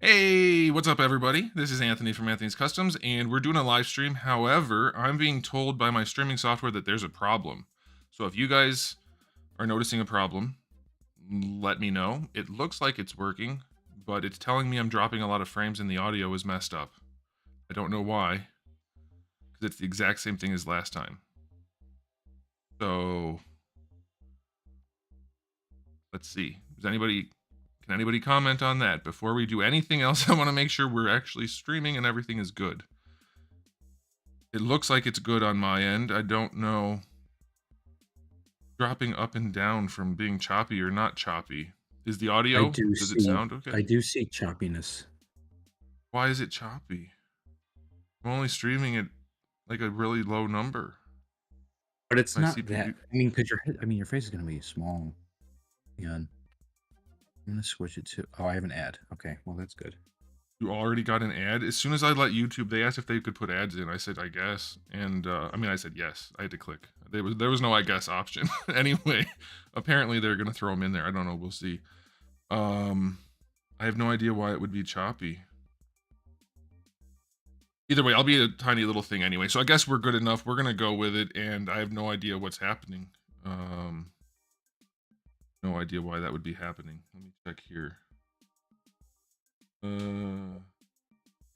Hey, what's up, everybody? This is Anthony from Anthony's Customs, and we're doing a live stream. However, I'm being told by my streaming software that there's a problem. So if you guys are noticing a problem, let me know. It looks like it's working, but it's telling me I'm dropping a lot of frames and the audio is messed up. I don't know why, because it's the exact same thing as last time. So let's see. Can anybody comment on that? Before we do anything else, I want to make sure we're actually streaming and everything is good. It looks like it's good on my end. I don't know. Dropping up and down from being choppy or not choppy. Is the audio? Does it sound okay? I do see choppiness. Why is it choppy? I'm only streaming at like a really low number. But it's not that. I mean, because your face is going to be small. And I'm going to switch it to. Oh, I have an ad. Okay, well that's good. You already got an ad? As soon as I let YouTube, they asked if they could put ads in. I said, I guess. And I said yes. I had to click. There was no I guess option. Anyway, apparently they're going to throw them in there. I don't know. We'll see. I have no idea why it would be choppy. Either way, I'll be a tiny little thing anyway. So I guess we're good enough. We're going to go with it. And I have no idea what's happening. No idea why that would be happening. Let me check here.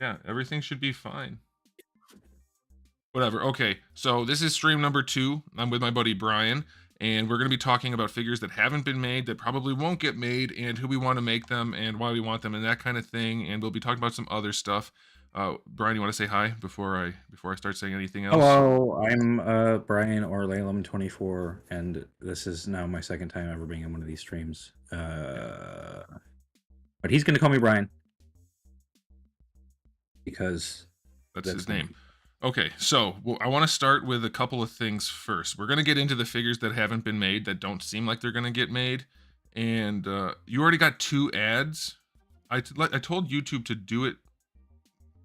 Yeah, everything should be fine. Whatever. Okay, so this is stream number 2. I'm with my buddy Brian, and we're going to be talking about figures that haven't been made, that probably won't get made, and who we want to make them, and why we want them, and that kind of thing. And we'll be talking about some other stuff. Brian, you want to say hi before I start saying anything else? Hello, I'm Brian or Laylam24, and this is now my second time ever being on one of these streams. But he's going to call me Brian because that's his name. Okay, so I want to start with a couple of things first. We're going to get into the figures that haven't been made, that don't seem like they're going to get made. And you already got 2 ads. I told YouTube to do it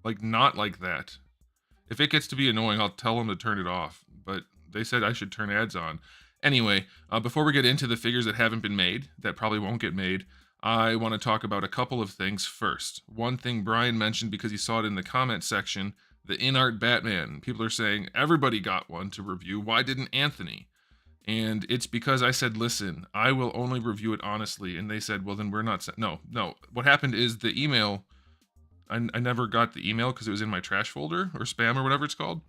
like not like that. If it gets to be annoying, I'll tell them to turn it off. But they said I should turn ads on. Anyway, before we get into the figures that haven't been made, that probably won't get made, I want to talk about a couple of things first. One thing Brian mentioned, because he saw it in the comment section, the in-art Batman. People are saying, everybody got one to review. Why didn't Anthony? And it's because I said, listen, I will only review it honestly. And they said, well, then we're not... No. What happened is the email... I never got the email because it was in my trash folder or spam or whatever it's called.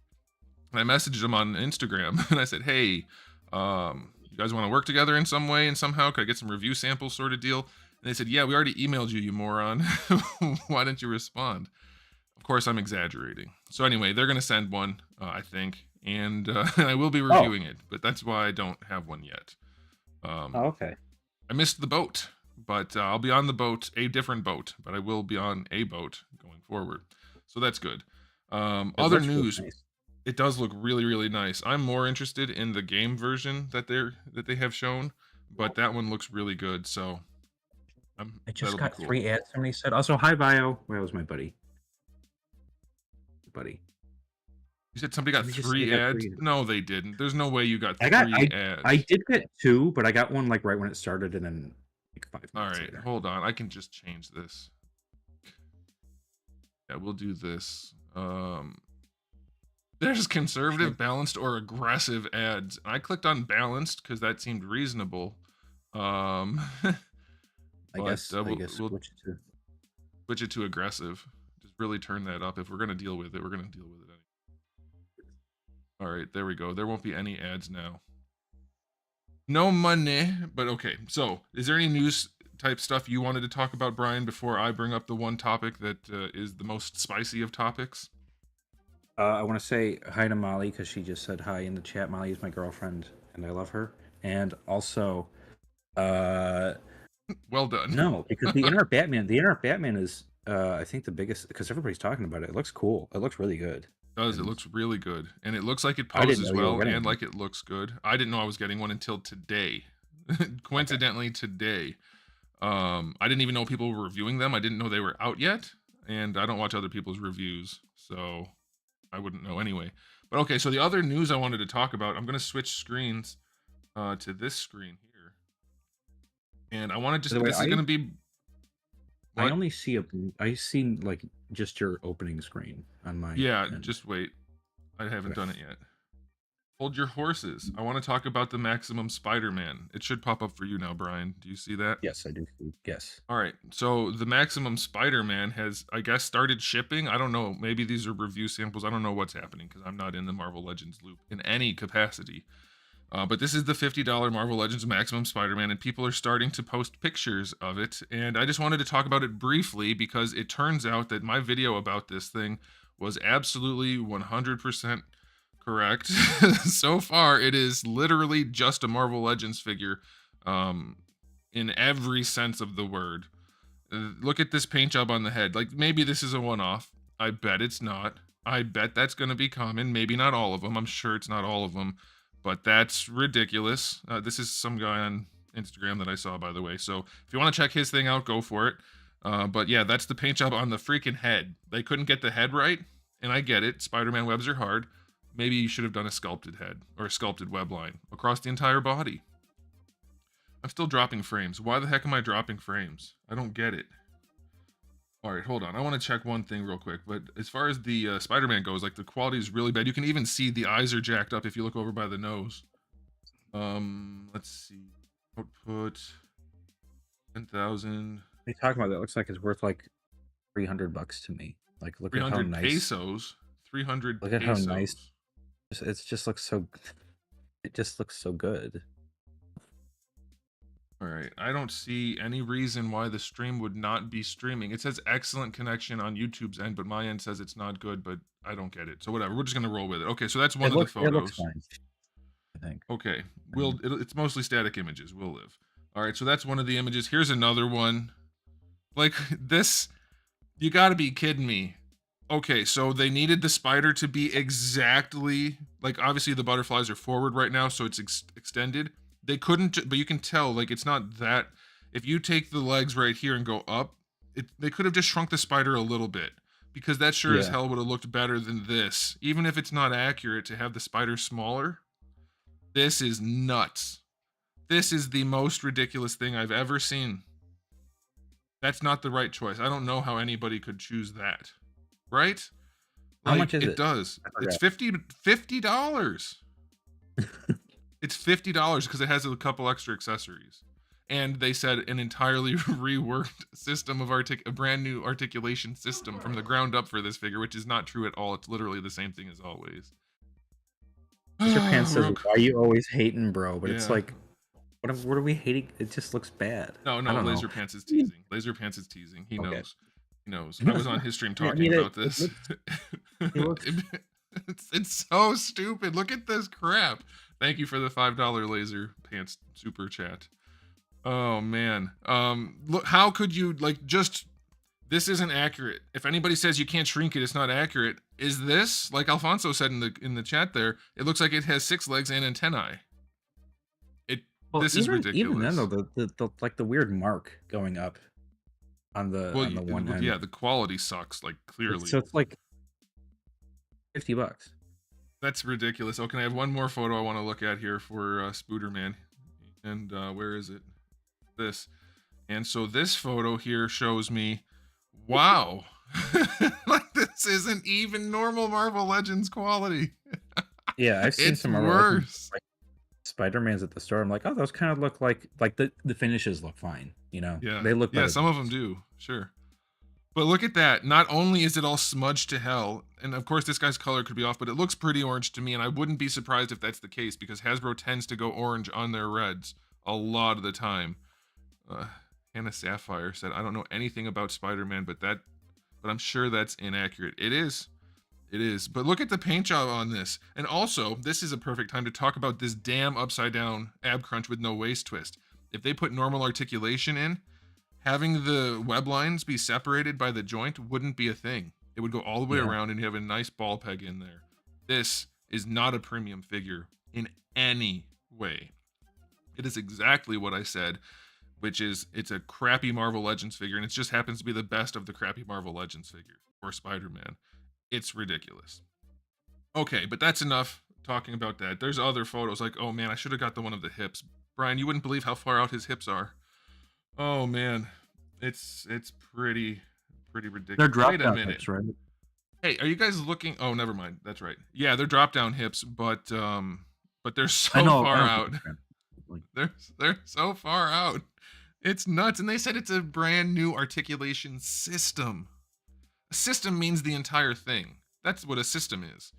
And I messaged them on Instagram and I said, hey, you guys want to work together in some way and somehow? Could I get some review samples sort of deal? And they said, yeah, we already emailed you, you moron. Why didn't you respond? Of course, I'm exaggerating. So anyway, they're going to send one, I think. And I will be reviewing it, but that's why I don't have one yet. okay. I missed the boat. But I'll be on the boat, a different boat, but I will be on a boat going forward. So that's good. Other news, nice. It does look really, really nice. I'm more interested in the game version that they have shown, but that one looks really good. So I just got cool. 3 ads. Somebody said, also, hi, Bio. Where was my buddy? You said somebody got 3 ads? No, they didn't. There's no way you got 3 ads. I did get 2, but I got one like right when it started and then... All right, later. Hold on. I can just change this. Yeah, we'll do this. There's conservative, balanced, or aggressive ads. I clicked on balanced because that seemed reasonable. I guess we'll switch it to aggressive. Just really turn that up. If we're gonna deal with it, we're gonna deal with it anyway. All right, there we go. There won't be any ads now. No money, but okay. So, is there any news type stuff you wanted to talk about, Brian, before I bring up the one topic that is the most spicy of topics? I want to say hi to Molly because she just said hi in the chat. Molly is my girlfriend, and I love her. And also, well done. No, because the in-art Batman is, I think, the biggest, because everybody's talking about it. It looks cool. It looks really good. It looks really good, and it looks like it poses well, and like it looks good. I didn't know I was getting one until today. Coincidentally, today. I didn't even know people were reviewing them. I didn't know they were out yet, and I don't watch other people's reviews, so I wouldn't know anyway. But okay, so the other news I wanted to talk about, I'm going to switch screens to this screen here, and I want to just, this is going to be I What? only see I see like just your opening screen on my Yeah, end. just wait. I haven't Okay. done it yet. Hold your horses. I want to talk about the Maximum Spider-Man. It should pop up for you now, Brian. Do you see that? Yes, I do see. Yes. All right. So the Maximum Spider-Man has, I guess, started shipping. I don't know. Maybe these are review samples. I don't know what's happening because I'm not in the Marvel Legends loop in any capacity. But this is the $50 Marvel Legends Maximum Spider-Man, and people are starting to post pictures of it. And I just wanted to talk about it briefly because it turns out that my video about this thing was absolutely 100% correct. So far, it is literally just a Marvel Legends figure, um, in every sense of the word. Look at this paint job on the head. Like, maybe this is a one-off. I bet it's not. I bet that's going to be common. Maybe not all of them. I'm sure it's not all of them, but that's ridiculous. This is some guy on Instagram that I saw, by the way. So if you want to check his thing out, go for it. But yeah, that's the paint job on the freaking head. They couldn't get the head right, and I get it. Spider-Man webs are hard. Maybe you should have done a sculpted head or a sculpted web line across the entire body. I'm still dropping frames. Why the heck am I dropping frames? I don't get it. All right, hold on. I want to check one thing real quick. But as far as the Spider-Man goes, like the quality is really bad. You can even see the eyes are jacked up if you look over by the nose. Let's see. Output 10,000. What are you talking about? That looks like it's worth like $300 to me. Like, look at how 300 nice. pesos. 300 Look at how pesos. nice. It just looks so. It just looks so good. All right. I don't see any reason why the stream would not be streaming. It says excellent connection on YouTube's end, but my end says it's not good, but I don't get it. So whatever. We're just going to roll with it. Okay, so that's one of the photos. It looks fine, I think. Okay. It's mostly static images. We'll live. All right, so that's one of the images. Here's another one. Like this, you got to be kidding me. Okay, so they needed the spider to be exactly, like obviously the butterflies are forward right now, so it's extended. They couldn't, but you can tell, like it's not that. If you take the legs right here and go up, they could have just shrunk the spider a little bit, because that sure as hell would have looked better than this. Even if it's not accurate to have the spider smaller, this is nuts. This is the most ridiculous thing I've ever seen. That's not the right choice. I don't know how anybody could choose that. Right? How much is it? It does. It's $50. It's $50 because it has a couple extra accessories. And they said an entirely reworked system of a brand new articulation system from the ground up for this figure, which is not true at all. It's literally the same thing as always. Your pants says, "Why are you always hating, bro?" But it's Yeah. like, what are we hating? It just looks bad. No, Laser Pants is teasing. Laser Pants is teasing. He Okay. knows. He knows. I was on his stream talking about this. It's so stupid. Look at this crap. Thank you for the $5 Laser Pants super chat. Oh man. Look, how could you this isn't accurate. If anybody says you can't shrink it, it's not accurate. Is this, like Alfonso said in the chat there, it looks like it has 6 legs and antennae. This is ridiculous. Even then though, the weird mark going up on the one end. Yeah, the quality sucks, like clearly. So it's like $50. That's ridiculous. Oh, can I have one more photo I want to look at here for Spooderman? And where is it? This. And so this photo here shows me, wow, like this isn't even normal Marvel Legends quality. Yeah, I've seen some Marvel Legends, like Spider-Man's at the store. I'm like, oh, those kind of look like the finishes look fine, you know? Yeah, they look better. Yeah, some of them do, sure. But look at that. Not only is it all smudged to hell, and of course this guy's color could be off, but it looks pretty orange to me, and I wouldn't be surprised if that's the case, because Hasbro tends to go orange on their reds a lot of the time. Hannah Sapphire said, I don't know anything about Spider-Man, but I'm sure that's inaccurate. It is. It is. But look at the paint job on this. And also, this is a perfect time to talk about this damn upside down ab crunch with no waist twist. If they put normal articulation in, having the web lines be separated by the joint wouldn't be a thing. It would go all the way around and you have a nice ball peg in there. This is not a premium figure in any way. It is exactly what I said, which is it's a crappy Marvel Legends figure, and it just happens to be the best of the crappy Marvel Legends figures for Spider-Man. It's ridiculous. Okay, but that's enough talking about that. There's other photos like, oh man, I should have got the one of the hips. Brian, you wouldn't believe how far out his hips are. Oh man. It's pretty They're ridiculous. drop Wait a down minute. hips, right? Hey, are you guys looking? Oh, never mind. That's right. Yeah, they're drop down hips, but they're I so know. I far don't think out. it's bad. Like, They're so far out. It's nuts. And they said it's a brand new articulation system. A system means the entire thing. That's what a system is.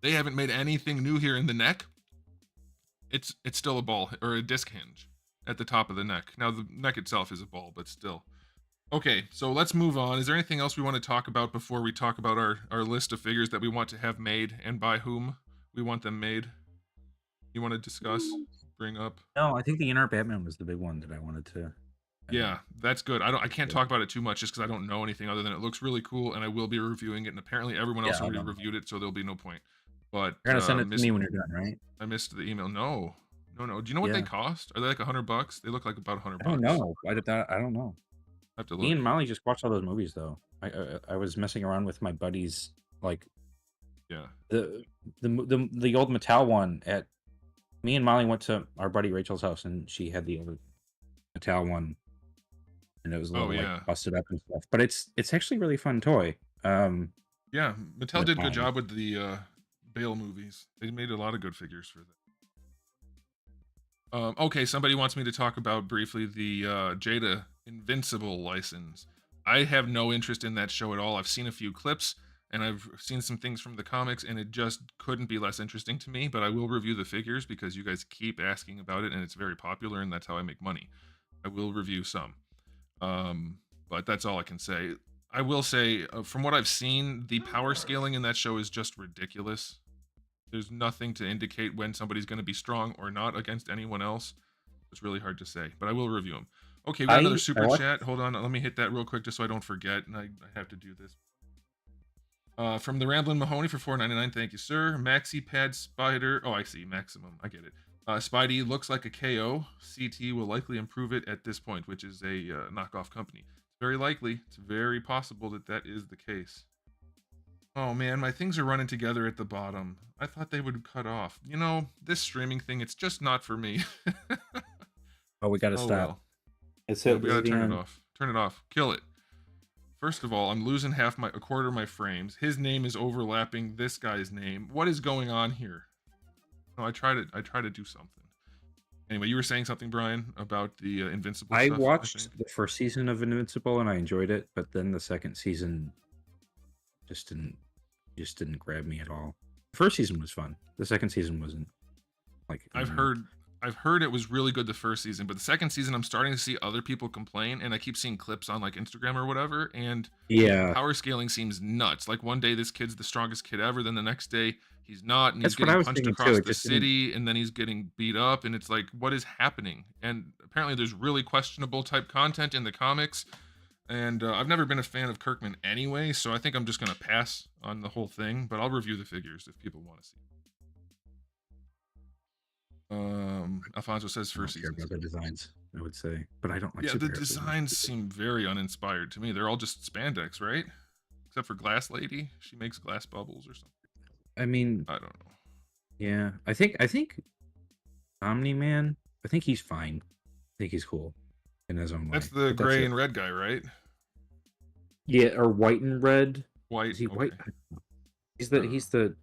They haven't made anything new here in the neck. It's still a ball or a disc hinge at the top of the neck. Now the neck itself is a ball, but still. Okay, so let's move on. Is there anything else we want to talk about before we talk about our list of figures that we want to have made and by whom we want them made? You want to discuss, bring up? no, I think the inner Batman was the big one that I wanted to. Yeah, that's good. I can't talk about it too much just because I don't know anything other than it looks really cool and I will be reviewing it. And apparently everyone else Yeah, already reviewed it, so there'll be no point. But you're gonna send it to me when you're done, right? I missed the email. No. Do you know what they Yeah. cost? Are they like $100? They look like about $100. I don't know. I don't know. I have to Me look. and Molly just watched all those movies though. I was messing around with my buddies, like Yeah. the old Mattel one at. Me and Molly went to our buddy Rachel's house, and she had the old Mattel one, and it was a Oh little yeah. like busted up and stuff. But it's actually a really fun toy. Yeah, Mattel at did a good times. job with the Bale movies. They made a lot of good figures for that. Okay, somebody wants me to talk about briefly the Jada Invincible license. I have no interest in that show at all. I've seen a few clips and I've seen some things from the comics, and it just couldn't be less interesting to me. But I will review the figures because you guys keep asking about it, and it's very popular, and that's how I make money. I will review some, but that's all I can say. I will say, from what I've seen, the power scaling in that show is just ridiculous. There's nothing to indicate when somebody's going to be strong or not against anyone else. It's really hard to say, but I will review them. Okay, we got another super watched- chat. Hold on, let me hit that real quick just so I don't forget, and I have to do this. From the Ramblin' Mahoney for $4.99, thank you, sir. Maxi Pad Spider. Oh, I see, Maximum. I get it. Spidey looks like a KO. CT will likely improve it at this point, which is a knockoff company. It's very likely. It's very possible that that is the case. Oh man, my things are running together at the bottom. I thought they would cut off. You know, this streaming thing, it's just not for me. Oh, we gotta Oh stop. well. It's Yeah, we gotta turn it off. Turn it off. Kill it. First of all, I'm losing a quarter of my frames. His name is overlapping this guy's name. What is going on here? No, I try to do something. Anyway, you were saying something, Brian, about the Invincible I stuff, watched think? the first season of Invincible and I enjoyed it, but then the second season just didn't grab me at all. The first season was fun. The second season wasn't. Like I've heard it was really good the first season, but the second season I'm starting to see other people complain, and I keep seeing clips on like Instagram or whatever, and yeah, power scaling seems nuts. Like one day this kid's the strongest kid ever, then the next day he's not, and he's that's what I getting was punched thinking across too. the city, and then he's getting beat up, and it's like, what is happening? And apparently there's really questionable type content in the comics, and I've never been a fan of Kirkman anyway, so I think I'm just gonna pass on the whole thing, but I'll review the figures if people want to see. Alfonso says I don't first care season. about the designs, I would say, but I don't like. Yeah, the superhero designs seem very uninspired to me. They're all just spandex, right? Except for Glass Lady, she makes glass bubbles or something. I mean, I don't know. yeah, I think Omni Man. I think he's fine. I think he's cool in his own way. That's the but gray it. and red guy, right? Yeah, or white and red. White. Is he okay. white? He's the.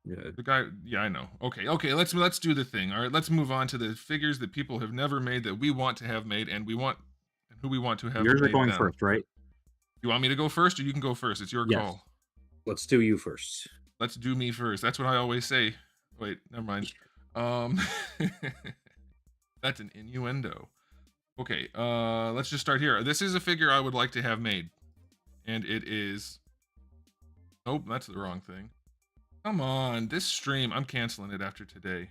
Yeah. The guy. Yeah, I know. Okay. Let's do the thing. All right, let's move on to the figures that people have never made that we want to have made, and who we want to have. Yours are made going them. first, right? You want me to go first, or you can go first? It's your Yes. call. Let's do you first. Let's do me first. That's what I always say. Wait, never mind. That's an innuendo. Okay, let's just start here. This is a figure I would like to have made. And it is... Nope, that's the wrong thing. Come on, this stream, I'm canceling it after today.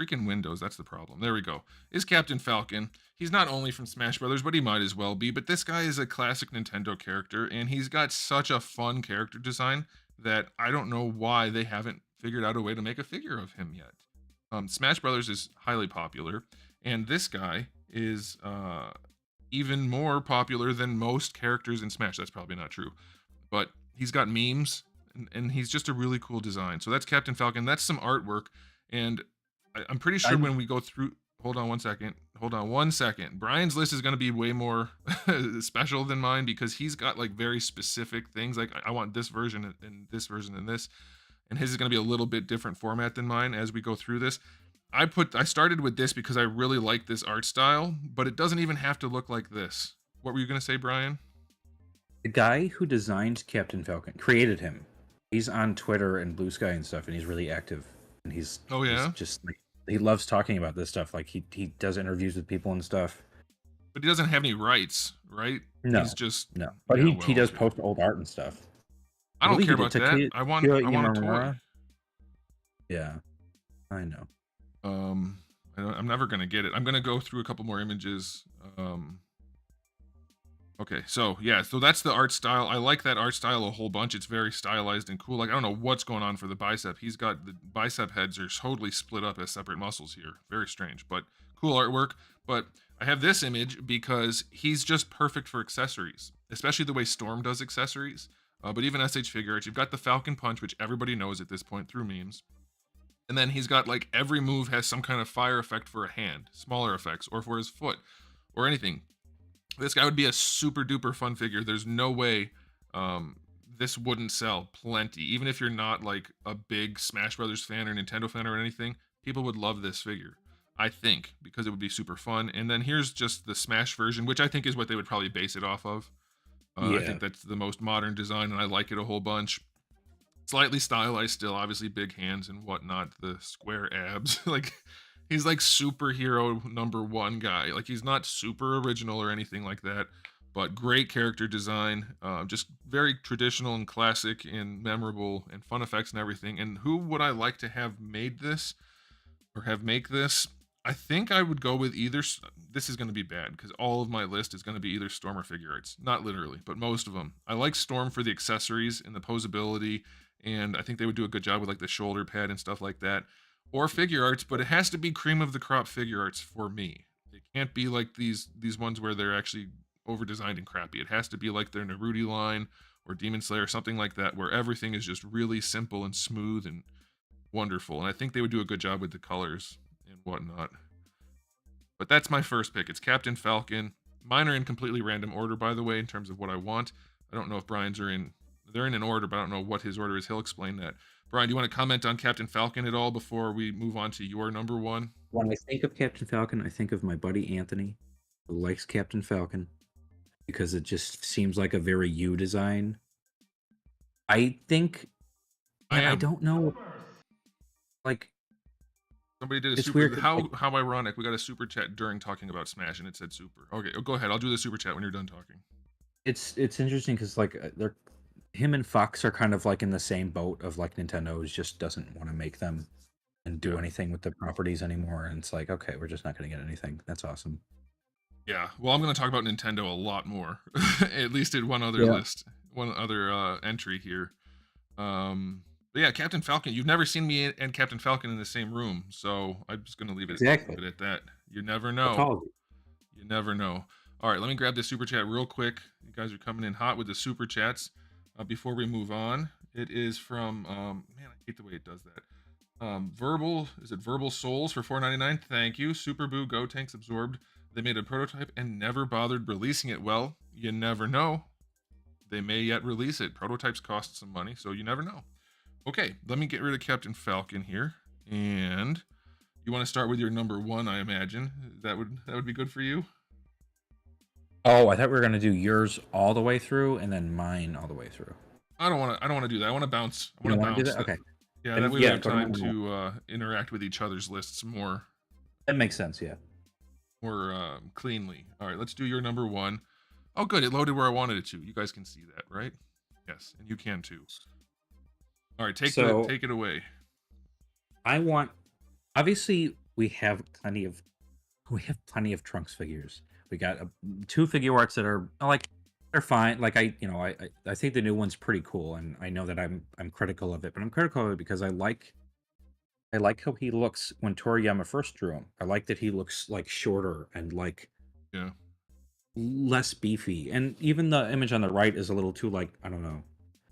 Freaking Windows, that's the problem. There we go. Is Captain Falcon. He's not only from Smash Brothers, but he might as well be. But this guy is a classic Nintendo character, and he's got such a fun character design that I don't know why they haven't figured out a way to make a figure of him yet. Smash Brothers is highly popular, and this guy is even more popular than most characters in Smash. That's probably not true, but he's got memes, and he's just a really cool design. So that's Captain Falcon. That's some artwork, and I'm pretty sure when we go through... hold on one second. Hold on one second. Brian's list is going to be way more special than mine because he's got like very specific things. Like I want this version and this version and this, and his is going to be a little bit different format than mine as we go through this. I started with this because I really like this art style, but it doesn't even have to look like this. What were you going to say, Brian? The guy who designed Captain Falcon created him. He's on Twitter and Blue Sky and stuff, and he's really active. And he's just like he loves talking about this stuff. Like he does interviews with people and stuff. But he doesn't have any rights, right? No, he's just no. But he does post old art and stuff. I don't care about that. I want a toy. Yeah, I know. I'm never gonna get it. I'm gonna go through a couple more images. Okay, so that's the art style. I like that art style a whole bunch. It's very stylized and cool. Like I don't know what's going on for the bicep. He's got the bicep heads are totally split up as separate muscles here. Very strange, but cool artwork. But I have this image because he's just perfect for accessories, especially the way Storm does accessories. But even SH Figure Arts, you've got the Falcon Punch, which everybody knows at this point through memes. And then he's got like every move has some kind of fire effect for a hand, smaller effects, or for his foot, or anything. This guy would be a super duper fun figure. There's no way this wouldn't sell plenty. Even if you're not like a big Smash Brothers fan or Nintendo fan or anything, people would love this figure, I think, because it would be super fun. And then here's just the Smash version, which I think is what they would probably base it off of. I think that's the most modern design, and I like it a whole bunch. Slightly stylized still, obviously big hands and whatnot, the square abs. Like he's like superhero #1 guy. Like he's not super original or anything like that, but great character design. Just very traditional and classic and memorable and fun effects and everything. And who would I like to have made this or have make this? I think I would go with either. This is going to be bad because all of my list is going to be either Storm or Figure Arts. Not literally, but most of them. I like Storm for the accessories and the posability, and I think they would do a good job with like the shoulder pad and stuff like that. Or Figure Arts, but it has to be cream of the crop Figure Arts for me. It can't be like these ones where they're actually over designed and crappy. It has to be like their Naruto line or Demon Slayer, something like that, where everything is just really simple and smooth and wonderful. And I think they would do a good job with the colors and whatnot. But that's my first pick. It's Captain Falcon. Mine are in completely random order, by the way, in terms of what I want. I don't know if Brian's are in. They're in an order, but I don't know what his order is. He'll explain that. Brian, do you want to comment on Captain Falcon at all before we move on to your #1? When I think of Captain Falcon, I think of my buddy Anthony, who likes Captain Falcon because it just seems like a very you design. I think I don't know. Like somebody did a it's super. weird. How ironic! We got a super chat during talking about Smash, and it said super. Okay, go ahead. I'll do the super chat when you're done talking. It's interesting because like him and Fox are kind of like in the same boat of like Nintendo just doesn't want to make them and do anything with the properties anymore, and it's like, okay, we're just not going to get anything. That's awesome. Yeah, well, I'm going to talk about Nintendo a lot more, at least in one other list, one other entry here. But yeah, Captain Falcon. You've never seen me and Captain Falcon in the same room, so I'm just going to leave it at that. You never know. You never know. All right, let me grab the super chat real quick. You guys are coming in hot with the super chats. Before we move on, it is from man, I hate the way it does that. Verbal Souls for $4.99. Thank you. Super Boo Go Tanks Absorbed. They made a prototype and never bothered releasing it. Well, you never know. They may yet release it. Prototypes cost some money, so you never know. Okay, let me get rid of Captain Falcon here. And you want to start with your #1, I imagine. That would be good for you. Oh, I thought we were gonna do yours all the way through and then mine all the way through. I don't want to do that. I want to bounce. I want to bounce. Do that? Okay. Yeah, that way we have time to interact with each other's lists more. That makes sense. Yeah. More cleanly. All right, let's do your #1. Oh, good. It loaded where I wanted it to. You guys can see that, right? Yes, and you can too. All right, take it away. I want. Obviously, we have plenty of Trunks figures. We got 2 figure arts that are like they're fine. Like I think the new one's pretty cool, and I know that I'm critical of it, but I'm critical of it because I like how he looks when Toriyama first drew him. I like that he looks like shorter and like less beefy, and even the image on the right is a little too like I don't know.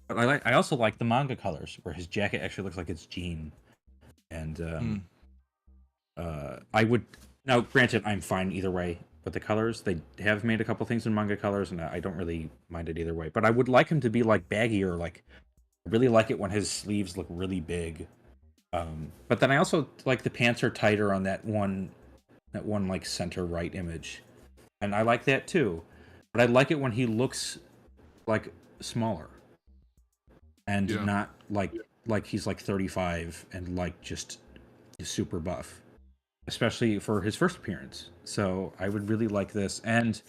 But I also like the manga colors where his jacket actually looks like it's jean, and Now, granted, I'm fine either way. But the colors, they have made a couple things in manga colors, and I don't really mind it either way. But I would like him to be like baggier. Like, I really like it when his sleeves look really big. But then I also like the pants are tighter on that one like center right image, and I like that too. But I like it when he looks like smaller and Yeah. not like he's like 35 and like just super buff, especially for his first appearance. So I would really like this, and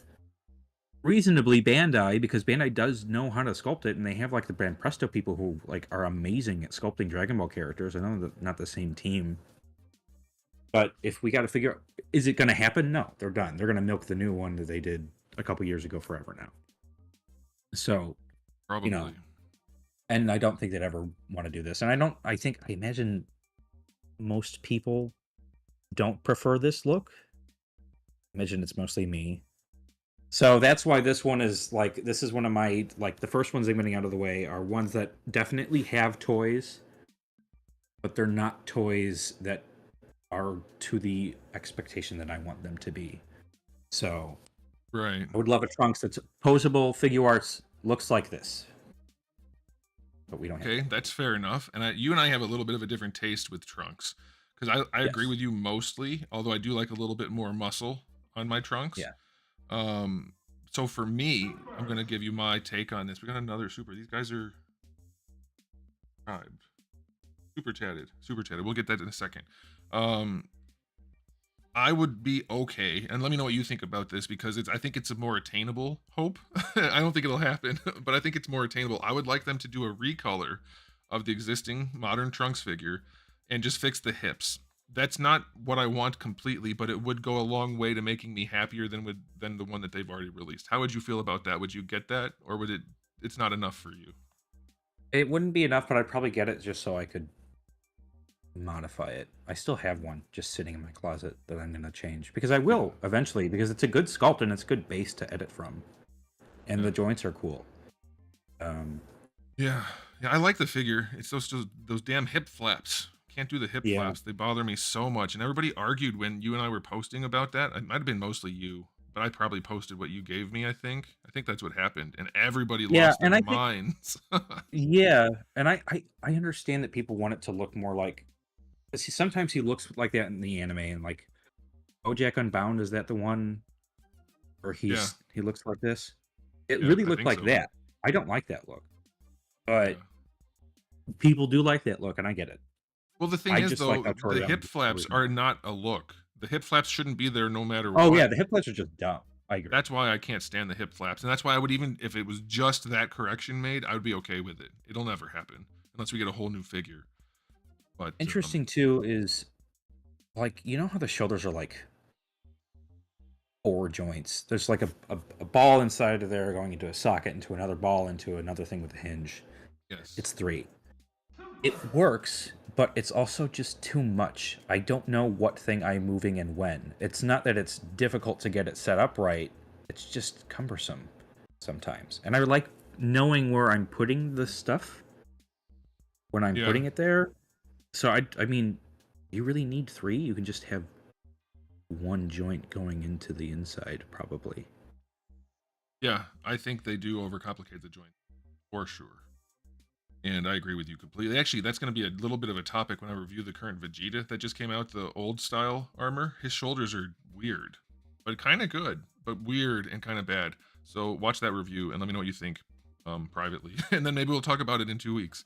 reasonably Bandai, because Bandai does know how to sculpt it, and they have like the brand Presto people who like are amazing at sculpting Dragon Ball characters. I know that not the same team, but if we got to figure out, is it going to happen? No, they're done. They're going to milk the new one that they did a couple years ago forever now. So, you know, Probably. and I don't think they'd ever want to do this. And I imagine most people don't prefer this look. I imagine it's mostly me. So that's why this one is like, this is one of my, like, the first ones I'm getting out of the way are ones that definitely have toys, but they're not toys that are to the expectation that I want them to be. So Right. I would love a Trunks that's posable, figure arts, looks like this. But we don't have Okay, that. that's fair enough. And you and I have a little bit of a different taste with Trunks because I agree Yes. with you mostly, although I do like a little bit more muscle on my Trunks. Yeah. Um, so for me, I'm gonna give you my take on this. We got another super. These guys are tribed. Super chatted. Super chatted. We'll get that in a second. Um, I would be okay, and let me know what you think about this because I think it's a more attainable hope. I don't think it'll happen, but I think it's more attainable. I would like them to do a recolor of the existing modern Trunks figure and just fix the hips. That's not what I want completely, but it would go a long way to making me happier than the one that they've already released. How would you feel about that? Would you get that, or would it's not enough for you? It wouldn't be enough, but I'd probably get it just so I could modify it. I still have one just sitting in my closet that I'm going to change because I Yeah, will eventually because it's a good sculpt and it's a good base to edit from, and yeah. the joints are cool. Um, Yeah, yeah, I like the figure. It's those damn hip flaps. Can't do the hip yeah, flaps. They bother me so much. And everybody argued when you and I were posting about that. It might have been mostly you, but I probably posted what you gave me, I think. I think that's what happened. And everybody yeah, lost their and I think minds. yeah, and I understand that people want it to look more like. See, sometimes he looks like that in the anime, and like BoJack Unbound, is that the one where Yeah, he looks like this? It yeah, really I looked think like so. that. I don't like that look, but Yeah. people do like that look, and I get it. Well, the thing I is just like how though, the Toriyama hip did flaps are originally. not a look. The hip flaps shouldn't be there no matter Oh yeah, what. the hip flaps are just dumb. I agree. That's why I can't stand the hip flaps. And that's why I would even if it was just that correction made, I would be okay with it. It'll never happen unless we get a whole new figure. But Interesting too is like you know how the shoulders are like four joints. There's like a ball inside of there going into a socket, into another ball, into another thing with a hinge. yes. It's three. It works, but it's also just too much. I don't know what thing I'm moving and when. It's not that it's difficult to get it set up right. It's just cumbersome sometimes. And I like knowing where I'm putting the stuff when I'm Yeah. putting it there. So I mean, you really need three. You can just have one joint going into the inside, probably. Yeah. I think they do overcomplicate the joint for sure. And I agree with you completely. Actually, that's going to be a little bit of a topic when I review the current Vegeta that just came out, the old style armor. His shoulders are weird, but kind of good, but weird and kind of bad. So watch that review and let me know what you think privately. And then maybe we'll talk about it in 2 weeks.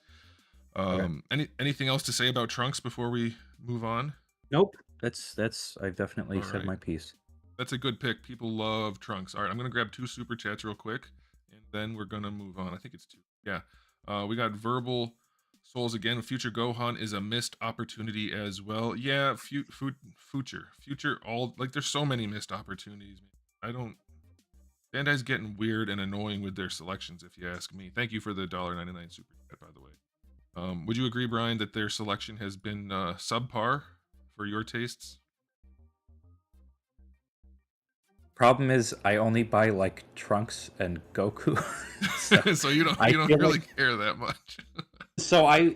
Okay. Anything else to say about Trunks before we move on? Nope. That's I've definitely All said right. my piece. That's a good pick. People love Trunks. All right, I'm gonna grab 2 super chats real quick, and then we're gonna move on. I think it's two. Yeah, we got verbal souls again. Future Gohan is a missed opportunity as well. Yeah, future. All like there's so many missed opportunities. Man. I don't. Bandai's getting weird and annoying with their selections, if you ask me. Thank you for the $1.99 super chat, by the way. Would you agree, Brian, that their selection has been subpar for your tastes? Problem is, I only buy like Trunks and Goku, so So you don't I you don't feel really like care that much. so I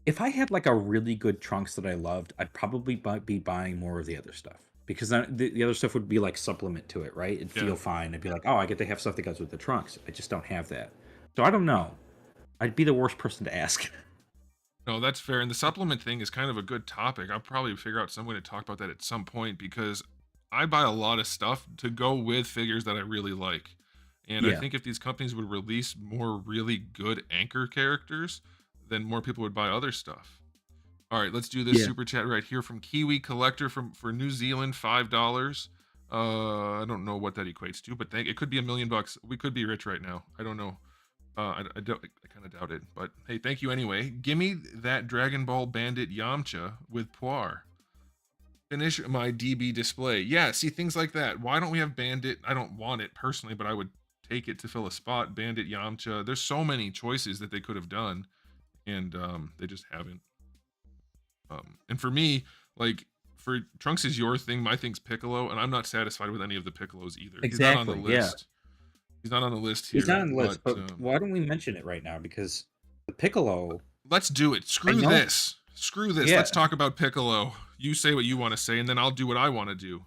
If I had like a really good Trunks that I loved, I'd probably be buying more of the other stuff because then the other stuff would be like supplement to it, right? It'd Yeah. feel fine. It'd be like, oh, I get to have stuff that goes with the Trunks. I just don't have that, so I don't know. I'd be the worst person to ask. No, that's fair. And the supplement thing is kind of a good topic. I'll probably figure out some way to talk about that at some point because I buy a lot of stuff to go with figures that I really like. And I Yeah, think if these companies would release more really good anchor characters, then more people would buy other stuff. All right, let's do this yeah. super chat right here from Kiwi Collector from for New Zealand, $5. I don't know what that equates to, but it could be $1,000,000. We could be rich right now. I don't know. I don't. I kind of doubt it, but hey, thank you anyway. Give me that Dragon Ball Bandit Yamcha with Poir. Finish my DB display. Yeah, see things like that. Why don't we have Bandit? I don't want it personally, but I would take it to fill a spot. Bandit Yamcha. There's so many choices that they could have done, and they just haven't. And for me, like for Trunks is your thing, my thing's Piccolo, and I'm not satisfied with any of the Piccolos either. He's not on the Exactly. Yeah, list. He's not on the list he's here, not on the list, but but why don't we mention it right now? Because the Piccolo, let's do it. I Screw know. this. Screw this. Yeah, Let's talk about Piccolo. You say what you want to say, and then I'll do what I want to do.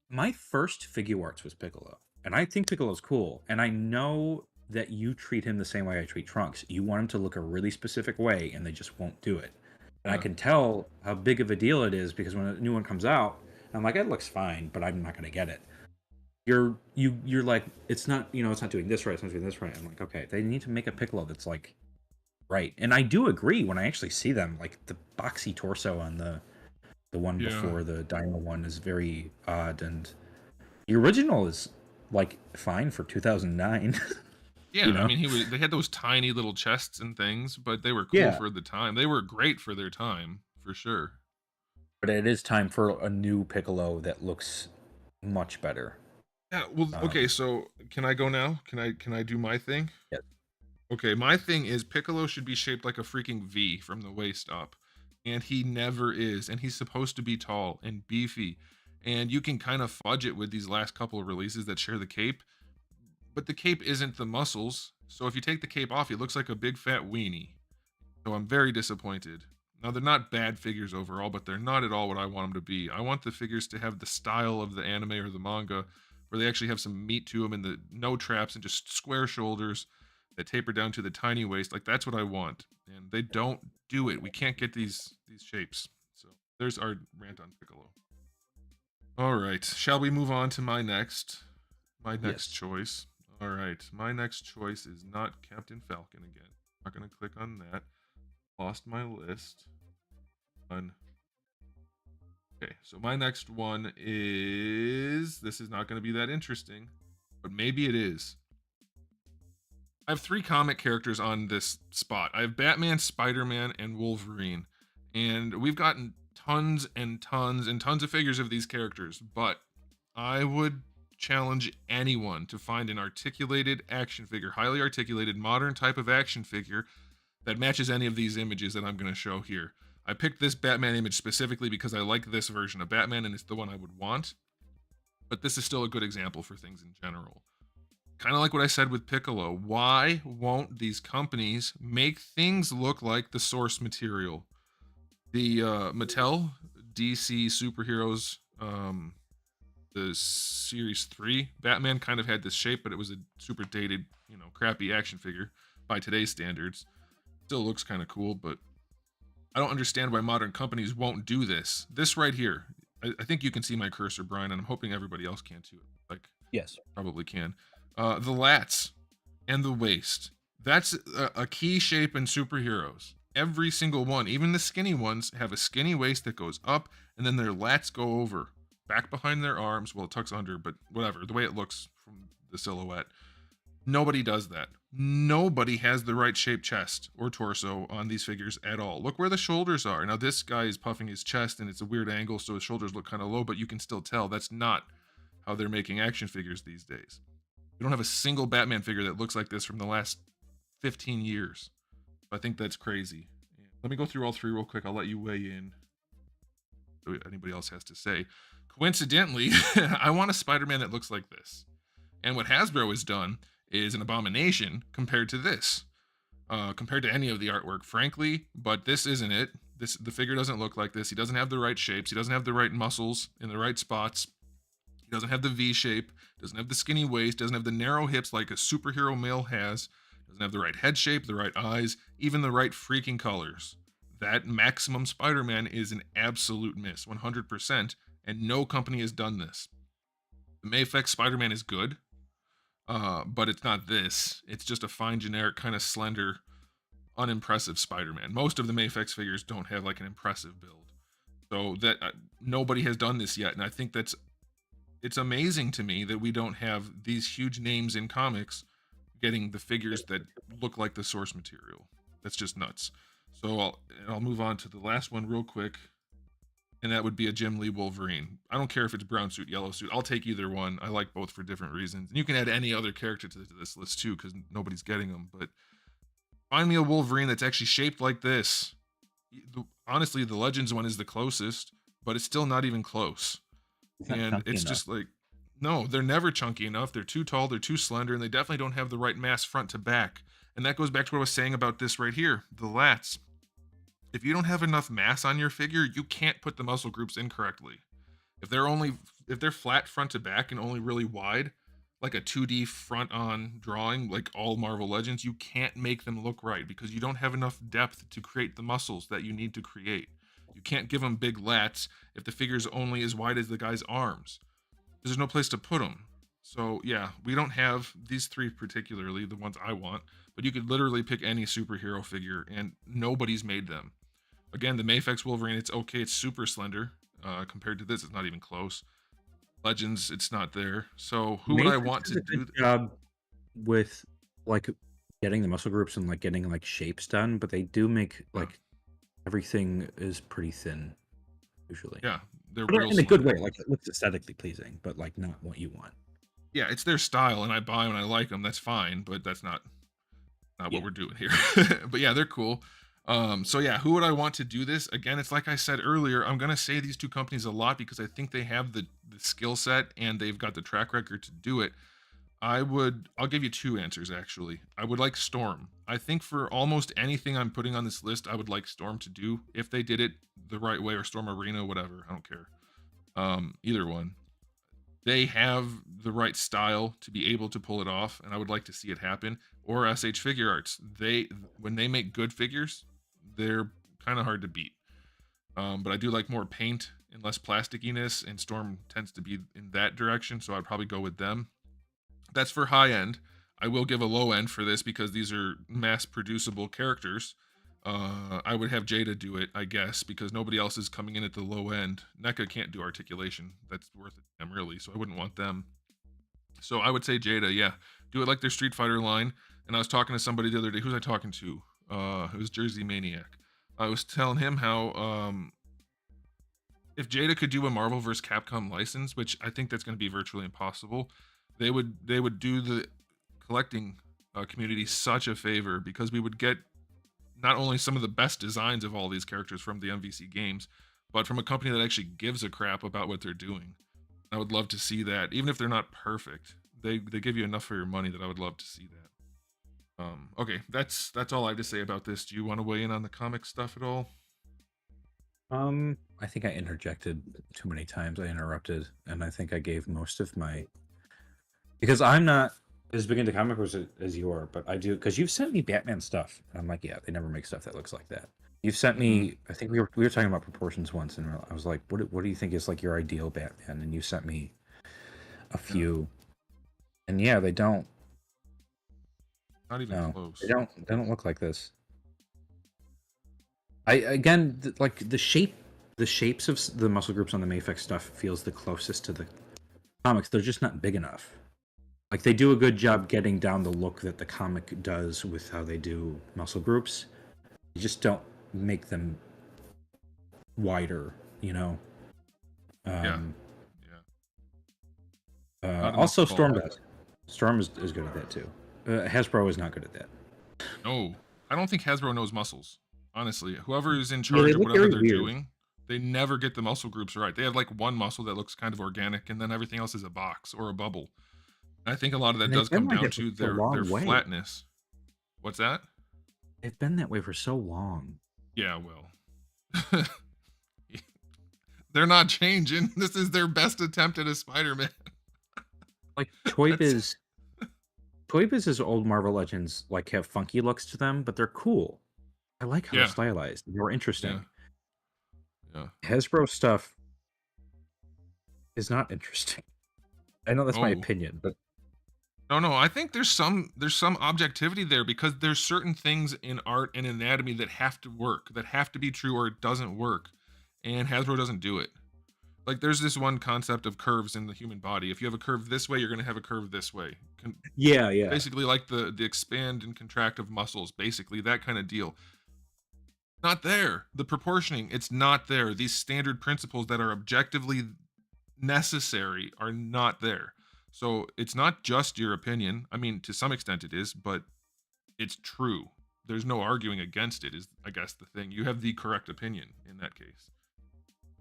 my first figure arts was Piccolo, and I think Piccolo's cool. And I know that you treat him the same way I treat Trunks. You want him to look a really specific way, and they just won't do it. And I Yeah. can tell how big of a deal it is because when a new one comes out, I'm like, it looks fine, but I'm not gonna get it. You're like, it's not, it's not doing this right, it's not doing this right. I'm like, okay, they need to make a Piccolo that's like right. And I do agree when I actually see them, like the boxy torso on the one Yeah. before the Dino one is very odd, and the original is like fine for 2009. Yeah, you I know? mean, they had those tiny little chests and things, but they were cool Yeah, for the time. They were great for their time, for sure. but it is time for a new Piccolo that looks much better. Yeah, well, okay, Um, so can I go now? Can I do my thing? yeah, Okay, my thing is Piccolo should be shaped like a freaking V from the waist up. And he never is. And he's supposed to be tall and beefy. And you can kind of fudge it with these last couple of releases that share the cape. But the cape isn't the muscles. So if you take the cape off, he looks like a big fat weenie. So I'm very disappointed. Now, they're not bad figures overall, but they're not at all what I want them to be. I want the figures to have the style of the anime or the manga, where they actually have some meat to them and the no traps and just square shoulders that taper down to the tiny waist. Like that's what I want, and they don't do it. We can't get these shapes. So there's our rant on Piccolo. All right, shall we move on to my next yes. choice? All right, my next choice is not Captain Falcon again. Not gonna click on that. Lost my list. On okay, so my next one is this is not going to be that interesting, but maybe it is. I have three comic characters on this spot. I have Batman, Spider-Man, and Wolverine. And we've gotten tons and tons and tons of figures of these characters, but I would challenge anyone to find an articulated action figure, highly articulated modern type of action figure that matches any of these images that I'm going to show here. I picked this Batman image specifically because I like this version of Batman and it's the one I would want, but this is still a good example for things in general. Kind of like what I said with Piccolo. Why won't these companies make things look like the source material? The Mattel DC superheroes, the series 3 Batman kind of had this shape, but it was a super dated, crappy action figure by today's standards. Still looks kind of cool, but I don't understand why modern companies won't do this. This right here, I think you can see my cursor, Brian, and I'm hoping everybody else can too. Like, Yes. probably can. The lats and the waist. That's a key shape in superheroes. Every single one, even the skinny ones, have a skinny waist that goes up, and then their lats go over, back behind their arms. Well, it tucks under, but whatever. The way it looks from the silhouette. Nobody does that. Nobody has the right shaped chest or torso on these figures at all. Look where the shoulders are. Now, this guy is puffing his chest and it's a weird angle, so his shoulders look kind of low, but you can still tell that's not how they're making action figures these days. We don't have a single Batman figure that looks like this from the last 15 years. I think that's crazy. Let me go through all three real quick. I'll let you weigh in. What anybody else has to say. Coincidentally, I want a Spider-Man that looks like this. And what Hasbro has done is an abomination compared to this. compared to any of the artwork, frankly. But this isn't it. The figure doesn't look like this. He doesn't have the right shapes. He doesn't have the right muscles in the right spots. He doesn't have the V shape. Doesn't have the skinny waist. Doesn't have the narrow hips like a superhero male has. Doesn't have the right head shape, the right eyes, even the right freaking colors. That Maximum Spider-Man is an absolute miss, 100%, and no company has done this. The Mayfix Spider-Man is good, but it's not this. It's just a fine, generic, kind of slender, unimpressive Spider-Man. Most of the Mayfix figures don't have like an impressive build, so that nobody has done this yet, and I think it's amazing to me that we don't have these huge names in comics getting the figures that look like the source material. That's just nuts. So I'll move on to the last one real quick, and that would be a Jim Lee Wolverine. I don't care if it's brown suit, yellow suit. I'll take either one. I like both for different reasons. And you can add any other character to this list too, because nobody's getting them. But find me a Wolverine that's actually shaped like this. Honestly, the Legends one is the closest, but it's still not even close. It's not And chunky it's enough. just like, no, they're never chunky enough. They're too tall, they're too slender, and they definitely don't have the right mass front to back. And that goes back to what I was saying about this right here, the lats. If you don't have enough mass on your figure, you can't put the muscle groups in correctly. If they're flat front to back and only really wide, like a 2D front on drawing, like all Marvel Legends, you can't make them look right because you don't have enough depth to create the muscles that you need to create. You can't give them big lats if the figure's only as wide as the guy's arms. There's no place to put them. So yeah, we don't have these three particularly, the ones I want, but you could literally pick any superhero figure and nobody's made them. Again, the Mayfix Wolverine, it's okay, it's super slender. Compared to this, it's not even close. Legends, it's not there. So who would I Matrix want does to a do? good job with like getting the muscle groups and like getting like shapes done, but they do make Yeah, like everything is pretty thin usually. yeah, they're But real in a good slender. way, like it looks aesthetically pleasing, but like not what you want. Yeah, it's their style, and I buy them and I like them. That's fine, but that's not what Yeah. we're doing here. But yeah, they're cool. So yeah, who would I want to do this? Again, it's like I said earlier, I'm gonna say these two companies a lot because I think they have the skill set and they've got the track record to do it. I'll give you two answers actually. I would like Storm. I think for almost anything I'm putting on this list, I would like Storm to do if they did it the right way, or Storm Arena, whatever. I don't care. Either one. They have the right style to be able to pull it off, and I would like to see it happen. Or SH Figure Arts. When they make good figures, they're kind of hard to beat. But I do like more paint and less plasticiness, and Storm tends to be in that direction, so I'd probably go with them. That's for high end. I will give a low end for this because these are mass producible characters. I would have Jada do it, I guess, because nobody else is coming in at the low end. NECA can't do articulation. That's worth it to them, really, so I wouldn't want them. So I would say Jada, yeah. Do it like their Street Fighter line. And I was talking to somebody the other day. Who was I talking to? It was Jersey Maniac. I was telling him how if Jada could do a Marvel vs. Capcom license, which I think that's going to be virtually impossible, they would do the collecting community such a favor because we would get not only some of the best designs of all these characters from the MVC games, but from a company that actually gives a crap about what they're doing. I would love to see that, even if they're not perfect. They give you enough for your money that I would love to see that. Okay, that's all I have to say about this. Do you want to weigh in on the comic stuff at all? I think I interjected too many times. I interrupted, and I think I gave most of my because I'm not as big into comic books as you are, but I do because you've sent me Batman stuff. And I'm like, yeah, they never make stuff that looks like that. You've sent Hmm. me. I think we were talking about proportions once, and I was like, what do you think is like your ideal Batman? And you sent me a Yeah, few, and yeah, they don't. not even No, they close. don't look like this. I again like the shapes of the muscle groups on the Mayfix stuff feels the closest to the comics. They're just not big enough. Like they do a good job getting down the look that the comic does with how they do muscle groups. You just don't make them wider, you know. Yeah, Um, yeah, not enough Also, Storm bulk. does. Storm is good at that too. Hasbro is not good at that. No, I don't think Hasbro knows muscles. Honestly, whoever is in Yeah, they charge of look whatever very they're weird. doing, they never get the muscle groups right. They have like one muscle that looks kind of organic, and then everything else is a box or a bubble. And I think a lot of that And they've does been come like down that for to such a their long way. flatness. What's that? They've been that way for so long. Yeah, well, they're not changing. This is their best attempt at a Spider-Man. Like Toy That's Biz, Toy Biz's old Marvel Legends like have funky looks to them, but they're cool. I like how they're yeah, stylized. They're yeah, interesting. yeah. Hasbro stuff is not interesting. I know that's my Oh, opinion, but no, I think there's some objectivity there because there's certain things in art and anatomy that have to work, that have to be true, or it doesn't work, and Hasbro doesn't do it. Like there's this one concept of curves in the human body. If you have a curve this way, you're going to have a curve this way. yeah, yeah. Basically, like the expand and contract of muscles. Basically, that kind of deal. Not there. The proportioning, it's not there. These standard principles that are objectively necessary are not there. So it's not just your opinion. I mean, to some extent it is, but it's true. There's no arguing against it, is I guess the thing. You have the correct opinion in that case,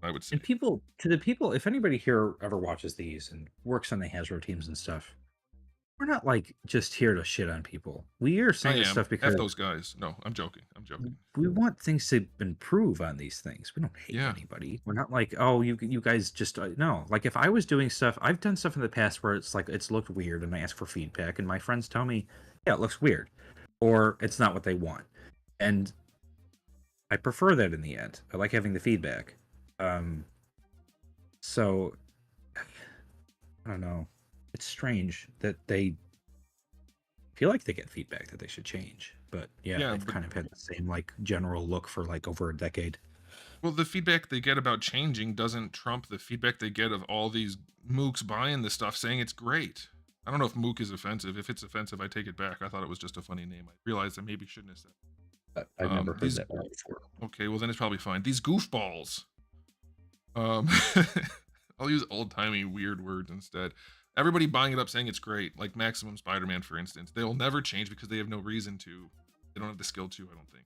I would say. And people, to the people, if anybody here ever watches these and works on the Hasbro teams and stuff, we're not like just here to shit on people. We are I saying this am. stuff F because those guys. No, I'm joking. I'm joking. we want things to improve on these things. We don't hate Yeah. anybody. We're not like, oh, you guys just no. Like if I was doing stuff, I've done stuff in the past where it's like it's looked weird, and I ask for feedback, and my friends tell me, yeah, it looks weird, or it's not what they want, and I prefer that in the end. I like having the feedback. So I don't know. It's strange that they feel like they get feedback that they should change. But yeah, Yeah, they've but kind of had the same like general look for like over a decade. well, the feedback they get about changing doesn't trump the feedback they get of all these mooks buying this stuff saying it's great. I don't know if mook is offensive. If it's offensive, I take it back. I thought it was just a funny name. I realized I maybe shouldn't have said. But I've never heard These that word before. okay, well then it's probably fine. These goofballs. Um, I'll use old timey weird words instead. Everybody buying it up saying it's great, like Maximum Spider-Man, for instance. They'll never change because they have no reason to. They don't have the skill to, I don't think.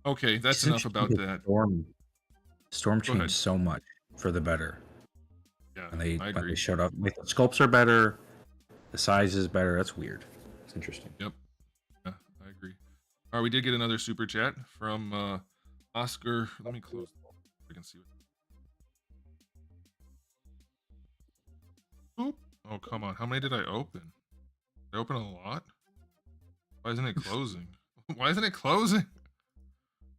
Okay, that's enough about Essentially, that. Storm Go ahead. changed so much for the better. Yeah, And I when they agree. showed up, like, the sculpts are better, the size is better. That's weird. It's interesting. Yep. Yeah, I agree. All right, we did get another super chat from Oscar. Let me close. I can see. Oop. Oh, come on. How many did I open? Did I open a lot? Why isn't it closing? Why isn't it closing?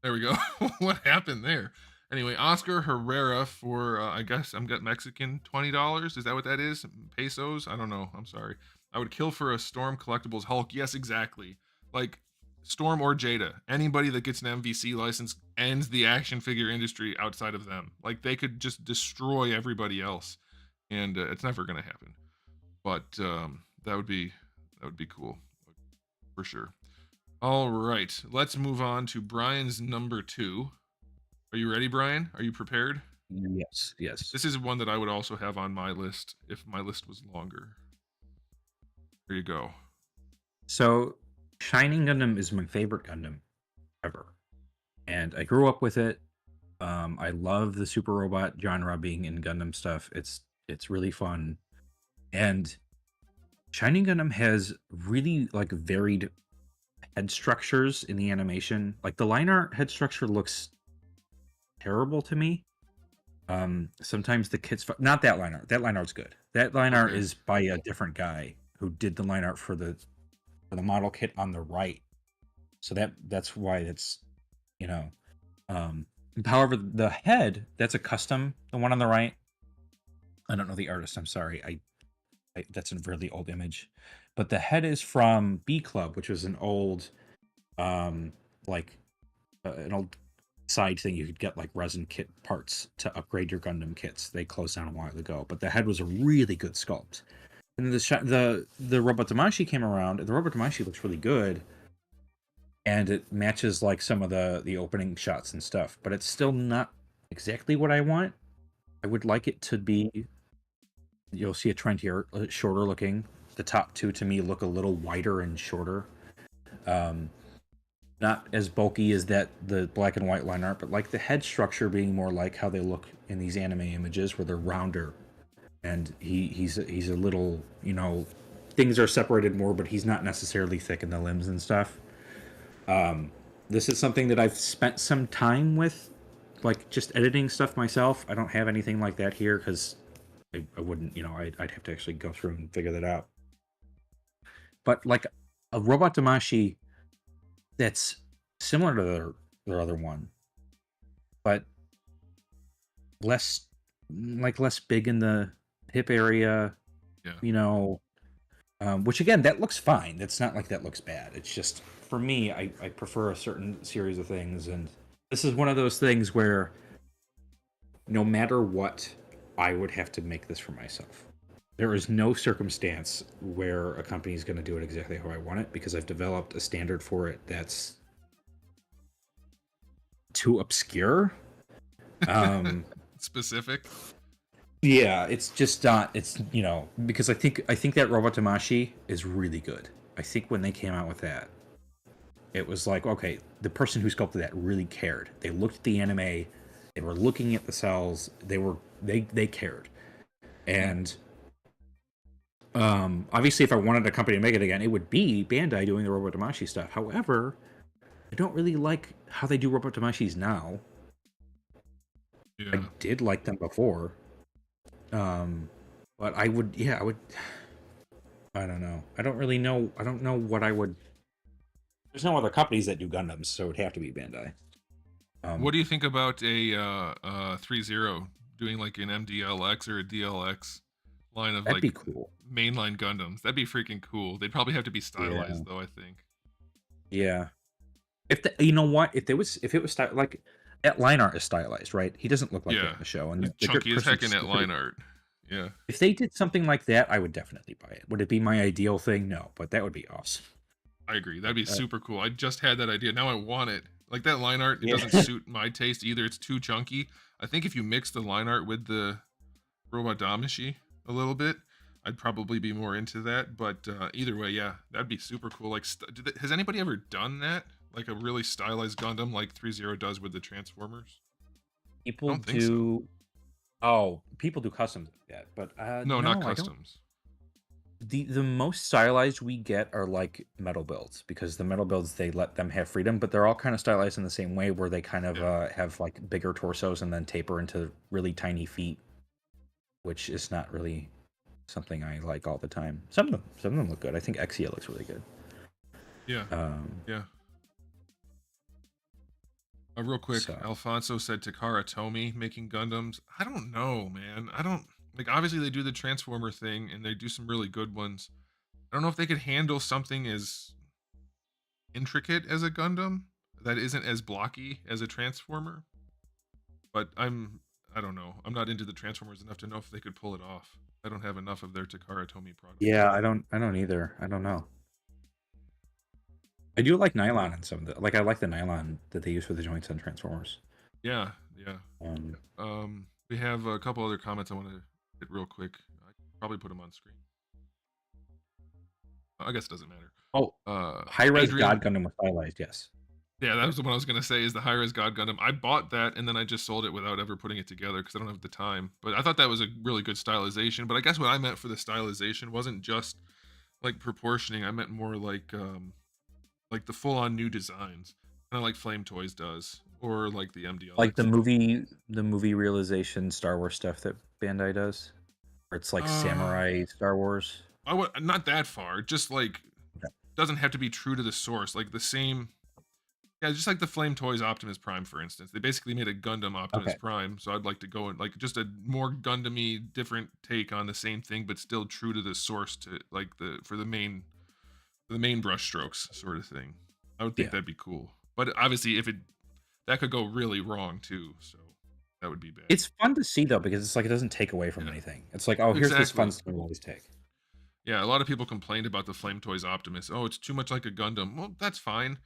There we go. What happened there? Anyway, Oscar Herrera for, I guess I'm getting Mexican $20. Is that what that is? Pesos? I don't know. I'm sorry. I would kill for a Storm Collectibles Hulk. Yes, exactly. Like, Storm or Jada. Anybody that gets an MVC license ends the action figure industry outside of them. Like, they could just destroy everybody else. And it's never going to happen. But that would be cool. For sure. All right, let's move on to Brian's number 2. Are you ready, Brian? Are you prepared? Yes, yes. This is one that I would also have on my list if my list was longer. Here you go. So, Shining Gundam is my favorite Gundam ever, and I grew up with it. I love the super robot genre being in Gundam stuff. It's really fun, and Shining Gundam has really like varied head structures in the animation. Like the line art head structure looks terrible to me. Sometimes the kits, not that line art. That line art's good. That line art Okay. is by a different guy who did the line art for the model kit on the right. So that's why it's, you know. However, the head, that's a custom. The one on the right, I don't know the artist. I'm sorry. I that's a really old image, but the head is from B Club, which was an old, like an old side thing you could get like resin kit parts to upgrade your Gundam kits. They closed down a while ago, but the head was a really good sculpt. And then the Robot Damashi came around, and the Robot Damashi looks really good, and it matches like some of the opening shots and stuff, but it's still not exactly what I want. I would like it to be. You'll see a trend here, shorter looking. The top two to me look a little wider and shorter. Not as bulky as the black and white line art, but like the head structure being more like how they look in these anime images, where they're rounder, and he's a little, things are separated more, but he's not necessarily thick in the limbs and stuff. this is something that I've spent some time with, like just editing stuff myself. I don't have anything like that here because I wouldn't, I'd have to actually go through and figure that out. But like a robot Damashi that's similar to their other one, but less less big in the hip area, Yeah. which again, that looks fine. It's not like that looks bad. It's just for me, I prefer a certain series of things, and this is one of those things where no matter what, I would have to make this for myself. There is no circumstance where a company is going to do it exactly how I want it because I've developed a standard for it that's too obscure. Specific. Yeah, it's just not. It's because I think that Robot Damashi is really good. I think when they came out with that, it was like, okay, the person who sculpted that really cared. They looked at the anime, they were looking at the cells, they cared. And obviously, if I wanted a company to make it again, it would be Bandai doing the Robot Damashi stuff. However, I don't really like how they do Robot Damashis now. Yeah. I did like them before. But I would, yeah, I would. I don't know. I don't really know. I don't know what I would. There's no other companies that do Gundams, so it would have to be Bandai. What do you think about a 3-0 doing like an MDLX or a DLX line of That'd be like cool. mainline Gundams? That'd be freaking cool. They'd probably have to be stylized though, I think. Yeah. If you know what, if it was like that line art is stylized, right? He doesn't look like that Yeah. in the show, and He's chunky as heck in that line art. Yeah. If they did something like that, I would definitely buy it. Would it be my ideal thing? No, but that would be awesome. I agree. That'd be super cool. I just had that idea. Now I want it. Like that line art, it Yeah. doesn't suit my taste either. It's too chunky. I think if you mix the line art with the Robot Damashi a little bit, I'd probably be more into that. But either way, yeah, that'd be super cool. Like, has anybody ever done that? Like a really stylized Gundam, like 3-0 does with the Transformers? I People don't think so. do. Oh, people do customs like that, but No, no, not I don't. customs. The most stylized we get are like metal builds because the metal builds they let them have freedom, but they're all kind of stylized in the same way where they kind of have like bigger torsos and then taper into really tiny feet, which is not really something I like all the time. Some of them look good. I think Exia looks really good. Yeah. Yeah. Real quick, Alfonso said Takara Tomy making Gundams. I don't know, man. I don't like. Obviously, they do the Transformer thing, and they do some really good ones. I don't know if they could handle something as intricate as a Gundam that isn't as blocky as a Transformer. But I don't know. I'm not into the Transformers enough to know if they could pull it off. I don't have enough of their Takara Tomy products. Yeah, I don't either. I don't know. I do like nylon in some of the I like the nylon that they use for the joints on Transformers. Yeah, yeah. We have a couple other comments I want to hit real quick. I could probably put them on screen. I guess it doesn't matter. Oh, high-res God Gundam was stylized, yes. Yeah, that was the one I was going to say is the high-res God Gundam. I bought that, and then I just sold it without ever putting it together because I don't have the time. But I thought that was a really good stylization. But I guess what I meant for the stylization wasn't just like proportioning. I meant more like the full-on new designs, kind of like Flame Toys does, or like the MDL. Like the movie realization Star Wars stuff that Bandai does, where it's like samurai Star Wars. I would not that far. Just like doesn't have to be true to the source. Like the same. Yeah, just like the Flame Toys Optimus Prime, for instance. They basically made a Gundam Optimus Prime, so I'd like to go and like just a more Gundam-y, different take on the same thing, but still true to the source to like for the main brush strokes sort of thing. I would think that'd be cool. But obviously that could go really wrong too, so that would be bad. It's fun to see though, because it's like it doesn't take away from anything. It's like, oh, here's this fun stuff we always take. Yeah, a lot of people complained about the Flame Toys Optimus. Oh, it's too much like a Gundam. Well, that's fine.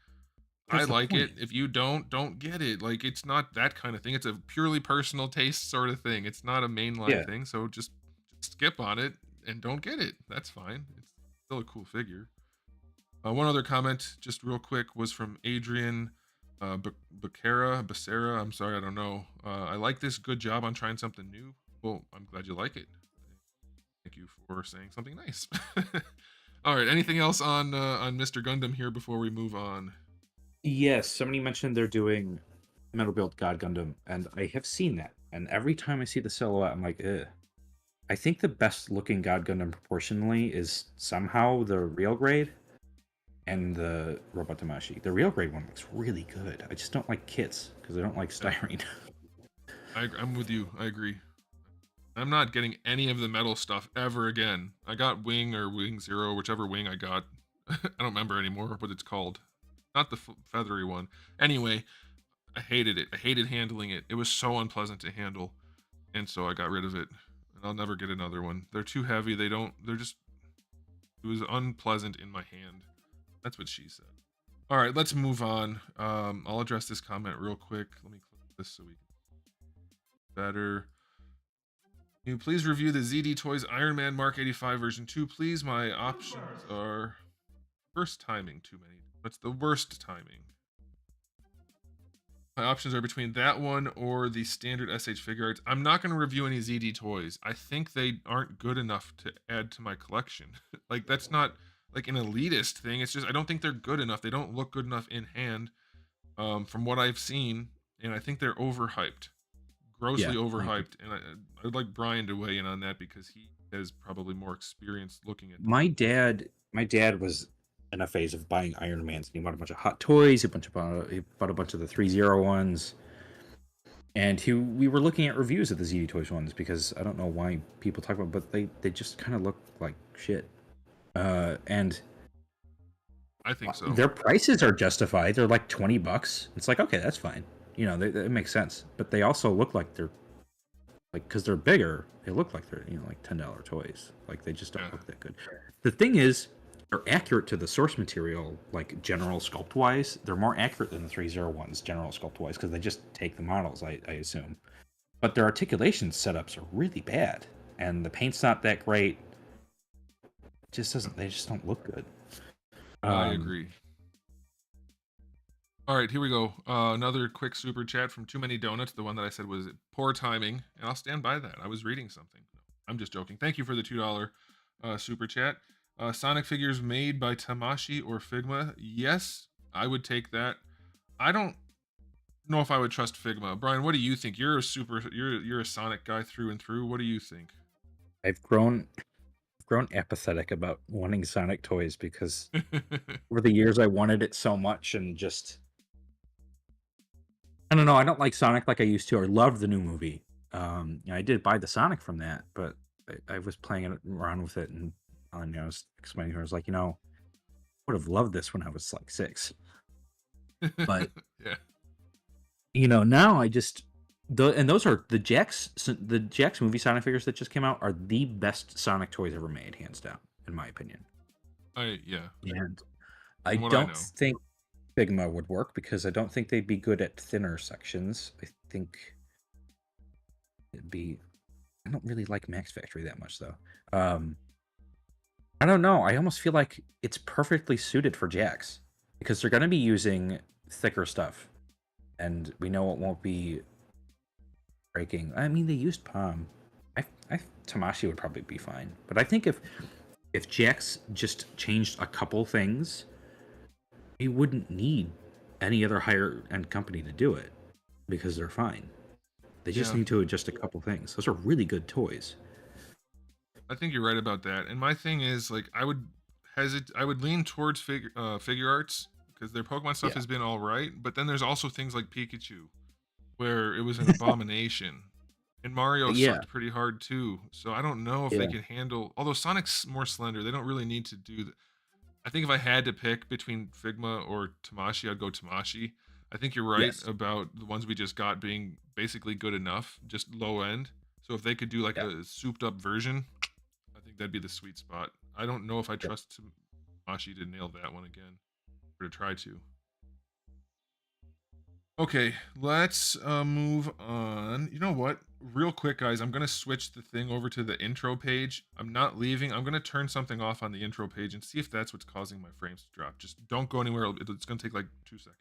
I like it. If you don't get it. Like it's not that kind of thing. It's a purely personal taste sort of thing. It's not a mainline thing. So just skip on it and don't get it. That's fine. It's still a cool figure. One other comment, just real quick, was from Adrian Becerra. I'm sorry, I don't know. I like this. Good job on trying something new. Well, I'm glad you like it. Thank you for saying something nice. All right. Anything else on Mr. Gundam here before we move on? Yes, somebody mentioned they're doing Metal Build God Gundam, and I have seen that. And every time I see the silhouette, I'm like, ugh. I think the best looking God Gundam proportionally is somehow the real grade and the Robot Tamashi. The real grade one looks really good. I just don't like kits because I don't like Yeah, styrene. I'm with you. I agree. I'm not getting any of the metal stuff ever again. I got Wing or Wing Zero, whichever wing I got. I don't remember anymore what it's called. Not the feathery one. Anyway, I hated it. I hated handling it. It was so unpleasant to handle, and so I got rid of it. And I'll never get another one. They're too heavy. They don't. They're just. It was unpleasant in my hand. That's what she said. All right, let's move on. I'll address this comment real quick. Let me click this so we can better. Can you please review the ZD Toys Iron Man Mark 85 version 2, please? My options are worst timing, too many. What's the worst timing? My options are between that one or the standard SH figure arts. I'm not going to review any ZD toys. I think they aren't good enough to add to my collection. Like, that's not like an elitist thing. It's just I don't think they're good enough. They don't look good enough in hand, from what I've seen, and I think they're overhyped, grossly Yeah, I agree. overhyped. And I'd like Brian to weigh in on that because he has probably more experience looking at. My dad was in a phase of buying Iron Mans, and he bought a bunch of Hot Toys, he bought a bunch of the 301s, and we were looking at reviews of the ZD Toys ones because I don't know why people talk about, but they just kind of look like shit. And I think so. their prices are justified. They're like $20. It's like, okay, that's fine. It makes sense. But they also look like they're like, because they're bigger, they look like they're like $10 toys. Like they just don't Yeah. look that good. The thing is, they're accurate to the source material, like general sculpt wise. They're more accurate than the 301s general sculpt wise because they just take the models, I assume. But their articulation setups are really bad, and the paint's not that great. It just doesn't. They just don't look good. I Um, agree. All right, here we go. Another quick super chat from Too Many Donuts. The one that I said was poor timing, and I'll stand by that. I was reading something. No, I'm just joking. Thank you for the $2 super chat. Sonic figures made by Tamashi or Figma. Yes, I would take that. I don't know if I would trust Figma. Brian, what do you think? You're a Sonic guy through and through. What do you think? I've grown apathetic about wanting Sonic toys because over the years I wanted it so much, and just I don't know. I don't like Sonic like I used to. I loved the new movie. I did buy the Sonic from that, but I was playing around with it, and I was explaining to her, I was like, would have loved this when I was like 6, but Yeah. now I just and those are the Jax movie Sonic figures that just came out are the best Sonic toys ever made, hands down, in my opinion. Yeah. And I From what I don't know. think Figma would work because I don't think they'd be good at thinner sections. I think it'd be. I don't really like Max Factory that much though. Um, I don't know. I almost feel like it's perfectly suited for Jax because they're going to be using thicker stuff, and we know it won't be breaking. I mean, they used Palm. I Tamashi would probably be fine, but I think if Jax just changed a couple things, he wouldn't need any other higher end company to do it because they're fine. They just Yeah. need to adjust a couple things. Those are really good toys. I think you're right about that. And my thing is like I would lean towards figure arts because their Pokemon stuff Yeah. has been all right, but then there's also things like Pikachu where it was an abomination. And Mario Yeah. sucked pretty hard too. So I don't know if they Yeah. can handle, although Sonic's more slender, they don't really need to do that. I think if I had to pick between Figma or Tamashi, I'd go Tamashi. I think you're right Yes. about the ones we just got being basically good enough, just low end. So if they could do like Yeah. a souped up version, I think that'd be the sweet spot. I don't know if I Yeah. trust Tamashi to nail that one again or to try to. Okay, let's move on. You know what? Real quick, guys, I'm gonna switch the thing over to the intro page. I'm not leaving. I'm gonna turn something off on the intro page and see if that's what's causing my frames to drop. Just don't go anywhere. It's gonna take like 2 seconds.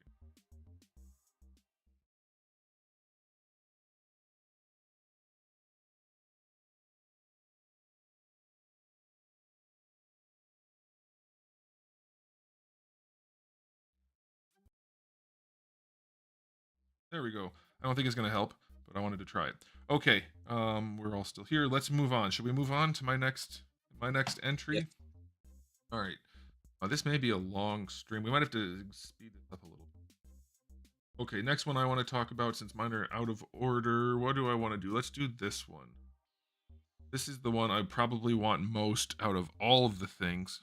There we go. I don't think it's going to help, but I wanted to try it. Okay, we're all still here. Let's move on. Should we move on to my next Yes. entry? All right. This may be a long stream. We might have to speed this up a little. Okay, next one I want to talk about, since mine are out of order. What do I want to do? Let's do this one. This is the one I probably want most out of all of the things.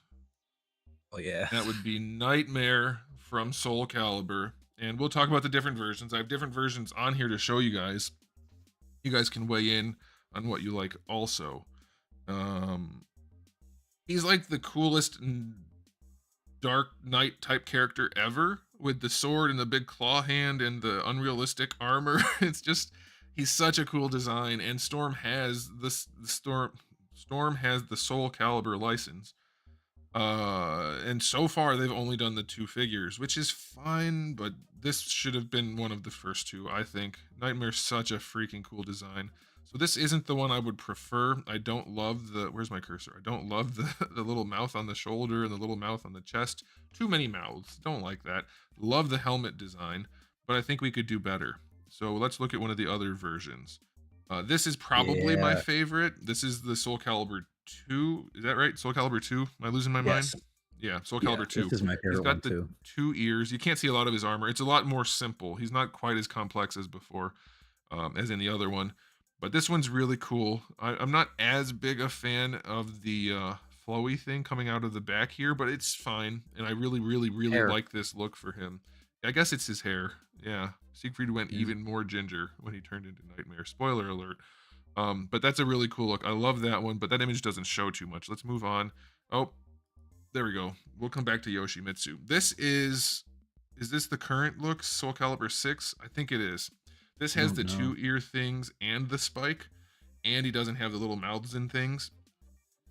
Oh yeah. That would be Nightmare from Soul Calibur. And we'll talk about the different versions. I have different versions on here to show you guys. You guys can weigh in on what you like also. He's like the coolest Dark Knight type character ever, with the sword and the big claw hand and the unrealistic armor. It's just, he's such a cool design. And Storm has Storm has the Soul Calibur license. And so far they've only done the 2 figures, which is fine, but this should have been one of the first 2, I think. Nightmare's such a freaking cool design. So this isn't the one I would prefer. I don't love the, where's my cursor? I don't love the the little mouth on the shoulder and the little mouth on the chest. Too many mouths. Don't like that. Love the helmet design, but I think we could do better. So let's look at one of the other versions. This is probably my Yeah. favorite. This is the Soul Calibur 2. Is that right? Soul Calibur 2? Am I losing my mind? Yes. Yeah, Soul Yeah. Calibur This 2. is my He's favorite one got the too. 2 ears. You can't see a lot of his armor. It's a lot more simple. He's not quite as complex as before, as in the other one. But this one's really cool. I'm not as big a fan of the flowy thing coming out of the back here, but it's fine. And I really, really, really Hair. like this look for him. I guess it's his hair. Yeah. Siegfried went Yeah. even more ginger when he turned into Nightmare. Spoiler alert. But that's a really cool look. I love that one, but that image doesn't show too much. Let's move on. Oh, there we go. We'll come back to Yoshimitsu. Is this the current look, Soul Calibur 6? I think it is. This I has don't the know. 2 ear things and the spike, and he doesn't have the little mouths and things.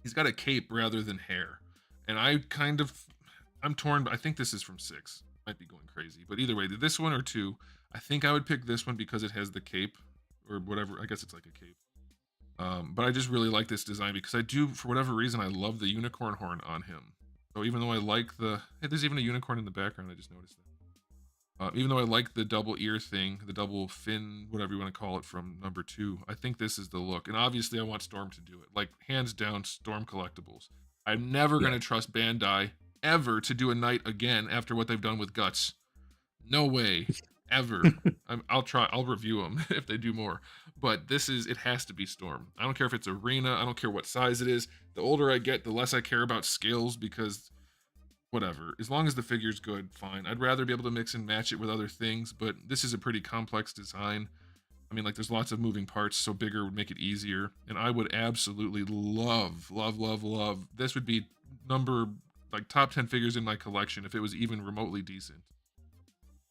He's got a cape rather than hair. And I'm torn, but I think this is from 6. Might be going crazy. But either way, this one or 2, I think I would pick this one because it has the cape or whatever. I guess it's like a cape. But I just really like this design because I do, for whatever reason, I love the unicorn horn on him. So even though I like hey, there's even a unicorn in the background, I just noticed that. Even though I like the double ear thing, the double fin, whatever you want to call it from number 2, I think this is the look. And obviously I want Storm to do it. Like, hands down, Storm Collectibles. I'm never going Yeah. to trust Bandai ever to do a Knight again after what they've done with Guts. No way, ever. I'll review them if they do more. But it has to be Storm. I don't care if it's Arena. I don't care what size it is. The older I get, the less I care about scales, because whatever. As long as the figure's good, fine. I'd rather be able to mix and match it with other things, but this is a pretty complex design. I mean, like, there's lots of moving parts, so bigger would make it easier. And I would absolutely love, love, love, love. This would be top 10 figures in my collection if it was even remotely decent.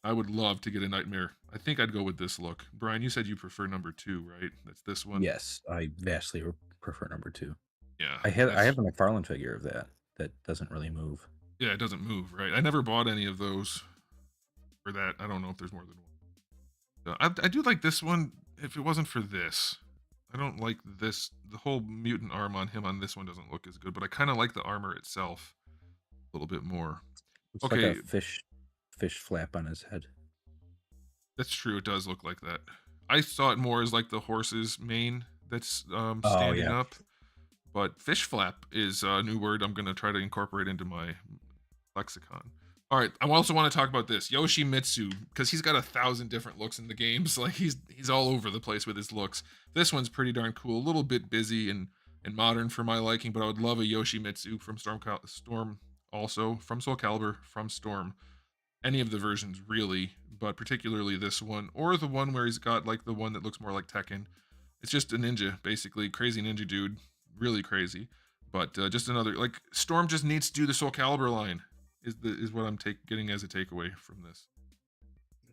I would love to get a Nightmare. I think I'd go with this look. Brian, you said you prefer number 2, right? That's this one. Yes. I vastly prefer number 2. Yeah, I have a McFarlane figure of that doesn't really move. yeah, it doesn't move, right? I never bought any of those for that. I don't know if there's more than one. I do like this one. If it wasn't for this, I don't like this. The whole mutant arm on him on this one doesn't look as good, but I kind of like the armor itself a little bit more. It's like a Okay, fish flap on his head. that's true. It does look like that. I saw it more as like the horse's mane that's Oh standing yeah. up, but fish flap is a new word I'm gonna try to incorporate into my lexicon. All right, I also want to talk about this Yoshimitsu, because he's got 1,000 different looks in the games. Like, he's all over the place with his looks. This one's pretty darn cool, a little bit busy and modern for my liking, but I would love a Yoshimitsu from Storm, also from Soul Calibur, from Storm. Any of the versions really, but particularly this one, or the one where he's got like the one that looks more like Tekken. It's just a ninja, basically, crazy ninja dude, really crazy. But just another, like, Storm just needs to do the Soul Calibur line. Is what I'm getting as a takeaway from this.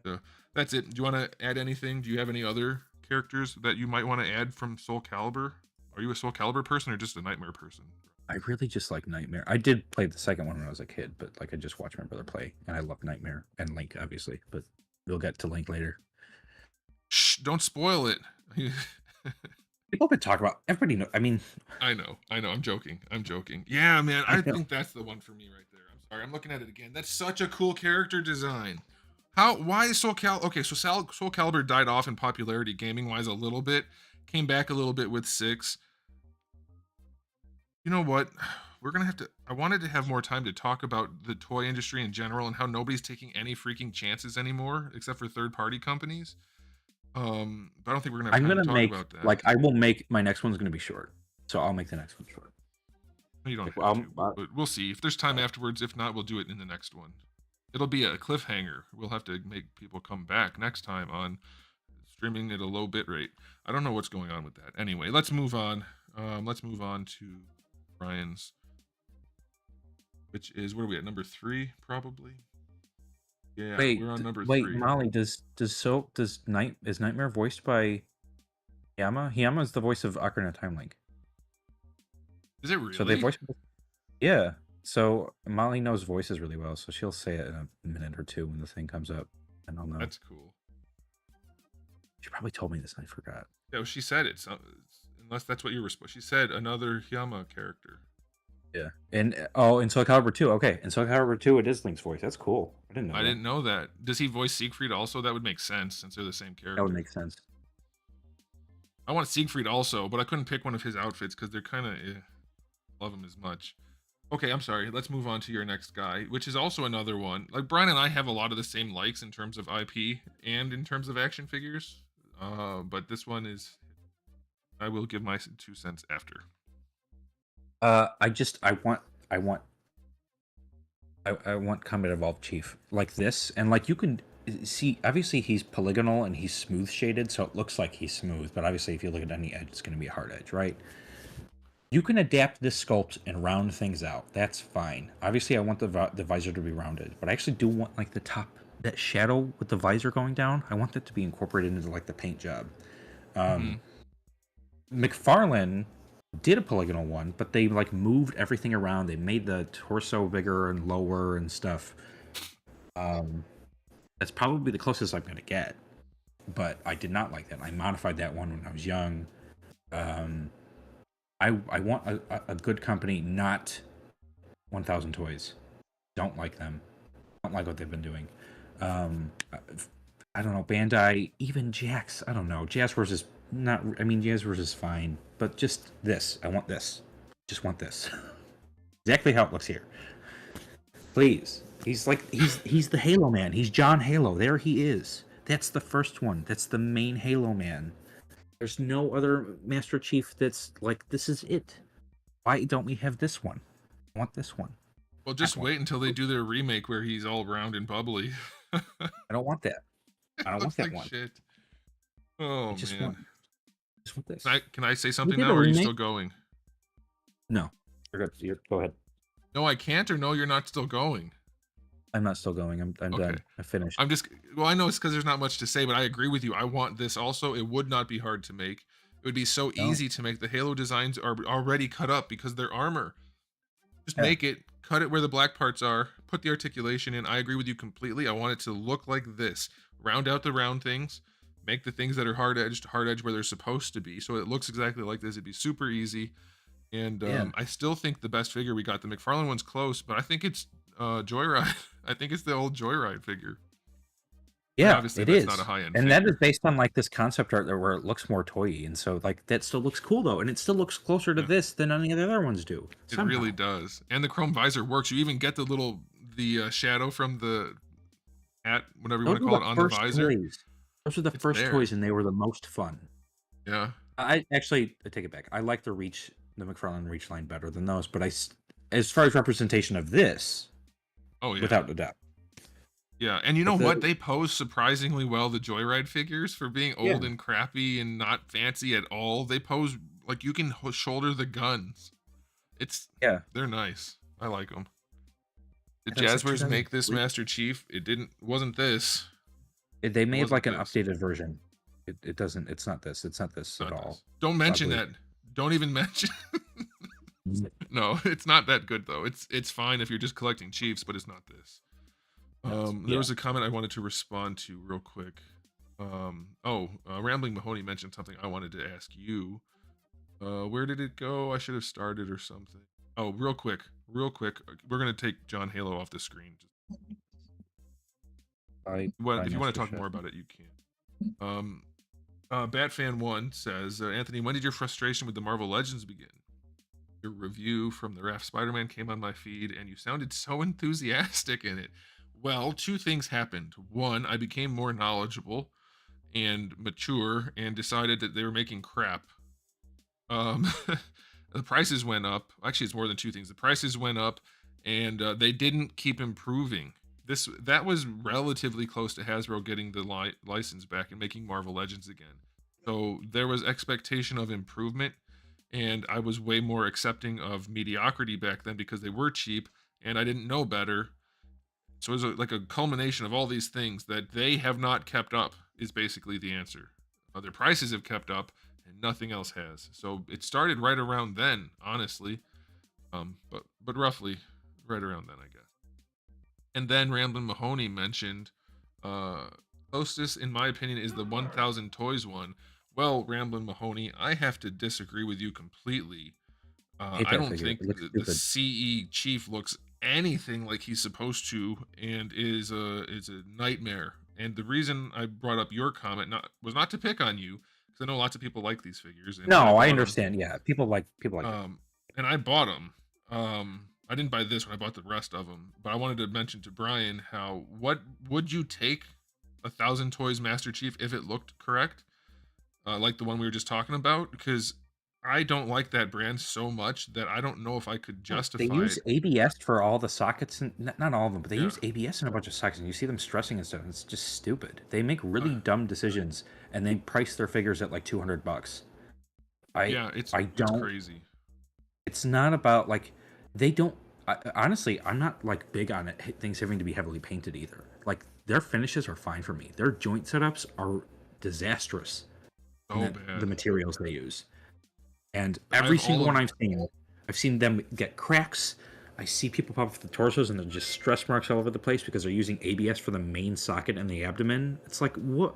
So that's it. Do you want to add anything? Do you have any other characters that you might want to add from Soul Calibur? Are you a Soul Calibur person or just a Nightmare person? I really just like Nightmare. I did play the second one when I was a kid, but like I just watched my brother play, and I love Nightmare and Link, obviously. But we'll get to Link later. Shh! Don't spoil it. People have been talking about everybody. Know. I mean, I know. I'm joking. Yeah, man. I I know. think that's the one for me right there. I'm sorry. I'm looking at it again. That's such a cool character design. How? Why is Okay, so Soul Calibur died off in popularity gaming wise a little bit, came back a little bit with 6. You know what? We're gonna have to. I wanted to have more time to talk about the toy industry in general and how nobody's taking any freaking chances anymore, except for third party companies. But I don't think we're gonna have I'm time to gonna talk make about that. like I will make my next one's gonna be short, so I'll make the next one short. You don't Like, have to, but we'll see. If there's time afterwards, if not, we'll do it in the next one. It'll be a cliffhanger. We'll have to make people come back next time on streaming at a low bit rate. I don't know what's going on with that. Anyway, let's move on. Let's move on to Brian's, which is, what are we at? Number 3, probably. Yeah, we're on number wait, 3. Molly, is Nightmare voiced by Yama? Yama is the voice of Ocarina of Time Link. Is it So they really? voice, yeah. So Molly knows voices really well, so she'll say it in a minute or two when the thing comes up, and I'll know. That's cool. She probably told me this, and I forgot. Yeah, well, she said it. So, unless that's what you were supposed. She said another Yama character. Yeah, and in Soul Calibur 2, okay, in Soul Calibur 2, it is Link's voice. That's cool. I didn't know. I didn't know that. Does he voice Siegfried also? That would make sense since they're the same character. That would make sense. I want Siegfried also, but I couldn't pick one of his outfits because they're kind of love him as much. Okay, I'm sorry. Let's move on to your next guy, which is also another one. Like, Brian and I have a lot of the same likes in terms of IP and in terms of action figures. But this one is, I will give my 2 cents after. I want Combat Evolved Chief like this, and like you can see, obviously he's polygonal and he's smooth shaded, so it looks like he's smooth. But obviously, if you look at any edge, it's going to be a hard edge, right? You can adapt this sculpt and round things out. That's fine. Obviously, I want the visor to be rounded, but I actually do want like the top, that shadow with the visor going down. I want that to be incorporated into like the paint job. McFarlane did a polygonal one, but they like moved everything around. They made the torso bigger and lower and stuff. That's probably the closest I'm gonna get, but I did not like that. I modified that one when I was young. I want a good company, not 1000 Toys. Don't like them. Don't like what they've been doing. I don't know, Bandai, even Jax. I don't know. Jazzverse is not. I mean, Jazzverse is fine, but just this. I want this. Just want this. Exactly how it looks here. Please. He's the Halo man. He's John Halo. There he is. That's the first one. That's the main Halo man. There's no other Master Chief that's like, this is it. Why don't we have this one? I want this one. Well, just wait until they do their remake where he's all round and bubbly. I don't want that. I don't want that like one. Shit. Oh, I just man. want this. Can I say something now, or are you still going? No. You're good. Go ahead. No, I can't, or no, you're not still going? I'm not still going. I'm Okay. done. I finished. Well, I know it's because there's not much to say, but I agree with you. I want this also. It would not be hard to make. It would be so easy to make. The Halo designs are already cut up because they're armor. Just make it, cut it where the black parts are, put the articulation in. I agree with you completely. I want it to look like this. Round out the round things, make the things that are hard edge where they're supposed to be, so it looks exactly like this. It'd be super easy. And I still think the best figure we got, the McFarlane one's close, but I think it's Joyride. I think it's the old Joyride figure. Yeah, obviously it that's is. not a high-end And that figure. is based on like this concept art where it looks more toy-y, and so like that still looks cool though, and it still looks closer to this than any of the other ones do. It really does. And the chrome visor works. You even get the shadow from the hat, whatever you want to call it, on the visor. Those are the first toys, and they were the most fun. Yeah. I take it back. I like the McFarlane Reach line better than those, but as far as representation of this, without a doubt. Yeah, and you know what? They pose surprisingly well, the Joyride figures, for being old and crappy and not fancy at all. They pose like you can shoulder the guns. They're nice. I like them. Did Jazzwares make this Master Chief? It wasn't this. They made like an updated version. It doesn't. It's not this. It's not this at all. Don't mention that. Don't even mention. No, it's not that good though. It's fine if you're just collecting Chiefs, but it's not this. There was a comment I wanted to respond to real quick. Rambling Mahoney mentioned something I wanted to ask you. Where did it go? I should have started or something. Oh, real quick. We're gonna take John Halo off the screen. Well, if you Finance want to for talk sure. more about it, you can. Um, Batfan1 says, Anthony, when did your frustration with the Marvel Legends begin? Your review from the Raf Spider-Man came on my feed, and you sounded so enthusiastic in it. Well, two things happened. One, I became more knowledgeable and mature and decided that they were making crap. Um, the prices went up. Actually, it's more than two things. The prices went up, and they didn't keep improving. That was relatively close to Hasbro getting the license back and making Marvel Legends again. So there was expectation of improvement, and I was way more accepting of mediocrity back then because they were cheap and I didn't know better. So it was like a culmination of all these things that they have not kept up, is basically the answer. Their prices have kept up and nothing else has. So it started right around then, honestly. But roughly right around then, I guess. And then Ramblin' Mahoney mentioned uh closest in my opinion is the 1000 toys one. Well, Ramblin' Mahoney, I have to disagree with you completely. Hate I that don't figure. think It looks the stupid. CE chief looks anything like he's supposed to, and is a nightmare. And the reason I brought up your comment not to pick on you, because I know lots of people like these figures, and I No, I bought them. understand. Yeah, people like it. And I bought them. I didn't buy this one. I bought the rest of them. But I wanted to mention to Brian how what would you take 1000 toys Master Chief if it looked correct, like the one we were just talking about? Because I don't like that brand so much that I don't know if I could No, they justify use it. ABS for all the sockets, and not all of them, but they Yeah. use ABS in a bunch of sockets, and you see them stressing and stuff. And it's just stupid. They make Uh, really dumb decisions, and they price their figures at like $200. I yeah, it's I it's don't. crazy. It's not about like they don't. Honestly, I'm not like big on it, things having to be heavily painted either. Like their finishes are fine for me. Their joint setups are disastrous in So the bad. materials they use. And I every have all single one of I've seen them get cracks. I see people pop off the torsos and they're just stress marks all over the place because they're using ABS for the main socket and the abdomen. It's like, what?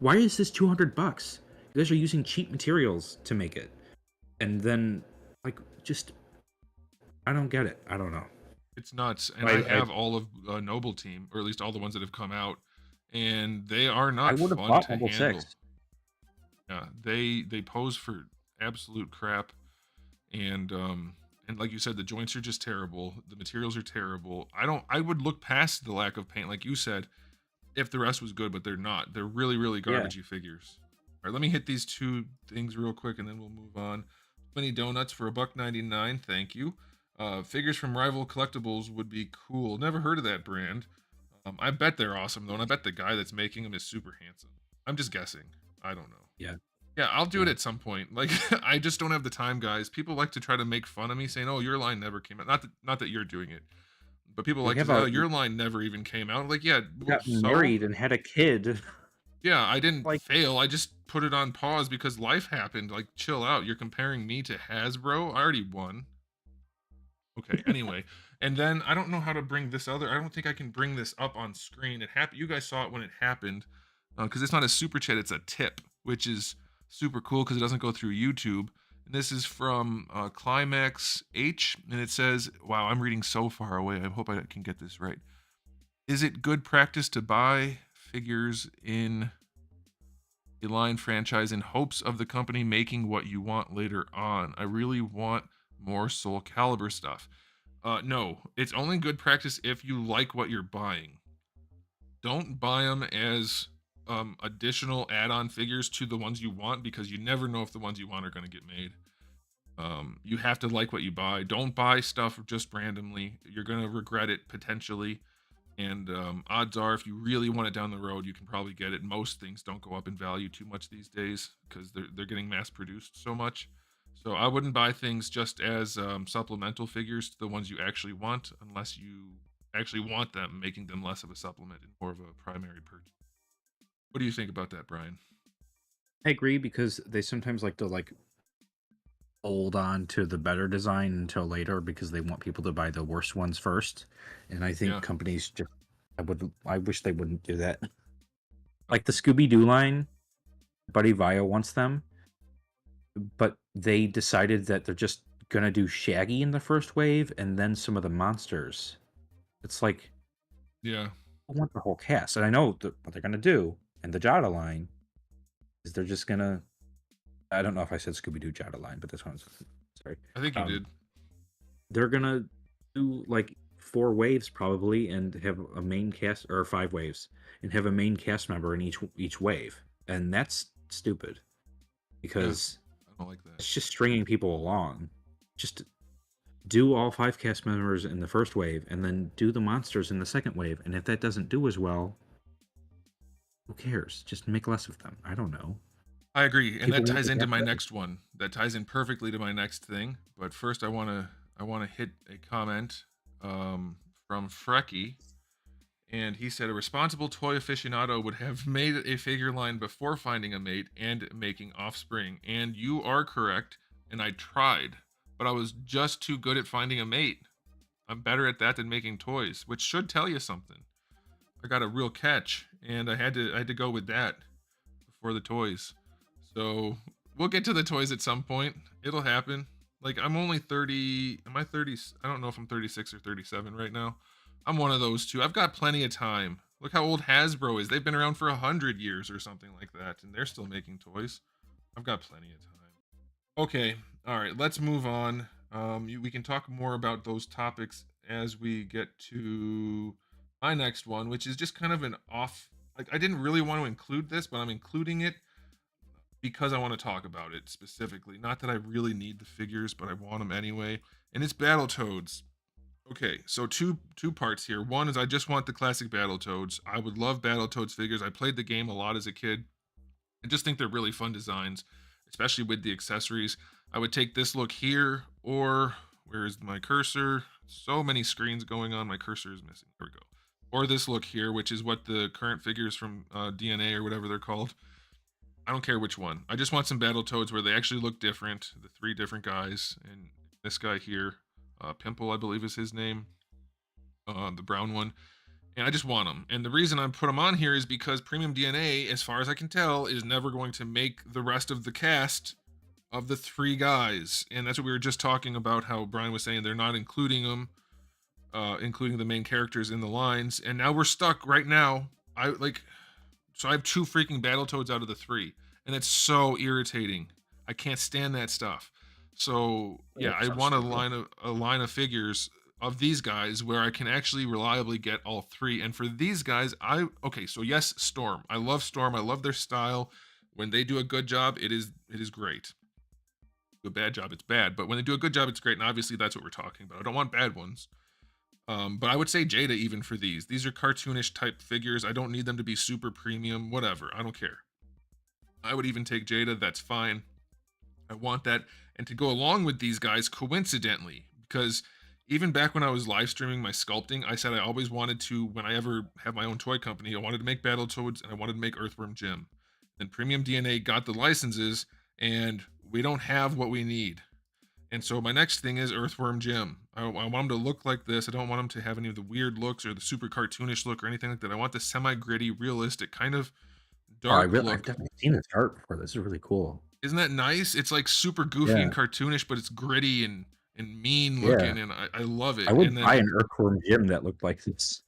Why is this $200? You guys are using cheap materials to make it, and then like just I don't get it. I don't know. it's nuts. And I I have all of Noble Team, or at least all the ones that have come out, and they are I not would have fun bought to Mobile handle. Six. Yeah, they pose for absolute crap, and like you said, the joints are just terrible. The materials are terrible. I would look past the lack of paint, like you said, if the rest was good, but they're not. They're really really Yeah, garbagey figures. All right, let me hit these two things real quick, and then we'll move on. Mini donuts for $1.99. Thank you. Figures from rival collectibles would be cool. Never heard of that brand. I bet they're awesome though, and I bet the guy that's making them is super handsome. I'm just guessing. I don't know. yeah, Yeah, I'll do it yeah. at some point. Like I just don't have the time, guys. People like to try to make fun of me saying, "Oh, your line never came out." Not that you're doing it, but people We like to have say, "Oh, a your line never even came out." Like, yeah, we well, got so married and had a kid. yeah, I didn't Like, fail. I just put it on pause because life happened. Like, chill out. You're comparing me to Hasbro. I already won. Okay. Anyway, and then I don't know how to bring this other. I don't think I can bring this up on screen. It happened. You guys saw it when it happened, because it's not a super chat. It's a tip, which is super cool because it doesn't go through YouTube. And this is from Climax H, and it says, "Wow, I'm reading so far away. I hope I can get this right. Is it good practice to buy figures in a line franchise in hopes of the company making what you want later on? I really want more Soul Calibur stuff." No, it's only good practice if you like what you're buying. Don't buy them as additional add-on figures to the ones you want, because you never know if the ones you want are going to get made. You have to like what you buy. Don't buy stuff just randomly. You're going to regret it potentially. And odds are, if you really want it down the road, you can probably get it. Most things don't go up in value too much these days because they're getting mass produced so much. So I wouldn't buy things just as supplemental figures to the ones you actually want, unless you actually want them, making them less of a supplement and more of a primary purchase. What do you think about that, Brian? I agree because they sometimes like to like hold on to the better design until later because they want people to buy the worst ones first. And I think Yeah. companies just I wish they wouldn't do that. Like the Scooby Doo line, Buddy Vio wants them, but they decided that they're just gonna do Shaggy in the first wave and then some of the monsters. It's like Yeah. want the whole cast, and I know what they're gonna do in the Jada line is they're just gonna. I don't know if I said Scooby Doo Jada line, but this one's sorry. I think you Um, did. they're gonna do like 4 waves probably, and have a main cast, or 5 waves, and have a main cast member in each wave, and that's stupid Yeah, because I don't like that. it's just stringing people along. Just do all 5 cast members in the first wave, and then do the monsters in the second wave. And if that doesn't do as well, who cares? Just make less of them. I don't know. I agree, and People that want ties the into cast my better. next one. That ties in perfectly to my next thing. But first, I wanna hit a comment from Frecky, and he said a responsible toy aficionado would have made a figure line before finding a mate and making offspring. And you are correct. And I tried, but I was just too good at finding a mate. I'm better at that than making toys, which should tell you something. I got a real catch, and I had to go with that before the toys. So we'll get to the toys at some point. It'll happen. Like I'm only 30. Am I 30? I don't know if I'm 36 or 37 right now. I'm one of those two. I've got plenty of time. Look how old Hasbro is. They've been around for 100 years or something like that, and they're still making toys. I've got plenty of time. Okay. All right. Let's move on. We can talk more about those topics as we get to my next one, which is just kind of an off. Like I didn't really want to include this, but I'm including it because I want to talk about it specifically. Not that I really need the figures, but I want them anyway. And it's Battletoads. Okay, so two parts here. One is I just want the classic Battletoads. I would love Battletoads figures. I played the game a lot as a kid. I just think they're really fun designs, especially with the accessories. I would take this look here, or where is my cursor? So many screens going on. My cursor is missing. There we go. Or this look here, which is what the current figures from DNA or whatever they're called. I don't care which one. I just want some Battletoads where they actually look different. The 3 different guys, and this guy here, Pimple, I believe is his name, the brown one. And I just want them. And the reason I put them on here is because Premium DNA, as far as I can tell, is never going to make the rest of the cast of the 3 guys. And that's what we were just talking about. How Brian was saying they're not including them, including the main characters in the lines. And now we're stuck right now. So I have 2 freaking Battletoads out of the 3, and it's so irritating. I can't stand that stuff. So Oh, yeah, that I sounds want a stupid. line of figures of these guys where I can actually reliably get all 3. And for these guys, okay, so yes, Storm. I love Storm. I love their style. When they do a good job, it is great. Do a bad job, it's bad. But when they do a good job, it's great. And obviously, that's what we're talking about. I don't want bad ones. But I would say Jada even for these. These are cartoonish type figures. I don't need them to be super premium, whatever. I don't care. I would even take Jada. That's fine. I want that. And to go along with these guys, coincidentally, because even back when I was live streaming my sculpting, I said I always wanted to, when I ever have my own toy company, I wanted to make Battletoads and I wanted to make Earthworm Jim. Then Premium DNA got the licenses, and we don't have what we need. And so my next thing is Earthworm Jim. I want him to look like this. I don't want him to have any of the weird looks or the super cartoonish look or anything like that. I want the semi-gritty, realistic, kind of Oh, dark I've look. definitely seen this art before. This is really cool. Isn't that nice? It's like super goofy and Yeah, cartoonish, but it's gritty and mean yeah. looking, and I love I it. would And buy then an Earthworm Jim that looked like this.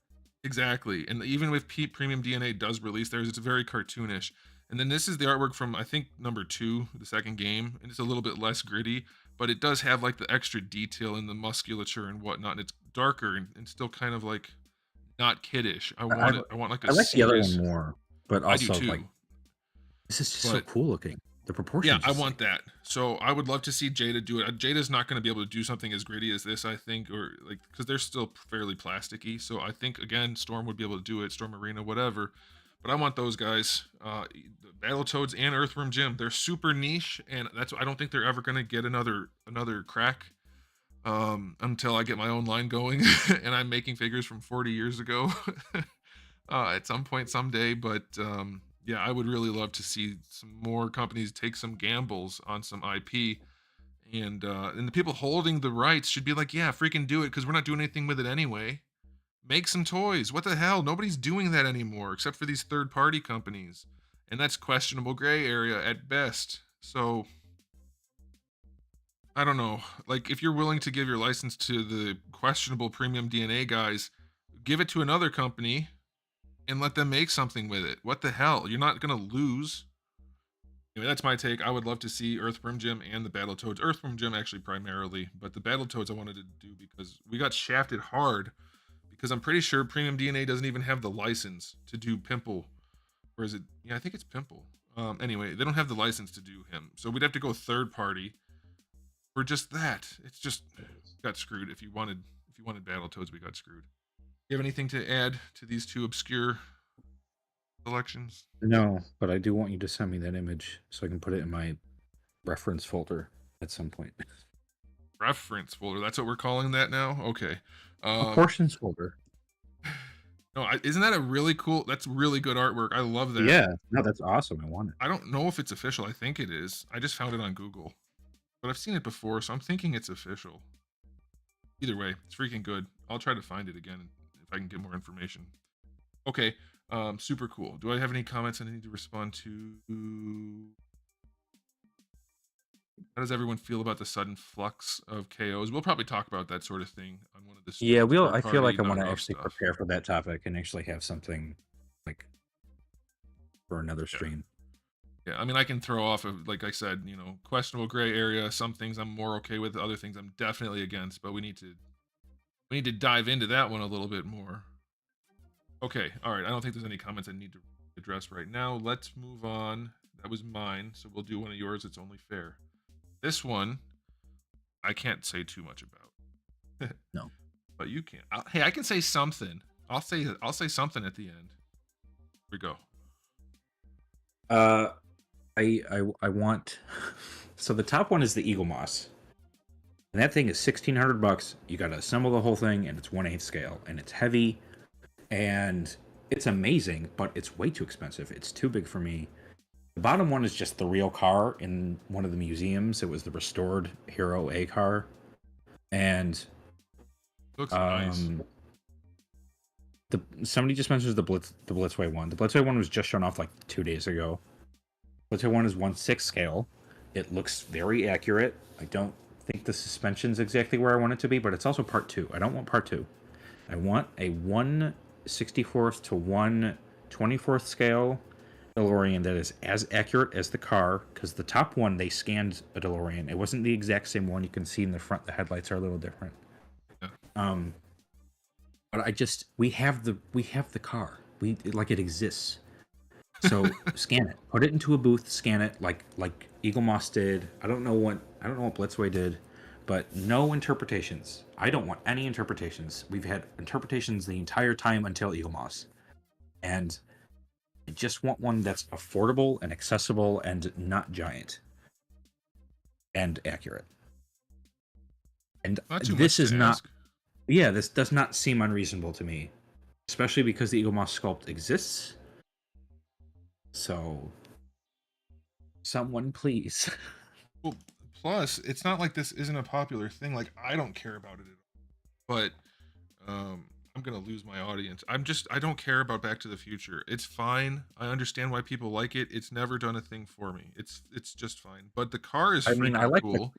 exactly, and even with Premium DNA does release theirs, it's very cartoonish. And then this is the artwork from I think number 2, the second game, and it's a little bit less gritty, but it does have like the extra detail in the musculature and whatnot. And it's darker and still kind of like not kiddish. I I, want it. I want like a I like the other one serious. more, but I do also like too, this is just so but cool looking. The yeah, proportions I just want that. So I would love to see Jada do it. Jada's not going to be able to do something as gritty as this, I think, or like because they're still fairly plasticky. So I think again, Storm would be able to do it. Storm Arena, whatever. But I want those guys, the Battletoads and Earthworm Jim. They're super niche, and that's I don't think they're ever going to get another crack until I get my own line going and I'm making figures from 40 years ago at some point someday. But yeah, I would really love to see some more companies take some gambles on some IP. And the people holding the rights should be like, yeah, freaking do it because we're not doing anything with it anyway. Make some toys. What the hell? Nobody's doing that anymore except for these third party companies. And that's questionable gray area at best. So I don't know. Like, if you're willing to give your license to the questionable premium DNA guys, give it to another company and let them make something with it. What the hell? You're not gonna lose. Anyway, that's my take. I would love to see Earthworm Jim and the Battletoads. Earthworm Jim actually primarily, but the Battletoads I wanted to do because we got shafted hard. Because I'm pretty sure Premium DNA doesn't even have the license to do Pimple, or is it? Yeah, I think it's Pimple. Anyway, they don't have the license to do him, so we'd have to go third party for just that. It's just got screwed. If you wanted Battletoads, we got screwed. You have anything to add to these two obscure selections? No, but I do want you to send me that image so I can put it in my reference folder at some point. Reference folder. That's what we're calling that now. Okay. A portions folder. No, isn't that a really cool? That's really good artwork. I love that. Yeah, no, that's awesome. I want it. I don't know if it's official. I think it is. I just found it on Google, but I've seen it before, so I'm thinking it's official. Either way, it's freaking good. I'll try to find it again if I can get more information. Okay, super cool. Do I have any comments I need to respond to? How does everyone feel about the sudden flux of KOs? We'll probably talk about that sort of thing on one of the Yeah, we'll. I third-party feel like I want to knockoff actually stuff. prepare for that topic and actually have something like for another Yeah. stream. Yeah, I mean, I can throw off of, like I said, questionable gray area. Some things I'm more okay with, other things I'm definitely against. But we need to dive into that one a little bit more. Okay, all right. I don't think there's any comments I need to address right now. Let's move on. That was mine, so we'll do one of yours. It's only fair. This one, I can't say too much about. No. But you can. Hey, I can say something. I'll say something at the end. Here we go. I want. So the top one is the Eagle Moss, and that thing is $1,600. You got to assemble the whole thing, and it's 1/8 scale, and it's heavy, and it's amazing, but it's way too expensive. It's too big for me. The bottom one is just the real car in one of the museums. It was the restored Hero A car, and Looks nice. somebody just mentions the Blitzway one. The Blitzway one was just shown off like 2 days ago. Blitzway one is 1/6 scale. It looks very accurate. I don't think the suspension's exactly where I want it to be, but it's also part 2. I don't want part 2. I want a 1/64th to 1/24th scale DeLorean that is as accurate as the car, because the top one they scanned a DeLorean. It wasn't the exact same one. You can see in the front the headlights are a little different. Yeah. But we have the car. It exists. So scan it. Put it into a booth, scan it like Eagle Moss did. I don't know what Blitzway did, but no interpretations. I don't want any interpretations. We've had interpretations the entire time until Eagle Moss. And I just want one that's affordable and accessible and not giant. And accurate. And Not too this much is to not ask. Yeah, this does not seem unreasonable to me, especially because the Eagle Moss sculpt exists. So, someone please. Well, plus, it's not like this isn't a popular thing. Like, I don't care about it at all. But I'm gonna lose my audience. I don't care about Back to the Future. It's fine. I understand why people like it. It's never done a thing for me. It's just fine. But the car is I mean, I freaking like cool.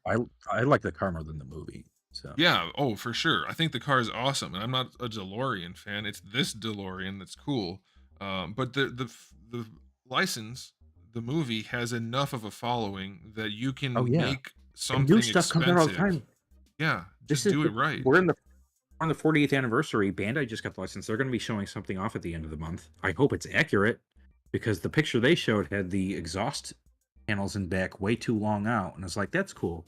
I like the car more than the movie. So Yeah, oh, for sure. I think the car is awesome, and I'm not a DeLorean fan. It's this DeLorean that's cool. But the license, the movie has enough of a following that you can oh yeah, make and something new stuff comes out all the expensive. time. Yeah, This just is do it right. we're on the 40th anniversary. Bandai just got the license. They're going to be showing something off at the end of the month. I hope it's accurate, because the picture they showed had the exhaust panels in back way too long out, and I was like, that's cool.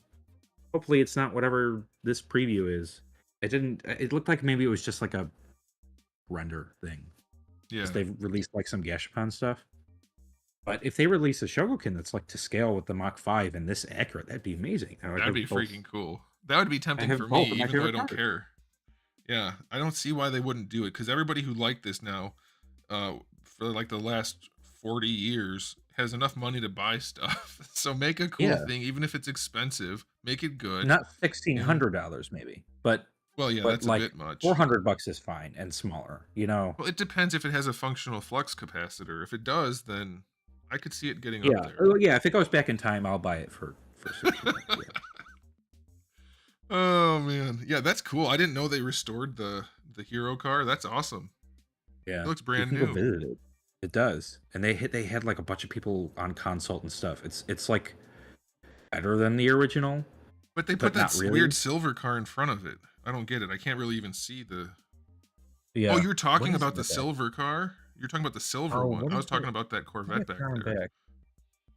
Hopefully it's not whatever this preview is. It looked like maybe it was just like a render thing. Yeah, Because they've released like some Gashapon stuff. But if they release a Shogokin that's like to scale with the Mach 5 and this accurate, that'd be amazing. that'd be freaking cool. That would be tempting have for both me, of my even though I favorite don't cars. care. Yeah, I don't see why they wouldn't do it, because everybody who liked this now, for like the last 40 years, has enough money to buy stuff. So make a cool Yeah. thing, even if it's expensive. Make it good. Not You know? $1,600 maybe, but Well, yeah, but that's a like bit much. $400 is fine and smaller. Well, it depends if it has a functional flux capacitor. If it does, then I could see it getting Yeah. up there. Oh yeah. If it goes back in time, I'll buy it for 60 bucks. Yeah. Oh man, yeah, that's cool. I didn't know they restored the hero car. That's awesome. It Yeah, looks you brand can go new. visit it. It does, and they had like a bunch of people on consult and stuff. It's like better than the original, But they put but that not weird really. silver car in front of it. I don't get it. I can't really even see the. Oh, Yeah. you're What talking is about in the the back? silver car? You're talking about the silver Oh, one. what I is was talking it? about that What is Corvette back car in there. back?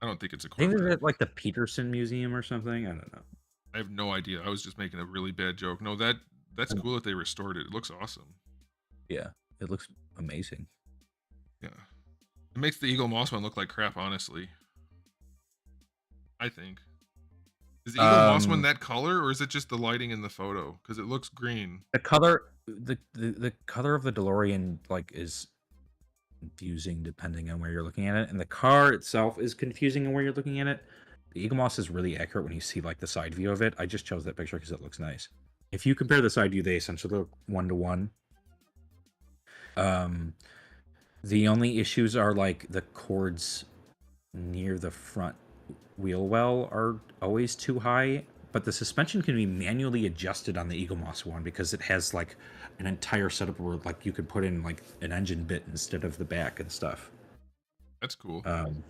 I don't think it's a I think Corvette. it's at like the Peterson Museum or something. I don't know. I have no idea. I was just making a really bad joke. No, that's Oh, cool that they restored it. It looks awesome. yeah, it looks amazing. Yeah. It makes the Eagle Moss one look like crap, honestly. I think. Is the Eagle Moss one Um, that color, or is it just the lighting in the photo? Because it looks green. the color of the DeLorean like is confusing depending on where you're looking at it, and the car itself is confusing on where you're looking at it. The Eagle Moss is really accurate when you see like the side view of it. I just chose that picture because it looks nice. If you compare the side view, they essentially look 1 to 1. Um, the only issues are like the cords near the front wheel well are always too high, but the suspension can be manually adjusted on the Eagle Moss one because it has like an entire setup where like you could put in like an engine bit instead of the back and stuff. That's cool. Um,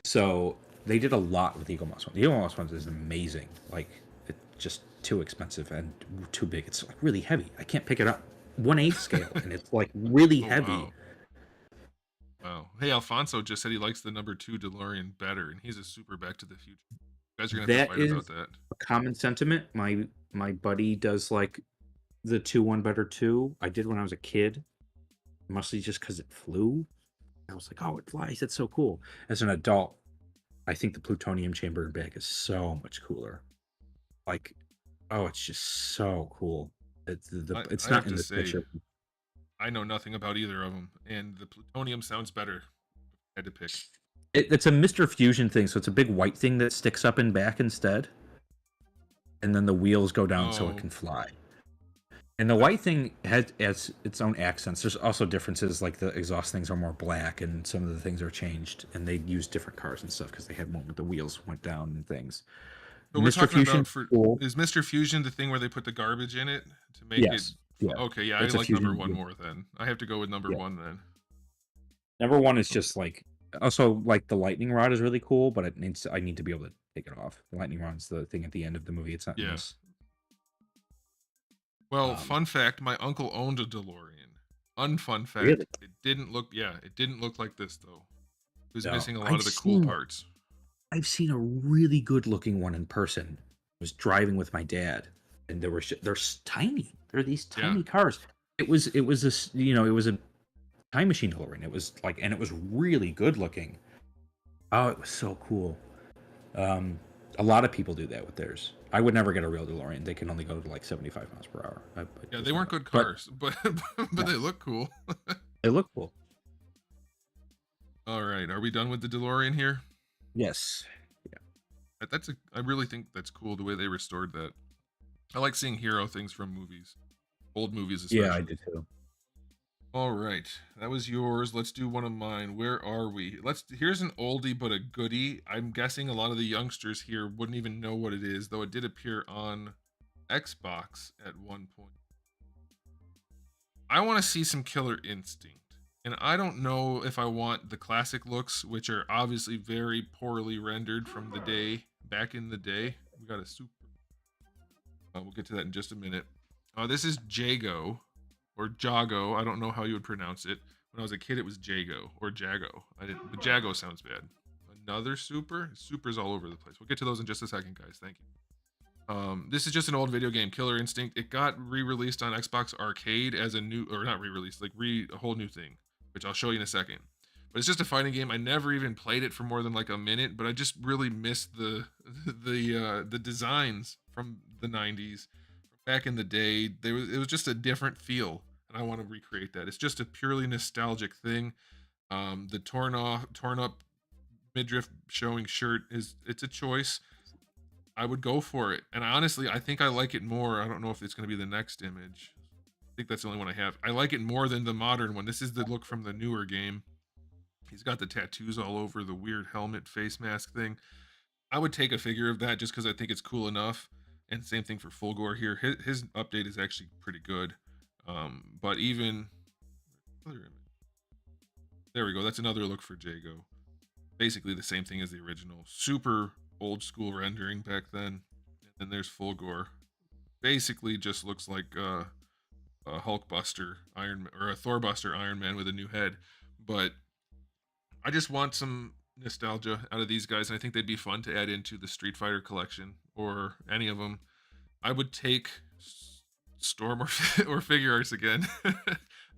so they did a lot with the Eagle Moss one. The Eagle Moss one is amazing. Like it's just too expensive and too big. It's like really heavy. I can't pick it up. 1/8 scale, and it's like really Oh heavy. wow. Wow. Hey, Alfonso just said he likes the number 2 DeLorean better, and he's a super Back to the Future. You guys are gonna have to That fight about is that. a common sentiment. My buddy does like the 2-1 better too. I did when I was a kid, mostly just because it flew. I was like, oh, it flies. It's so cool. As an adult, I think the plutonium chamber and bag is so much cooler. Like, oh, it's just so cool. It's I have not in to this say, picture. I know nothing about either of them, and the plutonium sounds better. I had to pick. It's a Mr. Fusion thing, so it's a big white thing that sticks up and back instead, and then the wheels go down so it Oh, can fly. And the that, white thing has its own accents. There's also differences, like the exhaust things are more black, and some of the things are changed, and they use different cars and stuff because they had one with the wheels went down and things. but we're Mr. talking Fusion, about for cool. is Mr. Fusion the thing where they put the garbage in it to make it? Yes, yeah, Okay, yeah, I it's a like number fusion. one more then. I have to go with number Yeah, one then. number one is Okay. just like also like the lightning rod is really cool, but I need to be able to take it off. The lightning rod's the thing at the end of the movie. It's not in Yeah. this. Well, Um, fun fact: my uncle owned a DeLorean. Unfun fact: really? it didn't look. Yeah, it didn't look like this though. It was No, missing a lot of the cool parts. I've seen a really good looking one in person. I was driving with my dad, and they're tiny. They're these Yeah. tiny cars. It was this it was a time machine DeLorean. It was like, and it was really good looking. Oh, it was so cool. Um, a lot of people do that with theirs. I would never get a real DeLorean. They can only go to like 75 miles per hour. I Yeah, they just weren't won't. good But cars, but but no, they look cool. they look cool. All right, are we done with the DeLorean here? Yes. That's a. I really think that's cool the way they restored that. I like seeing hero things from movies, old movies Yeah, I especially. did too. All right, that was yours. Let's do one of mine. Where are we? Here's an oldie but a goodie. I'm guessing a lot of the youngsters here wouldn't even know what it is, though it did appear on Xbox at one point. I want to see some Killer Instinct. And I don't know if I want the classic looks, which are obviously very poorly rendered from the day back in the day. We got a super. We'll get to that in just a minute. This is Jago or Jago. I don't know how you would pronounce it. When I was a kid, it was Jago or Jago. I didn't, but Jago sounds bad. Another super. Supers all over the place. We'll get to those in just a second, guys. Thank you. This is just an old video game, Killer Instinct. It got re-released on Xbox Arcade as a new, or not re-released, like a whole new thing, which I'll show you in a second. But it's just a fighting game. I never even played it for more than like a minute, but I just really missed the the designs from the 90s. Back in the day, it was just a different feel, and I want to recreate that. It's just a purely nostalgic thing. The torn up midriff showing shirt it's a choice. I would go for it. And honestly, I think I like it more. I don't know if it's going to be the next image. I think that's the only one I have. I like it more than the modern one. This is the look from the newer game. He's got the tattoos all over, the weird helmet face mask thing. I would take a figure of that just because I think it's cool enough. And same thing for Fulgore here. His update is actually pretty good. But even other image? There we go. That's another look for Jago. Basically the same thing as the original. Super old school rendering back then. And then there's Fulgore. Basically just looks like a Hulkbuster Iron or a Thorbuster Iron Man with a new head. But I just want some nostalgia out of these guys, and I think they'd be fun to add into the Street Fighter collection or any of them. I would take Storm or or Figure Arts again.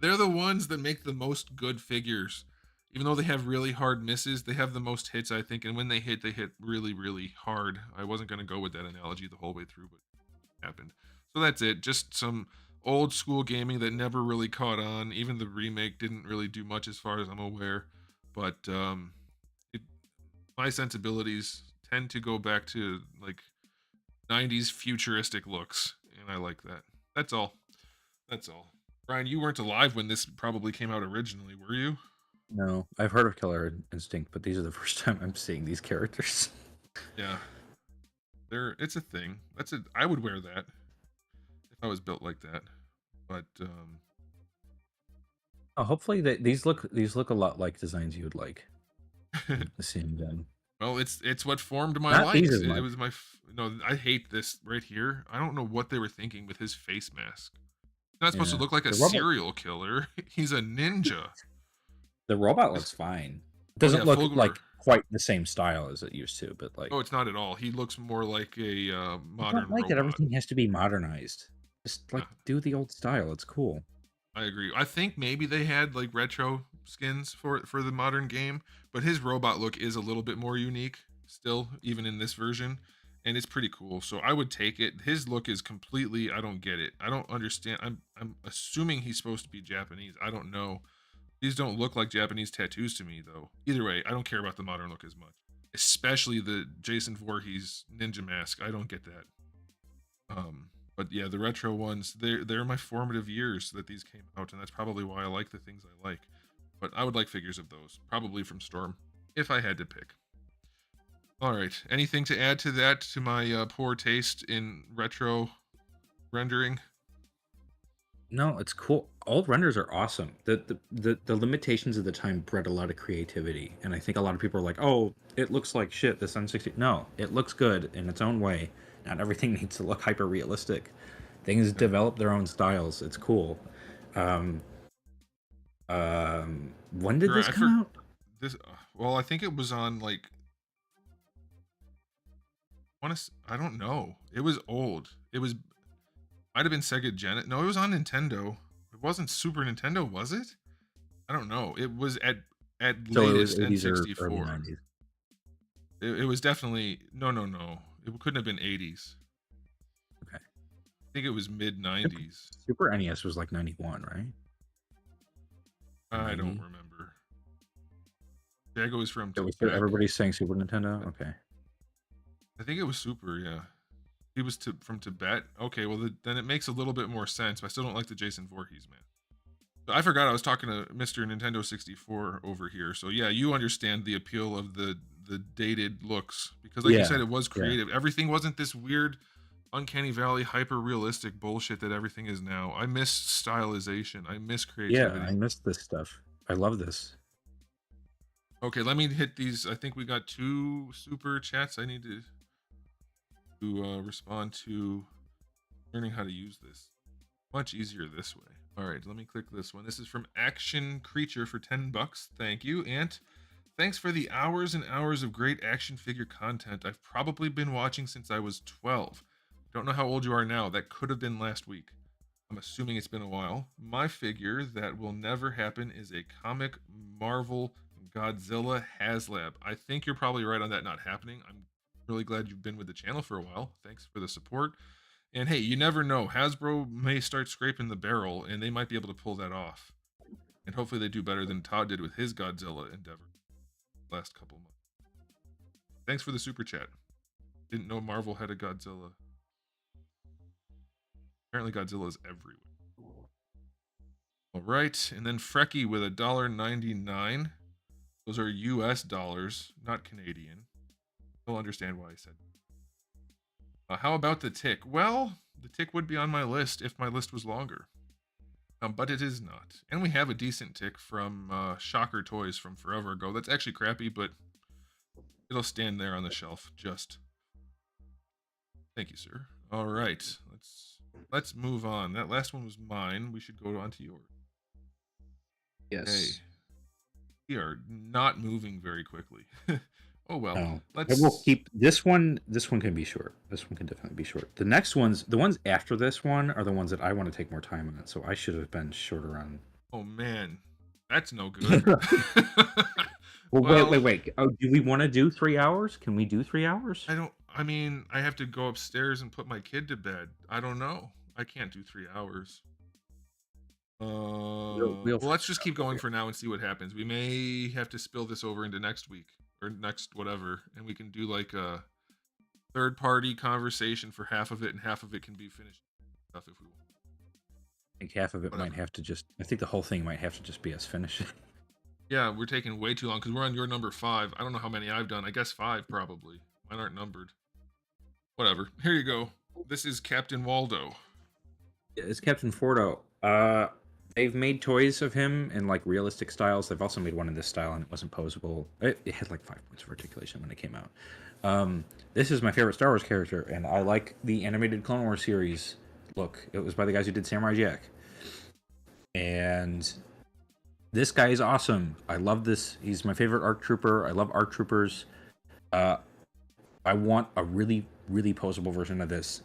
They're the ones that make the most good figures. Even though they have really hard misses, they have the most hits, I think. And when they hit really, really hard. I wasn't going to go with that analogy the whole way through, but it happened. So that's it. Just some old school gaming that never really caught on. Even the remake didn't really do much as far as I'm aware. But it, my sensibilities tend to go back to like 90s futuristic looks, and I like that. That's all. That's all. Brian, you weren't alive when this probably came out originally, were you? No, I've heard of Killer Instinct, but these are the first time I'm seeing these characters. Yeah. It's a thing. I would wear that if I was built like that. But Oh, hopefully these look a lot like designs you would like seeing them. well, it's what formed my Not these likes. as It much. was no, I hate this right here. I don't know what they were thinking with his face mask. He's not supposed to Yeah, look like a the robot serial killer. He's a ninja. the robot This- looks fine. It oh yeah, doesn't look Fulgore. like quite the same style as it used to, but like Oh, it's not at all. He looks more like a I don't modern like that robot. everything has to be modernized. Just Yeah, like do the old style. It's cool. I agree. I think maybe they had like retro skins for the modern game, but his robot look is a little bit more unique still, even in this version, and it's pretty cool. So I would take it. His look is completely. I don't get it. I don't understand. I'm assuming he's supposed to be Japanese. I don't know. These don't look like Japanese tattoos to me though. Either way, I don't care about the modern look as much, especially the Jason Voorhees ninja mask. I don't get that. But yeah, the retro ones, they're my formative years that these came out, and that's probably why I like the things I like. But I would like figures of those, probably from Storm, if I had to pick. All right, anything to add to that, to my poor taste in retro rendering? No, it's cool. Old renders are awesome. The limitations of the time bred a lot of creativity, and I think a lot of people are like, "Oh, it looks like shit." This N60. No, it looks good in its own way. Not everything needs to look hyper realistic. Things Yeah. develop their own styles. It's cool. Um, when did Sure, this I come for out? this. Well, I think it was on like. I don't know. It was old. It was might have been Sega Genesis. No, it was on Nintendo. It wasn't Super Nintendo, was it? I don't know. It was at So it was latest 80s or early N64. 90s. It was definitely no. It couldn't have been 80s. Okay. I think it was mid Super, 90s. Super NES was like 91, right? I don't 90. remember. Jago is from It was Tibet. everybody's saying Super Nintendo. Okay. I think it was Super. Yeah, he was from Tibet. Okay, well then it makes a little bit more sense. But I still don't like the Jason Voorhees man. So I forgot I was talking to Mr. Nintendo 64 over here. So yeah, you understand the appeal of the dated looks because, like you said, Yeah. it was Yeah. creative. Everything wasn't this weird, uncanny valley, hyper realistic bullshit that everything is now. I miss stylization. I miss Yeah. I creativity. missed this stuff. I love this. Okay, let me hit these. I think we got 2 super chats. I need to respond to. Learning how to use this. Much easier this way. All right, let me click this one. This is from Action Creature for $10. Thank you. And thanks for the hours and hours of great action figure content. I've probably been watching since I was 12. Don't know how old you are now. That could have been last week. I'm assuming it's been a while. My figure that will never happen is a comic Marvel Godzilla HasLab. I think you're probably right on that not happening. I'm really glad you've been with the channel for a while. Thanks for the support. And hey, you never know. Hasbro may start scraping the barrel, and they might be able to pull that off. And hopefully they do better than Todd did with his Godzilla endeavor last couple months. Thanks for the super chat. Didn't know Marvel had a Godzilla. Apparently Godzilla is everywhere. All right, and then Frecky with $1.99. Those are US dollars, not Canadian. You'll understand why I said that. How about the Tick? Well, the Tick would be on my list if my list was longer. But it is not. And we have a decent tick from Shocker Toys from forever ago. That's actually crappy, but it'll stand there on the shelf. Just thank you, sir. All right, let's move on. That last one was mine. We should go on to yours. Hey, Yes. we are not moving very quickly. Oh well. No. I Let's. will keep this one. This one can be short. This one can definitely be short. The next ones, the ones after this one, are the ones that I want to take more time on. So I should have been shorter on. Oh man, that's no good. Well, Well, wait. Oh, do we want to do 3 hours? Can we do 3 hours? I don't. I mean, I have to go upstairs and put my kid to bed. I don't know. I can't do 3 hours. We'll Well, let's just keep going for now and see what happens. We may have to spill this over into next week or next whatever, and we can do like a third-party conversation for half of it, and half of it can be finished stuff if we want. I think half of it Whatever. might have to just. I think the whole thing might have to just be us finishing. Yeah, we're taking way too long because we're on your number 5. I don't know how many I've done. I guess 5 probably. Mine aren't numbered. Whatever. Here you go. This is Captain Waldo. It's Captain Fordo. They've made toys of him in like realistic styles. They've also made one in this style, and it wasn't posable. It had like 5 points of articulation when it came out. This is my favorite Star Wars character, and I like the animated Clone Wars series look. It was by the guys who did Samurai Jack, and this guy is awesome. I love this. He's my favorite ARC Trooper. I love ARC Troopers. I want a really, really posable version of this.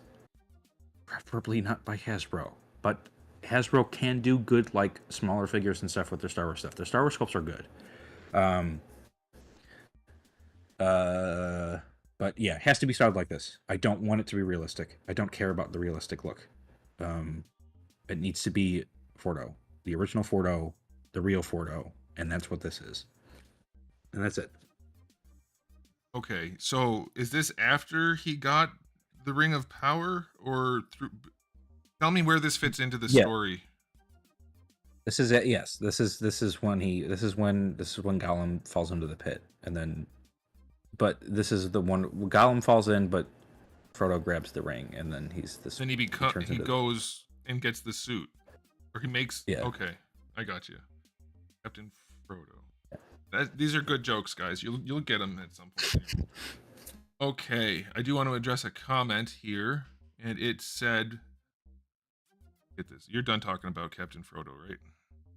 Preferably not by Hasbro, but Hasbro can do good like smaller figures and stuff with their Star Wars stuff. Their Star Wars sculpts are good. But yeah, it has to be styled like this. I don't want it to be realistic. I don't care about the realistic look. It needs to be Fordo, the original Fordo, the real Fordo, and that's what this is. And that's it. Okay, so is this after he got the Ring of Power, or through? Tell me where this fits into the Yeah. story. This is it. Yes, this is when Gollum falls into the pit, and then, but this is the one Gollum falls in, but Frodo grabs the ring, and then Then he goes and gets the suit, or he makes. Yeah. Okay, I got you, Captain Frodo. These are good jokes, guys. You'll get them at some point. Okay, I do want to address a comment here, and it said, "Get this. You're done talking about Captain Frodo, right?"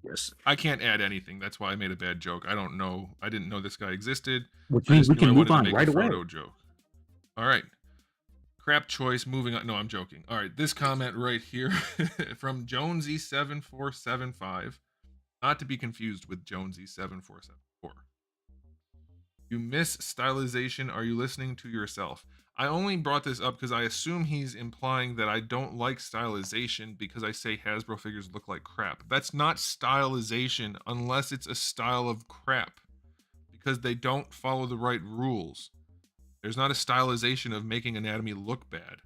Yes. I can't add anything. That's why I made a bad joke. I don't know. I didn't know this guy existed. Which I means just we knew I can move wanted to on make right a away. Frodo joke. All right. Crap choice. Moving on. No, I'm joking. All right. This comment right here from Jonesy7475, not to be confused with Jonesy7474. You miss stylization. Are you listening to yourself? I only brought this up because I assume he's implying that I don't like stylization because I say Hasbro figures look like crap. That's not stylization unless it's a style of crap, because they don't follow the right rules. There's not a stylization of making anatomy look bad.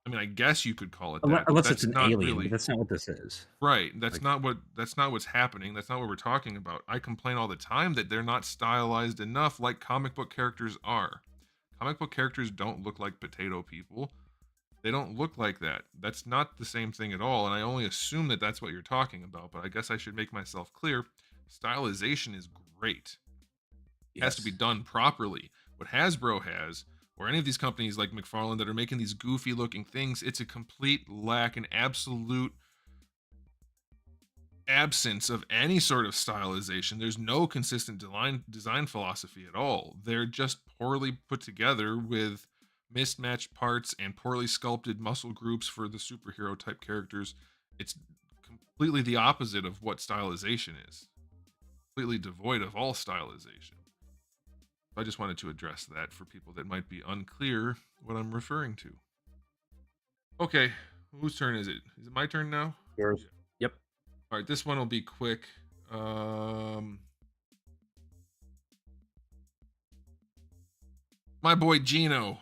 I mean, I guess you could call it that. Unless That's it's an not alien. really. That's not what this is. Right. That's Like- not what's happening. That's not what we're talking about. I complain all the time that they're not stylized enough like comic book characters are. Comic book characters don't look like potato people. They don't look like that. That's not the same thing at all, and I only assume that that's what you're talking about, but I guess I should make myself clear. Stylization is great. It has to be done properly. What Hasbro has, or any of these companies like McFarlane that are making these goofy looking things, it's a complete lack, an absolute absence of any sort of stylization. There's no consistent design philosophy at all. They're just poorly put together with mismatched parts and poorly sculpted muscle groups for the superhero type characters. It's completely the opposite of what stylization is. Completely devoid of all stylization. I just wanted to address that for people that might be unclear what I'm referring to. Okay, whose turn is it? Is it my turn now? Yours. Yep. All right, this one will be quick. My boy Geno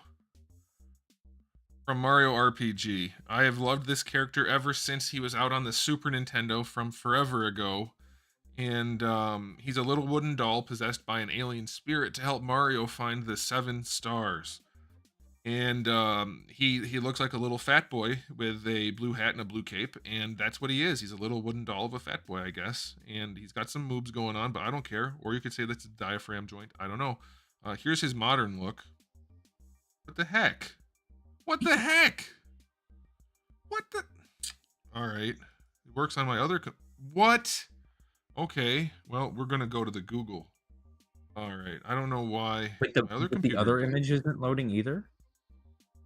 from Mario RPG. I have loved this character ever since he was out on the Super Nintendo from forever ago. And he's a little wooden doll possessed by an alien spirit to help Mario find the 7 stars. And he looks like a little fat boy with a blue hat and a blue cape, and that's what he is. He's a little wooden doll of a fat boy, I guess. And he's got some moves going on, but I don't care. Or you could say that's a diaphragm joint. I don't know. Here's his modern look. What the heck? What the heck? What the? All right. It works on my other. What? Okay. Well, we're gonna go to the Google. All right. I don't know why Wait, my other the computer. other image isn't loading either?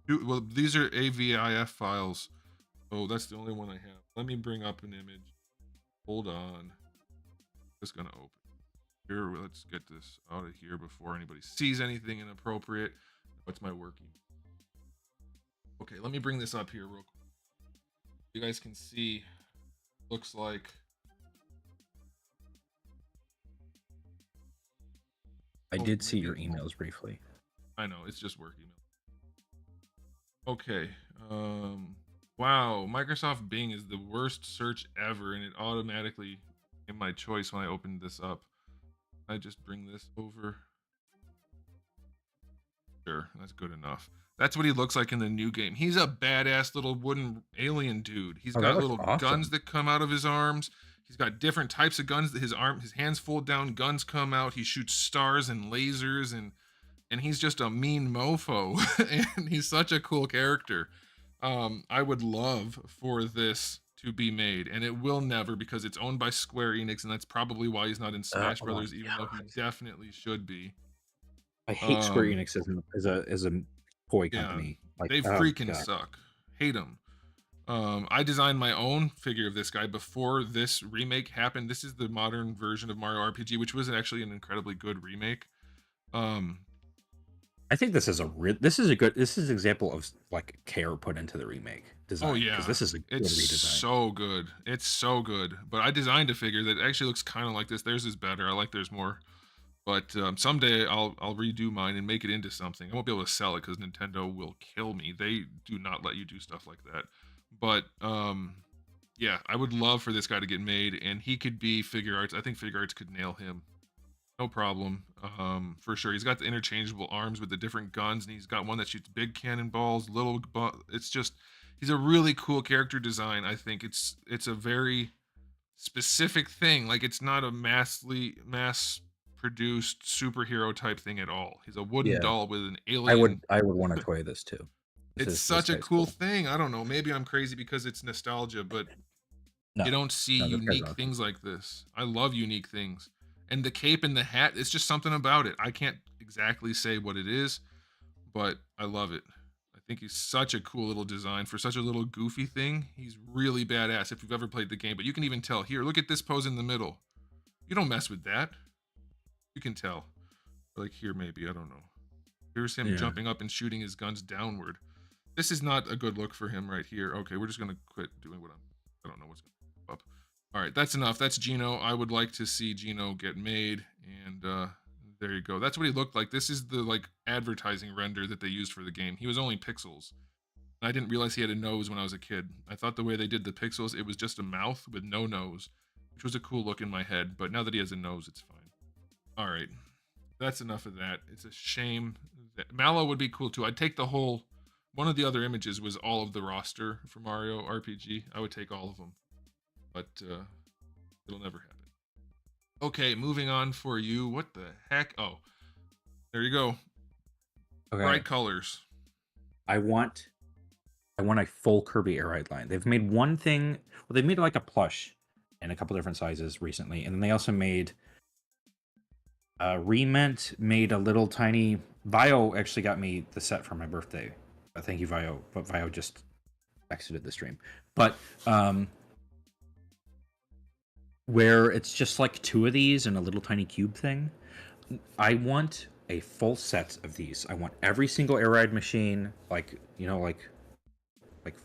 Well, these are AVIF files. Oh, that's the only one I have. Let me bring up an image. Hold on. Just gonna open. Here, let's get this out of here before anybody sees anything inappropriate. What's my working? Okay, let me bring this up here real quick. You guys can see. Looks like. I Oh, did see maybe your emails briefly. I know it's just work email. Okay. Wow, Microsoft Bing is the worst search ever, and it automatically gave my choice when I opened this up. I just bring this over. Sure, that's good enough. That's what he looks like in the new game. He's a badass little wooden alien dude. He's Oh, that got looks little guns awesome. that come out of his arms. He's got different types of guns that his hands fold down, guns come out. He shoots stars and lasers, and he's just a mean mofo. And he's such a cool character. I would love for this to be made, and it will never because it's owned by Square Enix, and that's probably why he's not in Smash Oh my Brothers, even though he god. definitely should be. I hate Square Um, Enix as a toy yeah, company. Like, they oh freaking god. suck. Hate them. I designed my own figure of this guy before this remake happened. This is the modern version of Mario RPG, which was actually an incredibly good remake. Um, I think this is an example of like care put into the remake oh design because yeah, this is a good it's redesign. so good. It's so good. But I designed a figure that actually looks kind of like this. Theirs is better. I like theirs more. But someday I'll redo mine and make it into something. I won't be able to sell it because Nintendo will kill me. They do not let you do stuff like that. But yeah, I would love for this guy to get made, and he could be figure arts. I think figure arts could nail him, no problem. For sure. He's got the interchangeable arms with the different guns, and he's got one that shoots big cannonballs, little. It's just he's a really cool character design. I think it's a very specific thing. Like it's not a mass produced superhero type thing at all. He's a wooden Yeah, doll with an I would alien. I would want to toy this too. It's This such a guy's cool cool. thing. I don't know. Maybe I'm crazy because it's nostalgia, but you No, don't see no, this guy's unique awesome. things like this. I love unique things. And the cape and the hat, it's just something about it. I can't exactly say what it is, but I love it. I think he's such a cool little design for such a little goofy thing. He's really badass if you've ever played the game, but you can even tell. Here, look at this pose in the middle. You don't mess with that. You can tell. Like here, maybe. I don't know. Here's him Yeah. jumping up and shooting his guns downward. This is not a good look for him right here. Okay, we're just gonna quit doing what I don't know what's gonna pop up. All right, that's enough. That's Geno. I would like to see Geno get made, and there you go. That's what he looked like. This is the like advertising render that they used for the game. He was only pixels. And I didn't realize he had a nose when I was a kid. I thought the way they did the pixels, it was just a mouth with no nose, which was a cool look in my head. But now that he has a nose, it's fine. All right, that's enough of that. It's a shame. Mallow would be cool too. I'd take the whole. One of the other images was all of the roster for Mario RPG. I would take all of them, but it'll never happen. Okay, moving on for you. What the heck? Oh, there you go. Okay. Bright colors. I want a full Kirby Air Ride line. They've made one thing. Well, they've made like a plush in a couple different sizes recently, and then they also made Rement made a little tiny. Vio actually got me the set for my birthday. Thank you, Vio. But Vio just exited the stream. But where it's just like two of these and a little tiny cube thing. I want a full set of these. I want every single air ride machine, like like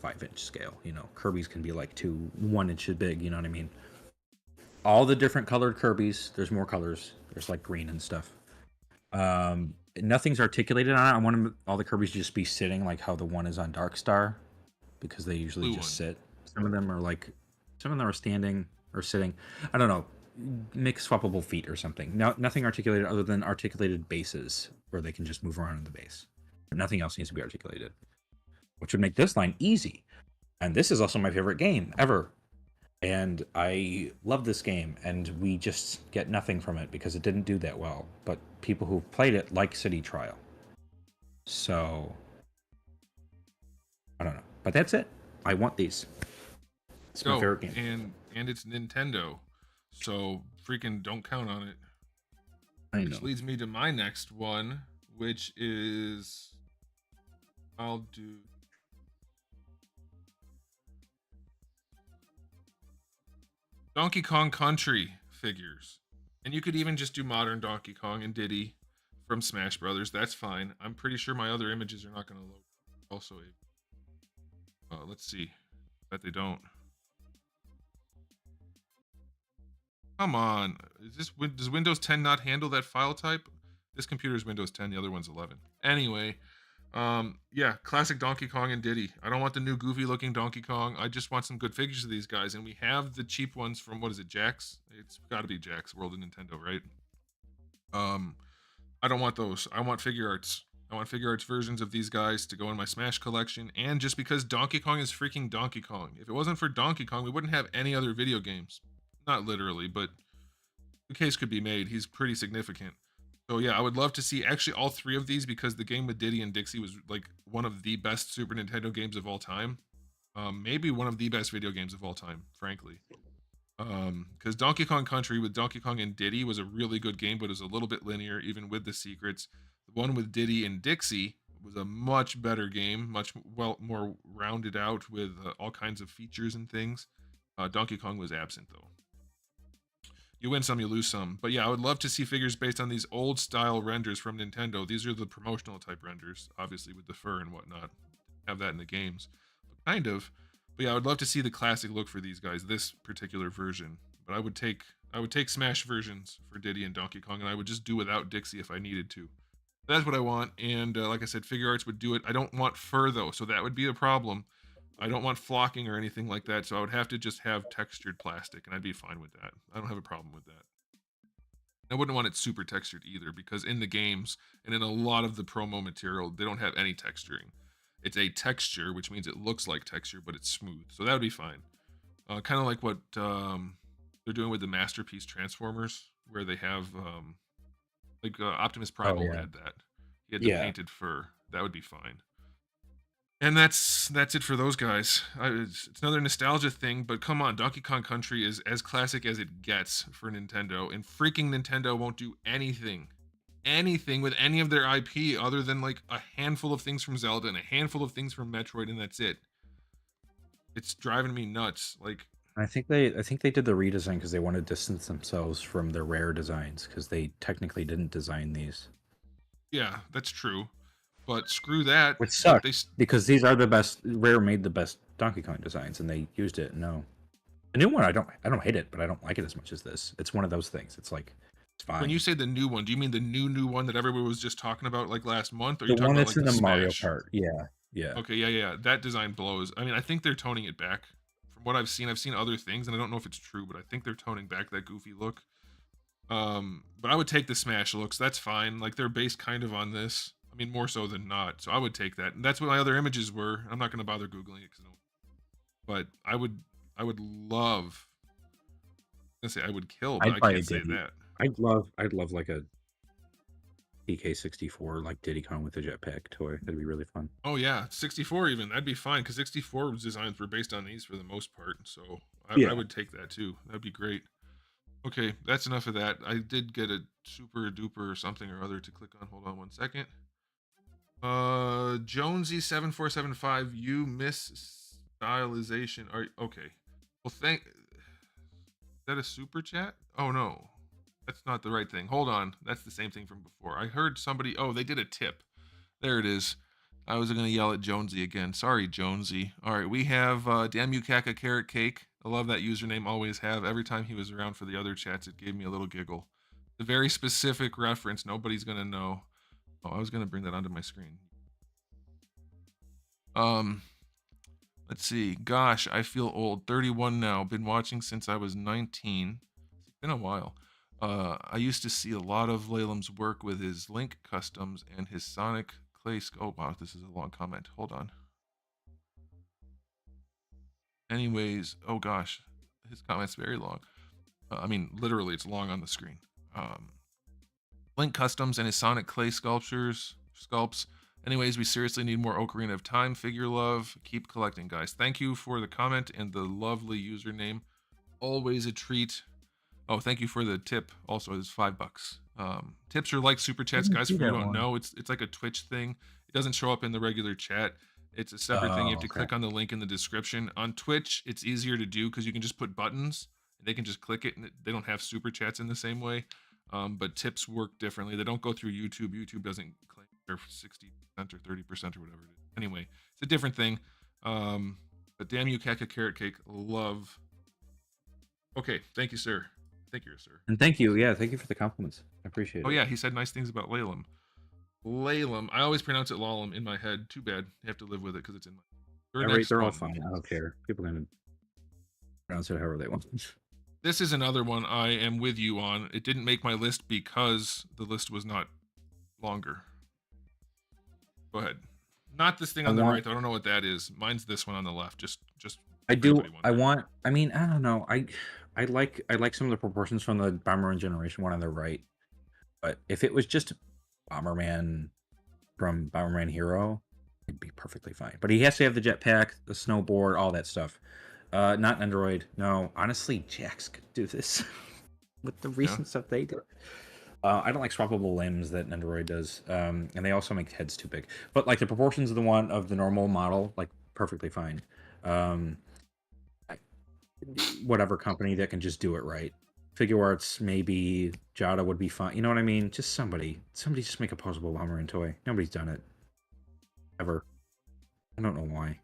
5-inch scale. Kirby's can be like 1 inch big. You know what I mean? All the different colored Kirby's. There's more colors. There's like green and stuff. Nothing's articulated on it. I want all the Kirby's just be sitting like how the one is on Dark Star, because they usually Blue just one. sit. Some of them are standing or sitting. I don't know. Make swappable feet or something. No, nothing articulated other than articulated bases where they can just move around in the base. Nothing else needs to be articulated, which would make this line easy. And this is also my favorite game ever. And I love this game, and we just get nothing from it because it didn't do that well. But people who played it like City Trial. So, I don't know. But that's it. I want these. It's my favorite game. And it's Nintendo. So freaking don't count on it. I know. Which leads me to my next one, which is I'll do Donkey Kong Country figures. And you could even just do modern Donkey Kong and Diddy from Smash Brothers. That's fine. I'm pretty sure my other images are not going to load. Also, let's see. Bet they don't. Come on. Does Windows 10 not handle that file type? This computer is Windows 10. The other one's 11. Anyway, yeah, classic Donkey Kong and Diddy. I don't want the new goofy looking Donkey Kong. I just want some good figures of these guys, and we have the cheap ones from, what is it, Jack's? It's got to be Jack's World of Nintendo, right? I don't want those. I want figure arts. I want figure arts versions of these guys to go in my Smash collection, and just because Donkey Kong is freaking Donkey Kong. If it wasn't for Donkey Kong, we wouldn't have any other video games. Not literally, but the case could be made. He's pretty significant. So yeah, I would love to see actually all three of these, because the game with Diddy and Dixie was like one of the best Super Nintendo games of all time. Maybe one of the best video games of all time, frankly. Because Donkey Kong Country with Donkey Kong and Diddy was a really good game, but it was a little bit linear, even with the secrets. The one with Diddy and Dixie was a much better game, much more rounded out with all kinds of features and things. Donkey Kong was absent though. You win some, you lose some. But yeah, I would love to see figures based on these old style renders from Nintendo. These are the promotional type renders, obviously with the fur and whatnot. Have that in the games, but kind of. But yeah, I would love to see the classic look for these guys, this particular version. But I would take Smash versions for Diddy and Donkey Kong, and I would just do without Dixie if I needed to. That's what I want, and like I said, figure arts would do it. I don't want fur though, so that would be a problem. I don't want flocking or anything like that, so I would have to just have textured plastic, and I'd be fine with that. I don't have a problem with that. I wouldn't want it super textured either, because in the games and in a lot of the promo material, they don't have any texturing. It's a texture, which means it looks like texture, but it's smooth. So that would be fine. Kind of like what they're doing with the Masterpiece Transformers, where they have Optimus Primal had that. He had the painted fur. That would be fine. And that's it for those guys. It's another nostalgia thing, but come on, Donkey Kong Country is as classic as it gets for Nintendo, and freaking Nintendo won't do anything with any of their IP other than like a handful of things from Zelda and a handful of things from Metroid, and that's it. It's driving me nuts. Like, I think they did the redesign because they wanted to distance themselves from their Rare designs, because they technically didn't design these. Yeah, that's true. But screw that. Which sucks, because these are the best. Rare made the best Donkey Kong designs, and they used it. No, the new one, I don't hate it, but I don't like it as much as this. It's one of those things. It's like, it's fine. When you say the new one, do you mean the new one that everyone was just talking about like last month, or the you talking one about that's like in the the Mario Smash? Kart? Yeah. Okay, yeah. That design blows. I mean, I think they're toning it back. From what I've seen other things, and I don't know if it's true, but I think they're toning back that goofy look. But I would take the Smash looks. That's fine. Like, they're based kind of on this. I mean, more so than not. So I would take that. And that's what my other images were. I'm not going to bother Googling it. But I would love. I was gonna say I would kill, but I can't say that. I'd love like a DK64, like Diddy Kong with a jetpack toy. That'd be really fun. Oh yeah, 64 even. That'd be fine, because 64 designs were based on these for the most part. So I would take that too. That'd be great. Okay, that's enough of that. I did get a super duper or something or other to click on. Hold on one second. Jonesy7475, you miss stylization. Okay. Well, is that a super chat? Oh no, that's not the right thing. Hold on, that's the same thing from before. I heard somebody. Oh, they did a tip. There it is. I was gonna yell at Jonesy again. Sorry, Jonesy. All right, we have Damn You Caca Carrot Cake. I love that username. Always have. Every time he was around for the other chats, it gave me a little giggle. A very specific reference. Nobody's gonna know. Oh, I was gonna bring that onto my screen. Let's see. Gosh, I feel old. 31 now. Been watching since I was 19. It's been a while. I used to see a lot of Laylam's work with his Link customs and his Sonic Oh wow, this is a long comment. Hold on. Anyways, oh gosh, his comment's very long. I mean, literally, it's long on the screen. Um, Link Customs and his Sonic clay sculpts. Anyways, we seriously need more Ocarina of Time figure love. Keep collecting, guys. Thank you for the comment and the lovely username. Always a treat. Oh, thank you for the tip. Also, it's $5. Tips are like super I chats, didn't guys. see For you that who don't one. know, it's like a Twitch thing. It doesn't show up in the regular chat. It's a separate thing. You have Oh, to okay. click on the link in the description. On Twitch, it's easier to do because you can just put buttons and they can just click it, and they don't have super chats in the same way. But tips work differently. They don't go through YouTube. YouTube doesn't claim they're 60% or 30% or whatever it is. Anyway, it's a different thing. But damn you, Kaka Carrot Cake. Love. Okay, thank you, sir. Thank you, sir. And thank you. Yeah, thank you for the compliments. I appreciate Oh it. yeah, he said nice things about Lalem. Lalem. I always pronounce it Lalem in my head. Too bad. You have to live with it because it's in my. Your All right, next they're all one. fine. I don't care. People can pronounce it however they want. This is another one I am with you on. It didn't make my list because the list was not longer. Go ahead. Not this thing on the right. I don't know what that is. Mine's this one on the left. Just. I do. I want. I mean, I don't know. I like some of the proportions from the Bomberman Generation one on the right, but if it was just Bomberman from Bomberman Hero, it'd be perfectly fine. But he has to have the jetpack, the snowboard, all that stuff. Not Android. No, honestly, Jax could do this with the recent stuff they do. I don't like swappable limbs that Android does, and they also make heads too big. But like the proportions of the normal model, like perfectly fine. Whatever company that can just do it right. Figure Arts, maybe Jada would be fine. You know what I mean? Just somebody just make a posable Bomberman toy. Nobody's done it ever. I don't know why.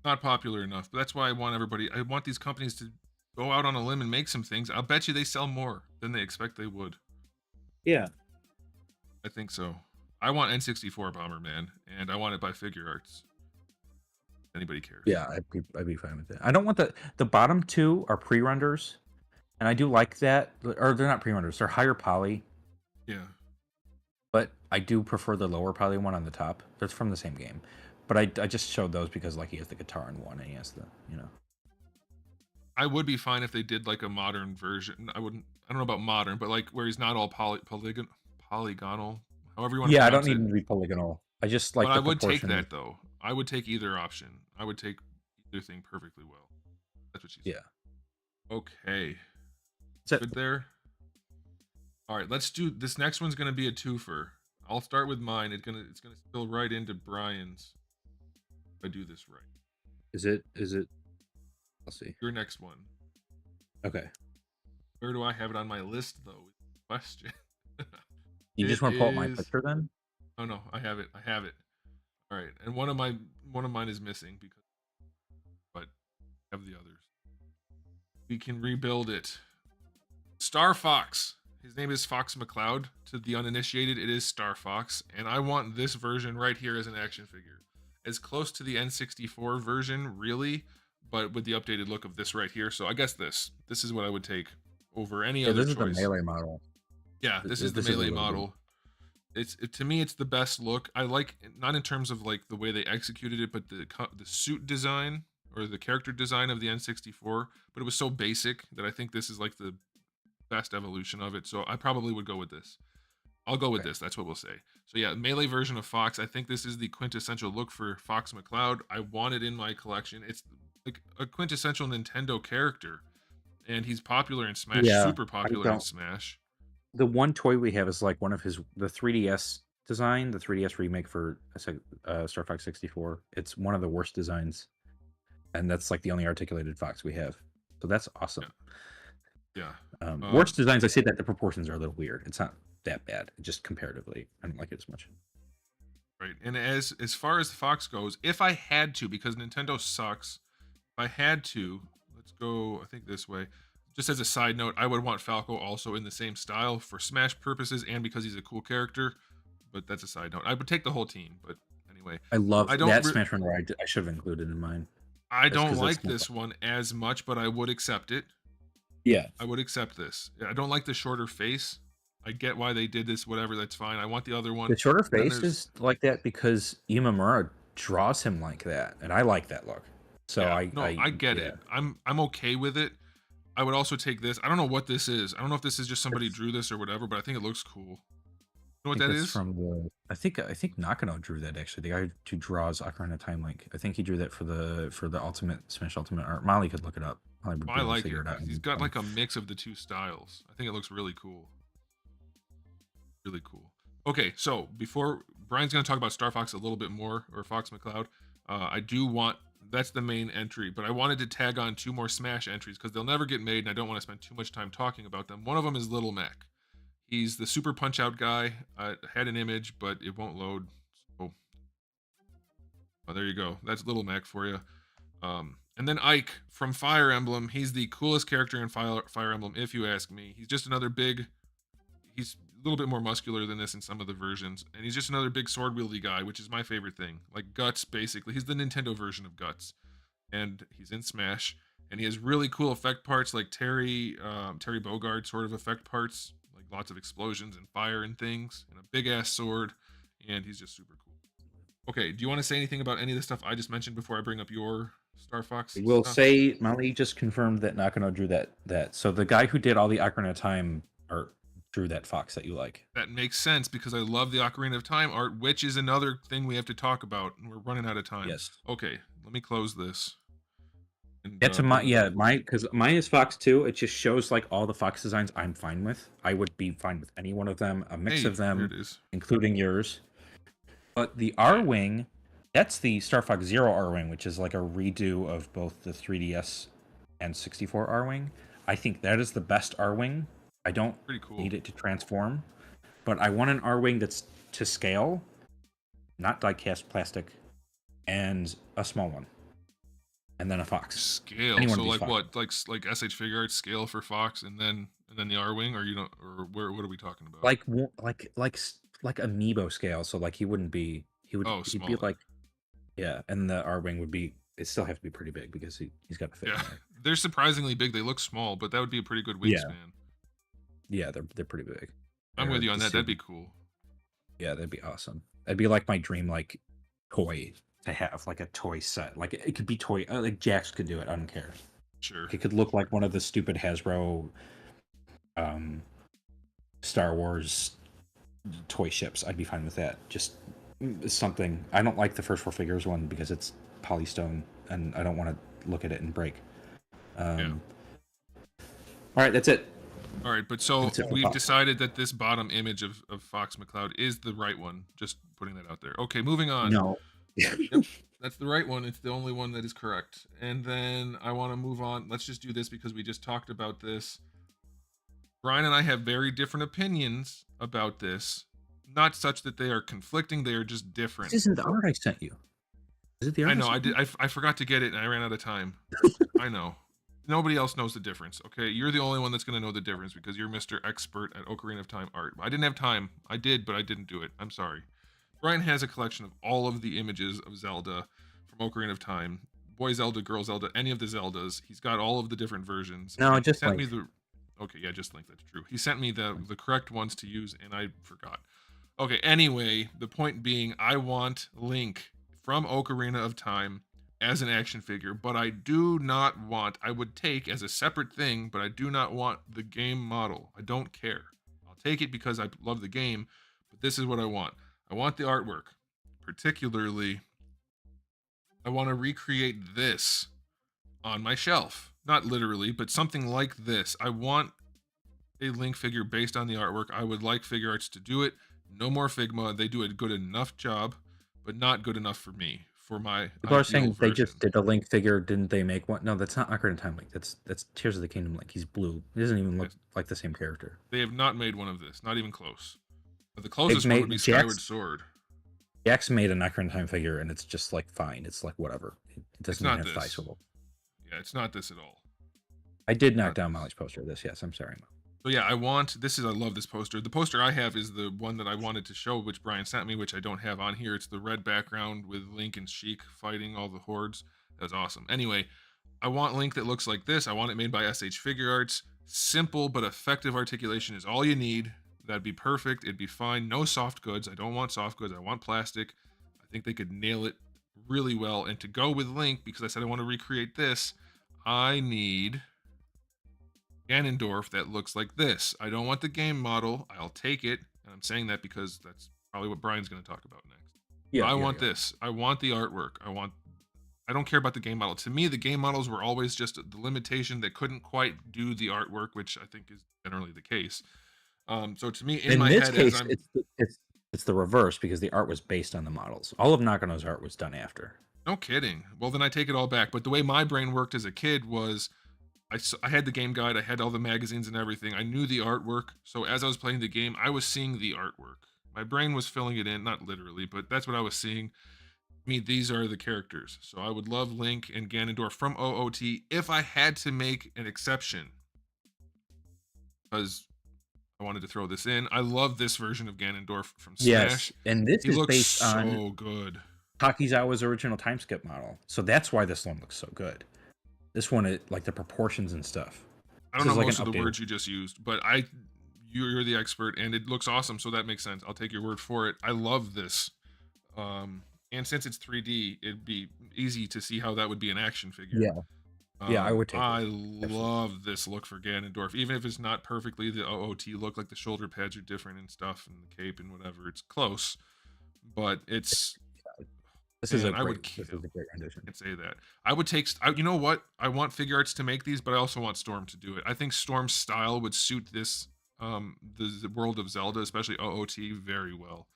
Not popular enough, but that's why I want these companies to go out on a limb and make some things. I'll bet you they sell more than they expect they would. Yeah, I think so. I want N64 Bomberman, and I want it by Figure Arts. Anybody cares? yeah, I'd be fine with that. I don't want the bottom two are pre-renders, and I do like that. Or they're not pre-renders; they're higher poly. Yeah. But I do prefer the lower poly one on the top. That's from the same game. But I just showed those because like he has the guitar in one and he has the I would be fine if they did like a modern version. I don't know about modern, but like where he's not all polygonal. However you want to Yeah, I don't pronounce need it. him to be polygonal. I just like But the I would take proportion. that though. I would take either option. I would take either thing perfectly well. That's what she said. Yeah. Okay. So, Good there. All right, let's do this. Next one's gonna be a twofer. I'll start with mine. It's gonna spill right into Brian's. If I do this right. is it? I'll see. Your next one. Okay. Where do I have it on my list though? Question. You just want to pull up my picture then? Oh no, I have it. All right, and one of mine is missing because, but I have the others. We can rebuild it. Star Fox. His name is Fox McCloud. To the uninitiated, it is Star Fox, and I want this version right here as an action figure, as close to the N64 version, really, but with the updated look of this right here. So I guess this is what I would take over any other choice. This is the Melee model. Yeah, this is the Melee model. To me, it's the best look. I like, not in terms of like the way they executed it, but the suit design or the character design of the N64. But it was so basic that I think this is like the best evolution of it. So I probably would go with this. I'll go with this. That's what we'll say. So yeah, Melee version of Fox. I think this is the quintessential look for Fox McCloud. I want it in my collection. It's like a quintessential Nintendo character, and he's popular in Smash. Yeah, super popular in Smash. The one toy we have is like one of the 3DS design, the 3DS remake for Star Fox 64. It's one of the worst designs, and that's like the only articulated Fox we have. So that's awesome. Yeah. Worst designs. I say that the proportions are a little weird. It's not that bad, just comparatively. I don't like it as much. Right. And as far as the Fox goes, if I had to, because Nintendo sucks, if I had to, let's go, I think this way. Just as a side note, I would want Falco also in the same style for Smash purposes and because he's a cool character. But that's a side note. I would take the whole team, but anyway. I love that Smash Run where I should have included in mine. I don't like this one as much, but I would accept it. Yeah. I would accept this. I don't like the shorter face. I get why they did this, whatever, that's fine. I want the other one. The shorter And then face there's is like that because Imamura draws him like that, and I like that look. So yeah, no, I get yeah, it. I'm okay with it. I would also take this. I don't know what this is. I don't know if this is just somebody that's, drew this or whatever, but I think it looks cool. You know I what think that that's is? from the. I think Nakano drew that actually. The guy who draws Ocarina of Time Link. I think he drew that for the Ultimate Smash Ultimate art. Molly could look it up. Molly would Oh, be I able to like it figure it out. because he's got like a mix of the two styles. I think it looks really cool. Really cool. Okay, so before Brian's going to talk about Star Fox a little bit more, or Fox McCloud, I do want that's the main entry, but I wanted to tag on 2 more Smash entries because they'll never get made, and I don't want to spend too much time talking about them. One of them is Little Mac. He's the Super Punch Out guy. I had an image, but it won't load. So, oh, there you go. That's Little Mac for you. And then Ike from Fire Emblem. He's the coolest character in Fire Emblem, if you ask me. He's just another big. He's a little bit more muscular than this in some of the versions, and he's just another big sword wieldy guy, which is my favorite thing. Like Guts, basically. He's the Nintendo version of Guts, and he's in Smash. And he has really cool effect parts, like Terry Bogard sort of effect parts, like lots of explosions and fire and things, and a big ass sword. And he's just super cool. Okay, do you want to say anything about any of the stuff I just mentioned before I bring up your Star Fox I will stuff? say Molly just confirmed that Nakano drew that. So the guy who did all the Ocarina of Time art drew that fox that you like. That makes sense because I love the Ocarina of Time art, which is another thing we have to talk about, and we're running out of time. Yes. Okay, let me close this and That's a my bring this yeah, up. my because mine is Fox too. It just shows like all the Fox designs I'm fine with. I would be fine with any one of them, a mix Hey, of there them, it is. including yours. But the R Okay. Wing, that's the Star Fox Zero R Wing, which is like a redo of both the 3DS and 64 R Wing. I think that is the best R Wing. I don't Pretty cool. need it to transform, but I want an R Wing that's to scale, not die-cast plastic, and a small one, and then a Fox. Scale. Any one So of these like Fox. what? Like SH Figure Arts scale for Fox, and then the R Wing, or you don't, or where? What are we talking about? Like amiibo scale. So like he wouldn't be. Oh, He'd be smaller. like yeah, and the R Wing would be. It still have to be pretty big because he's got to fit in Yeah, there. they're surprisingly big. They look small, but that would be a pretty good Yeah, wingspan. yeah, they're pretty big. I'm with They're you on the that. That'd super. be cool. Yeah, that'd be awesome. That'd be like my dream like toy to have, like a toy set. Like it could be toy. Like Jax could do it. I don't care. Sure. It could look like one of the stupid Hasbro um Star Wars toy ships. I'd be fine with that. Just something. I don't like the first 4 figures one because it's polystone and I don't want to look at it and break. Yeah. Um, all right, that's it. All right, but so That's it for we've Fox. decided that this bottom image of Fox McCloud is the right one. Just putting that out there. Okay, moving on. No. Yep, that's the right one. It's the only one that is correct. And then I want to move on. Let's just do this because we just talked about this. Brian and I have very different opinions about this. Not such that they are conflicting, they are just This different. isn't the art I sent you. Is it the art I I know, I sent did you? I forgot to get it and I ran out of time. I know. Nobody else knows the difference, okay? You're the only one that's going to know the difference because you're Mr. Expert at Ocarina of Time art. I didn't have time. I did, but I didn't do it. I'm sorry. Brian has a collection of all of the images of Zelda from Ocarina of Time. Boy Zelda, Girl Zelda, any of the Zeldas. He's got all of the different versions. No, And he just sent me like the Okay, yeah, just Link, that's true. He sent me the correct ones to use and I forgot. Okay, anyway, the point being I want Link from Ocarina of Time as an action figure, but I do not want, I would take as a separate thing, but I do not want the game model. I don't care. I'll take it because I love the game, but this is what I want. I want the artwork. Particularly, I want to recreate this on my shelf. Not literally, but something like this. I want a Link figure based on the artwork. I would like Figure Arts to do it. No more Figma. They do a good enough job, but not good enough for me, for my people are ideal saying they version. just did a Link figure. Didn't they make one? No, that's not Ocarina of Time Link. That's Tears of the Kingdom Link. He's blue. He doesn't even look Yes, like the same character. they have not made one of this, not even close. But the They've closest one would be made Skyward Sword. Jax made an Ocarina of Time figure, and it's just like fine. It's like whatever. It It's doesn't even not have thigh this. swivel. Yeah, it's not this at all. I did knock Not down this. Molly's poster of this. Yes, I'm sorry. So yeah, I love this poster. The poster I have is the one that I wanted to show, which Brian sent me, which I don't have on here. It's the red background with Link and Sheik fighting all the hordes. That's awesome. Anyway, I want Link that looks like this. I want it made by SH Figure Arts. Simple but effective articulation is all you need. That'd be perfect. It'd be fine. No soft goods. I don't want soft goods. I want plastic. I think they could nail it really well. And to go with Link, because I said I want to recreate this, I need Ganondorf that looks like this. I don't want the game model. I'll take it. And I'm saying that because that's probably what Brian's going to talk about next. Yeah, I yeah, want yeah. this. I want the artwork. I don't care about the game model. To me, the game models were always just the limitation that couldn't quite do the artwork, which I think is generally the case. So to me, in In my this head, as case, I'm it's the reverse because the art was based on the models. All of Nakano's art was done after. no kidding. Well, then I take it all back. But the way my brain worked as a kid was I had the game guide, I had all the magazines and everything. I knew the artwork. So as I was playing the game, I was seeing the artwork. My brain was filling it in, not literally, but that's what I was seeing. I mean, these are the characters. So I would love Link and Ganondorf from OOT if I had to make an exception, because I wanted to throw this in. I love this version of Ganondorf from Yes, Smash. and this He is looks based on so good. Takizawa's original time skip model. So that's why this one looks so good. This one, like the proportions and stuff. I This don't is know like most an of the updated. words you just used, but you're the expert, and it looks awesome, so that makes sense. I'll take your word for it. I love this. And since it's 3D, it'd be easy to see how that would be an action figure. Yeah, yeah, I would take I it. Absolutely. love this look for Ganondorf, even if it's not perfectly the OOT look, like the shoulder pads are different and stuff, and the cape and whatever. It's close, but it's This is a man, I great. would This kill. is a great rendition. I can say that. I would take. You know what? I want Figure Arts to make these, but I also want Storm to do it. I think Storm's style would suit this, the world of Zelda, especially OOT, very well.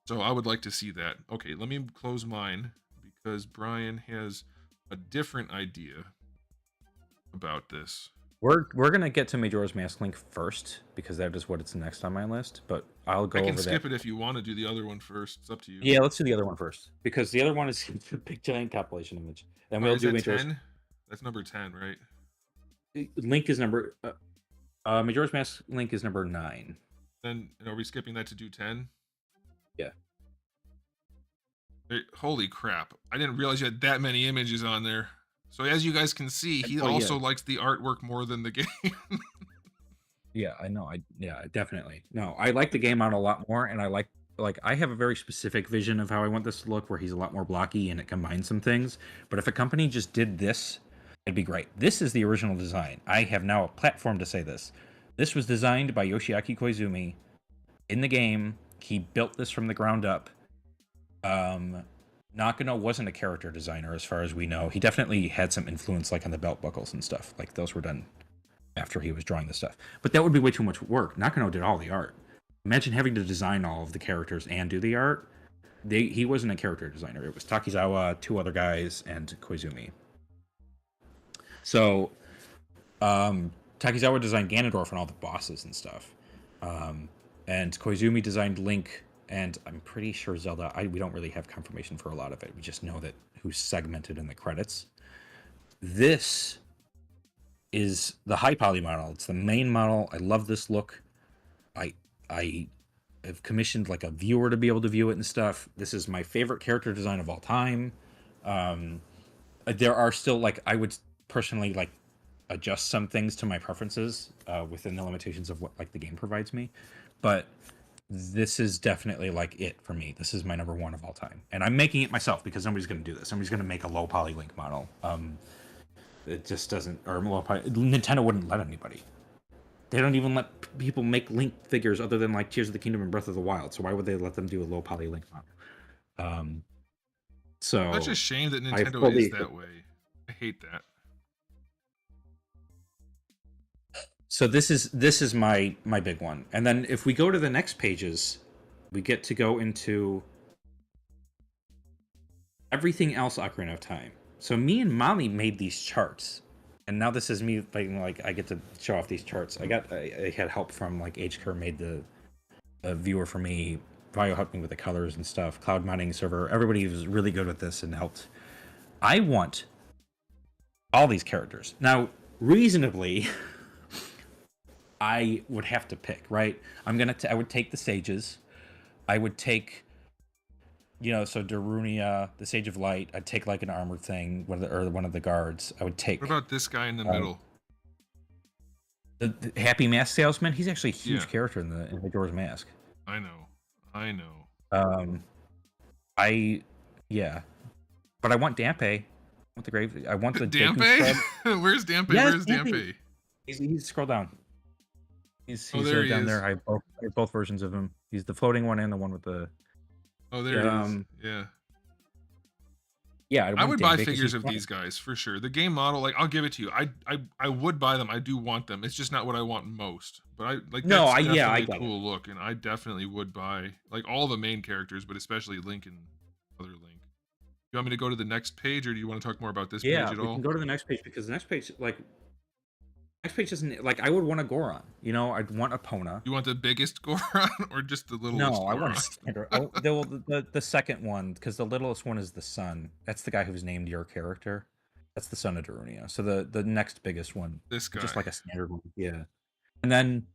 So I would like to see that. Okay, let me close mine because Brian has a different idea about this. We're gonna get to Majora's Mask Link first because that is what it's next on my list. But I'll I go can over that. skip it if you want to do the other one first. It's up to you. Yeah, let's do the other one first because the other one is a big giant compilation image, and All right, we'll is do that Majora's. 10? That's number 10, right? Link is number. Majora's Mask Link is number 9. Then are we skipping that to do 10? Yeah. Holy crap. I didn't realize you had that many images on there. So as you guys can see, he Oh, yeah. also likes the artwork more than the game. Yeah, I know. Yeah, definitely. No, I like the game out a lot more, and I like I have a very specific vision of how I want this to look, where he's a lot more blocky and it combines some things. But if a company just did this, it'd be great. This is the original design. I have now a platform to say this. This was designed by Yoshiaki Koizumi in the game. He built this from the ground up. Nakano wasn't a character designer as far as we know. He definitely had some influence like on the belt buckles and stuff. Like those were done after he was drawing the stuff. But that would be way too much work. Nakano did all the art. Imagine having to design all of the characters and do the art. He wasn't a character designer. It was Takizawa, 2 other guys, and Koizumi. So Takizawa designed Ganondorf and all the bosses and stuff. And Koizumi designed Link, and I'm pretty sure Zelda. We don't really have confirmation for a lot of it. We just know that who's segmented in the credits. This is the high poly model. It's the main model. I love this look. I have commissioned like a viewer to be able to view it and stuff. This is my favorite character design of all time. There are still like I would personally like adjust some things to my preferences within the limitations of what like the game provides me, but this is definitely like it for me. This is my number 1 of all time, and I'm making it myself because somebody's going to do this. Somebody's going to make a low poly Link model. It just doesn't, or low poly. Nintendo wouldn't let anybody. They don't even let people make Link figures other than like Tears of the Kingdom and Breath of the Wild. So why would they let them do a low poly Link model? So Such a shame that I Nintendo fully- is that way. I hate that. So this is my big one. And then if we go to the next pages, we get to go into everything else Ocarina of Time. So me and Molly made these charts. And now this is me like I get to show off these charts. I had help from like HCur made the viewer for me. Vio helped me with the colors and stuff. Cloud mining server. Everybody was really good with this and helped. I want all these characters. Now, reasonably, I would have to pick, right? I would take the sages. I would take, so Darunia, the Sage of Light. I'd take like an armored thing, or one of the guards. I would take. What about this guy in the middle? The Happy Mask Salesman. He's actually a huge Yeah, character in the Majora's Mask. I know. I know. Um, I yeah, but I want Dampe. I want the grave. I want the Deku Dampe? Scrub. Where's Dampe? Yes, Where's Dampe. Dampe? He's scroll down. Oh, He's there he down is. there. I have both versions of him. He's the floating one and the one with the Oh, there he is. Yeah. yeah. I I want would buy Dampe 'cause figures he's of fun. these guys for sure. The game model, like I'll give it to you. I would buy them. I do want them. It's just not what I want most. But I like No, that's I definitely a get it. cool look, and I definitely would buy like all the main characters, but especially Link and other Link. You want me to go to the next page, or do you want to talk more about this page Yeah, at we can all? go to the next page because the next page doesn't like. I would want a Goron. You know, I'd want a Pona. You want the biggest Goron or just the littlest No, I want a Goron? standard. Oh, the second one because the littlest one is the son. That's the guy who's named your character. That's the son of Darunia. So the next biggest one, This just guy. like a standard one. Yeah, and then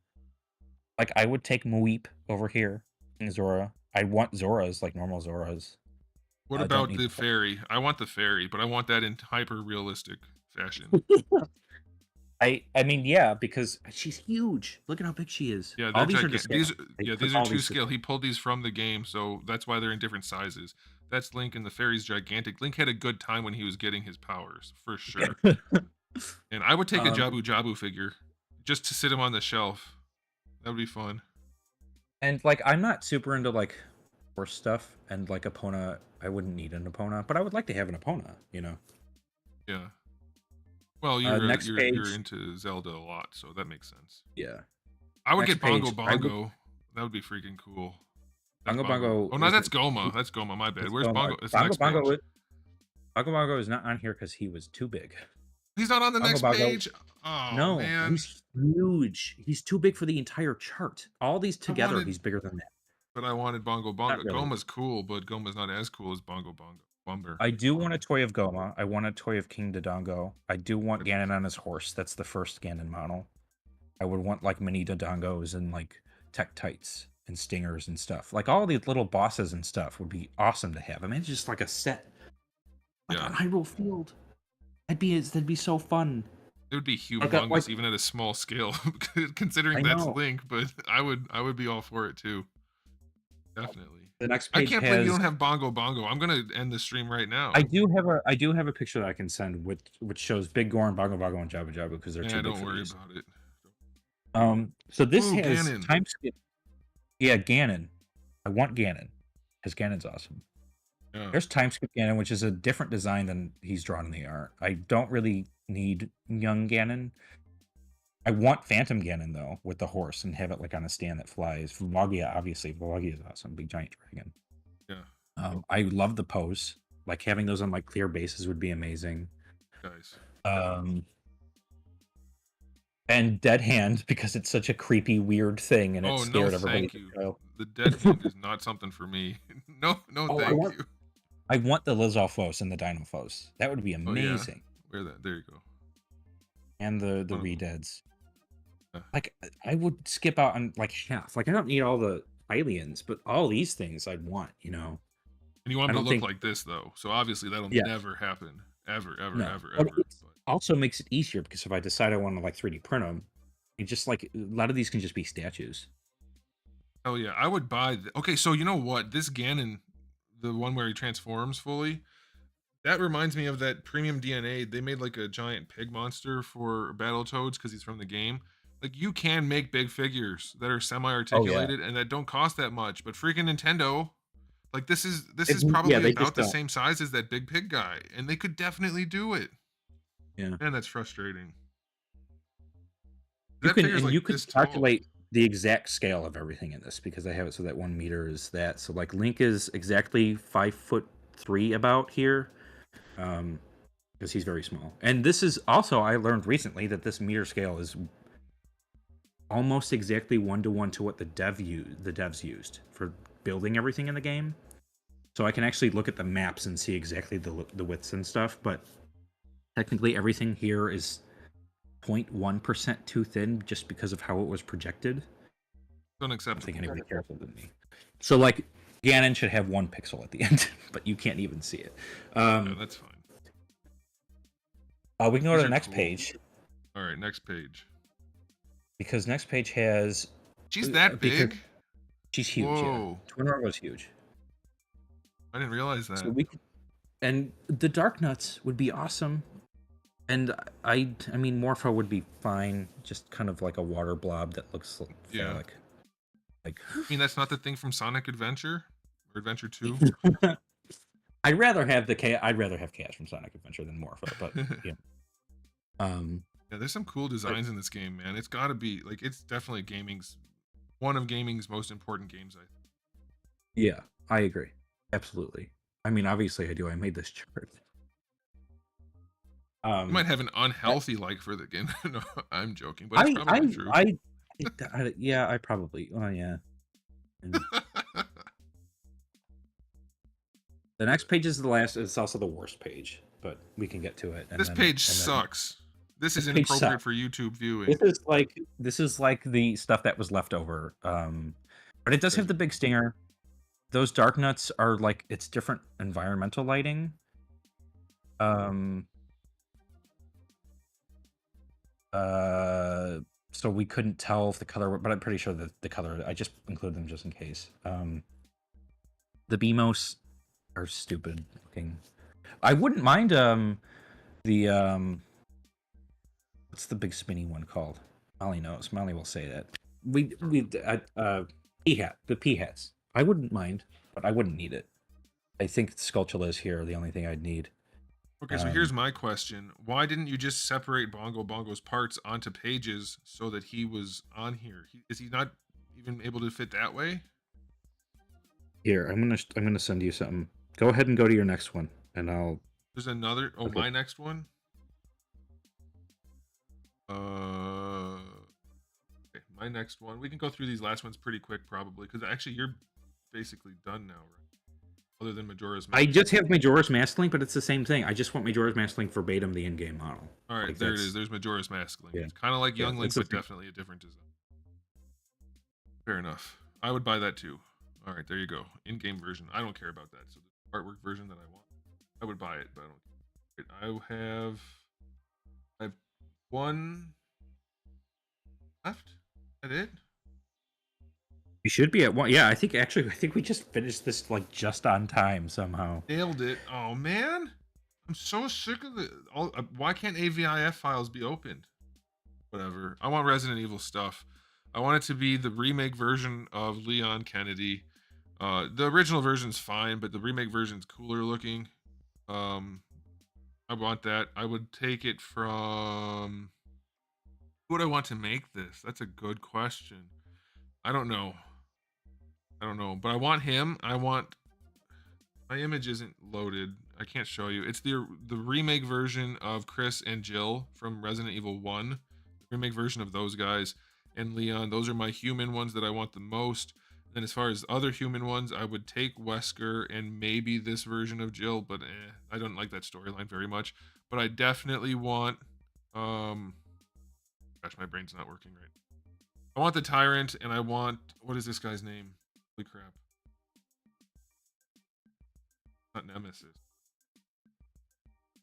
like I would take Muip over here in Zora. I want Zoras like normal Zoras. What I don't about need the the fairy? I want the fairy, but I want that in hyper realistic fashion. I mean, yeah, because she's huge. Look at how big she is. Yeah, All they're these are to gigantic. These, scale. They yeah, put these are all to these to scale. He scale. pulled these from the game, so that's why they're in different sizes. That's Link, and the fairy's gigantic. Link had a good time when he was getting his powers, for sure. And I would take a Um, Jabu Jabu figure just to sit him on the shelf. That would be fun. and like I'm not super into like horse stuff, and like Epona, I wouldn't need an Epona, but I would like to have an Epona, you know. Yeah. Well, you're Next you're page. into Zelda a lot, so that makes sense. Yeah. I would Next get Bongo page. I would Bongo. That would be freaking cool. That's Bongo Bongo. Bongo Oh no, is that's Goma. That's Goma. My bad. it's Where's Goma. Bongo? It's the next page. Bongo Bongo is not on here because he was too big. He's not on the Bongo next Bongo. page. Oh No, man. he's huge. He's too big for the entire chart. All these I together, wanted he's bigger than that. But I wanted Bongo Bongo. Not really. Goma's cool, but Goma's not as cool as Bongo Bongo. Bumber. I do want a toy of Goma. I want a toy of King Dodongo. I do want Ganon on his horse. That's the first Ganon model. I would want like mini Dodongos and like tech tights and stingers and stuff. Like all these little bosses and stuff would be awesome to have. I mean, it's just like a set, like Yeah. on Hyrule Field. That'd be so fun. It would be Like humongous, even at a small scale, I considering that's know. Link. But I would be all for it too. Definitely. The next I page can't believe you has. don't have Bongo Bongo. I'm gonna end the stream right now. I do have a picture that I can send which shows Big Goron, Bongo Bongo, and Jabu Jabu because they're Yeah, too big don't for worry these. about it. So this Ooh, has Ganon. time skip. Yeah, Ganon. I want Ganon because Ganon's awesome. Yeah. There's time skip Ganon, which is a different design than he's drawn in the art. I don't really need young Ganon. I want Phantom Ganon though, with the horse and have it like on a stand that flies. Vlogia, obviously, Vlogia is awesome. Big giant dragon. Yeah. I love the pose. Like having those on like clear bases would be amazing. Guys. And Dead Hand because it's such a creepy, weird thing, and it Oh no, scared everybody. thank you. The dead hand is not something for me. No, Oh, thank you. I want the Lizalfos and the Dinophos. That would be Oh yeah. amazing. Where that? There you go. And the One of them. Redeads. Yeah. Like I would skip out on like half. Like I don't need all the aliens, but all these things I'd want, you know. And you want I them to don't look think- like this though, so obviously that'll Yeah. never happen. Ever, No. ever. But But it also makes it easier because if I decide I want to like 3D print them, it just like a lot of these can just be statues. oh yeah, I would buy. Okay, so you know what? This Ganon, the one where he transforms fully, that reminds me of that Premium DNA. They made like a giant pig monster for Battletoads because he's from the game. Like you can make big figures that are semi-articulated and that don't cost that much, but freaking Nintendo, like this is probably they about just the don't. same size as that big pig guy, and they could definitely do it. Yeah. Man, that's frustrating. You That can figure's and like you could this tall. calculate the exact scale of everything in this because I have it so that 1 meter is that. So like Link is exactly 5'3" about here. Because he's very small. And this is also I learned recently that this meter scale is almost exactly 1-to-1 to what the devs used for building everything in the game. So I can actually look at the maps and see exactly the widths and stuff, but technically everything here is 0.1% too thin just because of how it was projected. I don't Unacceptable. think anybody cares than me. So like Ganon should have 1 pixel at the end, but you can't even see it. Yeah, that's fine. We can go to These the are next cool. page. All right, next page. because next page has She's that because big? she's huge. Yeah, Whoa. Twin Orgo's huge. I didn't realize So that. we could, and the Dark Nuts would be awesome. And I mean, Morpho would be fine. Just kind of like a water blob that looks Yeah. phallic. Like, I mean, that's not the thing from Sonic Adventure or Adventure 2. I'd rather have Cash from Sonic Adventure than Morpho, but yeah. Yeah, there's some cool designs in this game, man. It's got to be like it's definitely one of gaming's most important games. Yeah, I agree. Absolutely. I mean, obviously I do. I made this chart. You might have an unhealthy like for the game. No, I'm joking, but it's probably true. Yeah, I probably. Oh yeah. And the next page is the last. It's also the worst page, but we can get to it. This page sucks. This is inappropriate for YouTube viewing. This is like the stuff that was left over. But it does have the big stinger. Those Dark Nuts are like it's different environmental lighting. So we couldn't tell if the color, but I'm pretty sure that the color. I just included them just in case. The BMOS are stupid looking. I wouldn't mind the what's the big spinny one called? Molly knows. Molly will say that. The P hats. I wouldn't mind, but I wouldn't need it. I think Sculptulas here are the only thing I'd need. Okay, so here's my question. Why didn't you just separate Bongo's parts onto pages so that he was on here? Is he not even able to fit that way? Here, I'm gonna send you something. Go ahead and go to your next one, and I'll. There's another. Oh, okay. My next one. Okay, my next one. We can go through these last ones pretty quick, probably, because actually you're basically done now, right? Other than Majora's Mask. I just have Majora's Mask Link, but it's the same thing. I just want Majora's Mask Link verbatim, the in-game model. All right, like there it is. There's Majora's Mask Link. Yeah. It's kind of like Young Link, but definitely a different design. Fair enough. I would buy that too. All right, there you go. In-game version. I don't care about that. So the artwork version that I want, I would buy it, but I don't care. I have one left. Is that it? You should be at one. Yeah, I think we just finished this like just on time somehow. Nailed it. Oh man, I'm so sick of it. Why can't AVIF files be opened? Whatever. I want Resident Evil stuff. I want it to be the remake version of Leon Kennedy. The original version's fine, but the remake version's cooler looking. I want that. I would take it from. Who would I want to make this? That's a good question. I don't know, but I want him. My image isn't loaded. I can't show you. It's the remake version of Chris and Jill from Resident Evil 1. The remake version of those guys and Leon. Those are my human ones that I want the most. And then as far as other human ones, I would take Wesker and maybe this version of Jill, but I don't like that storyline very much. But I definitely want gosh, my brain's not working right. I want the Tyrant, and I want... What is this guy's name? Holy crap. Not Nemesis.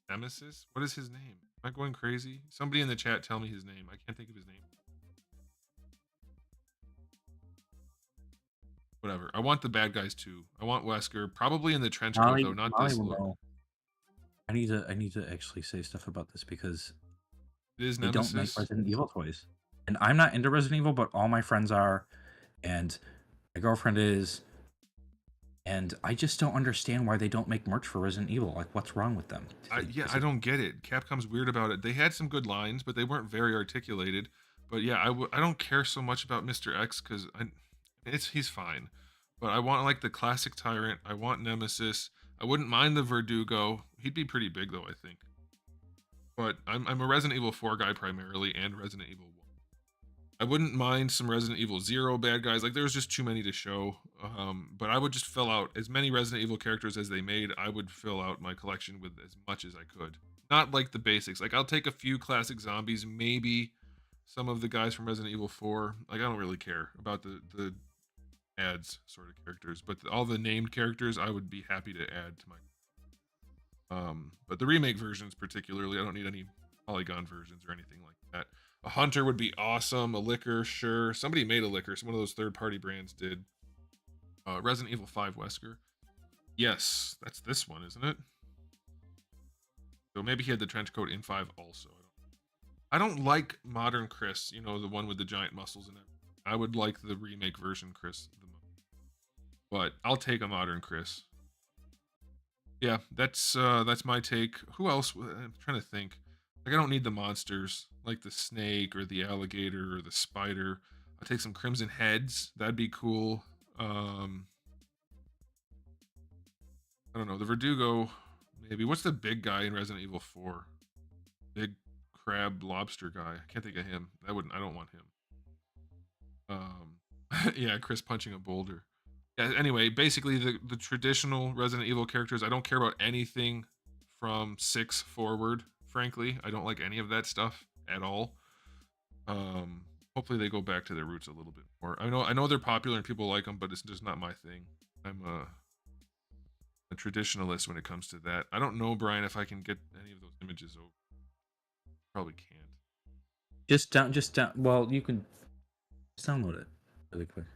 Nemesis? What is his name? Am I going crazy? Somebody in the chat tell me his name. I can't think of his name. Whatever. I want the bad guys too. I want Wesker. Probably in the trench coat, though, not this look. I need to actually say stuff about this because... It is They Nemesis. don't make Resident Evil toys. And I'm not into Resident Evil, but all my friends are, and my girlfriend is, and I just don't understand why they don't make merch for Resident Evil. Like, what's wrong with them? I don't get it. Capcom's weird about it. They had some good lines, but they weren't very articulated. But yeah, I don't care so much about Mr. X because he's fine. But I want like the classic Tyrant. I want Nemesis. I wouldn't mind the Verdugo. He'd be pretty big though, I think. But I'm a Resident Evil 4 guy primarily, and Resident Evil 1. I wouldn't mind some Resident Evil 0 bad guys. Like, there's just too many to show. But I would just fill out as many Resident Evil characters as they made. I would fill out my collection with as much as I could. Not like the basics. Like, I'll take a few classic zombies, maybe some of the guys from Resident Evil 4. Like, I don't really care about the ads sort of characters. But all the named characters, I would be happy to add to my... But the remake versions particularly, I don't need any polygon versions or anything like that. A Hunter would be awesome. A Liquor, sure. Somebody made a Liquor. Some one of those third-party brands did. Resident Evil 5 Wesker. Yes, that's this one, isn't it? So maybe he had the trench coat in 5 also. I don't like modern Chris, you know, the one with the giant muscles and everything. I would like the remake version Chris the most. But I'll take a modern Chris. Yeah, that's my take. Who else? I'm trying to think. Like I don't need the monsters, like the snake or the alligator or the spider. I'll take some crimson heads. That'd be cool. I don't know. The Verdugo, maybe. What's the big guy in Resident Evil 4? Big crab lobster guy. I can't think of him. I don't want him. Yeah, Chris punching a boulder. Yeah, anyway, basically the traditional Resident Evil characters, I don't care about anything from 6 forward, frankly. I don't like any of that stuff at all. Hopefully they go back to their roots a little bit more. I know they're popular and people like them, but it's just not my thing. I'm a traditionalist when it comes to that. I don't know, Brian, if I can get any of those images over. Probably can't. Just down. Well, you can just download it really quick.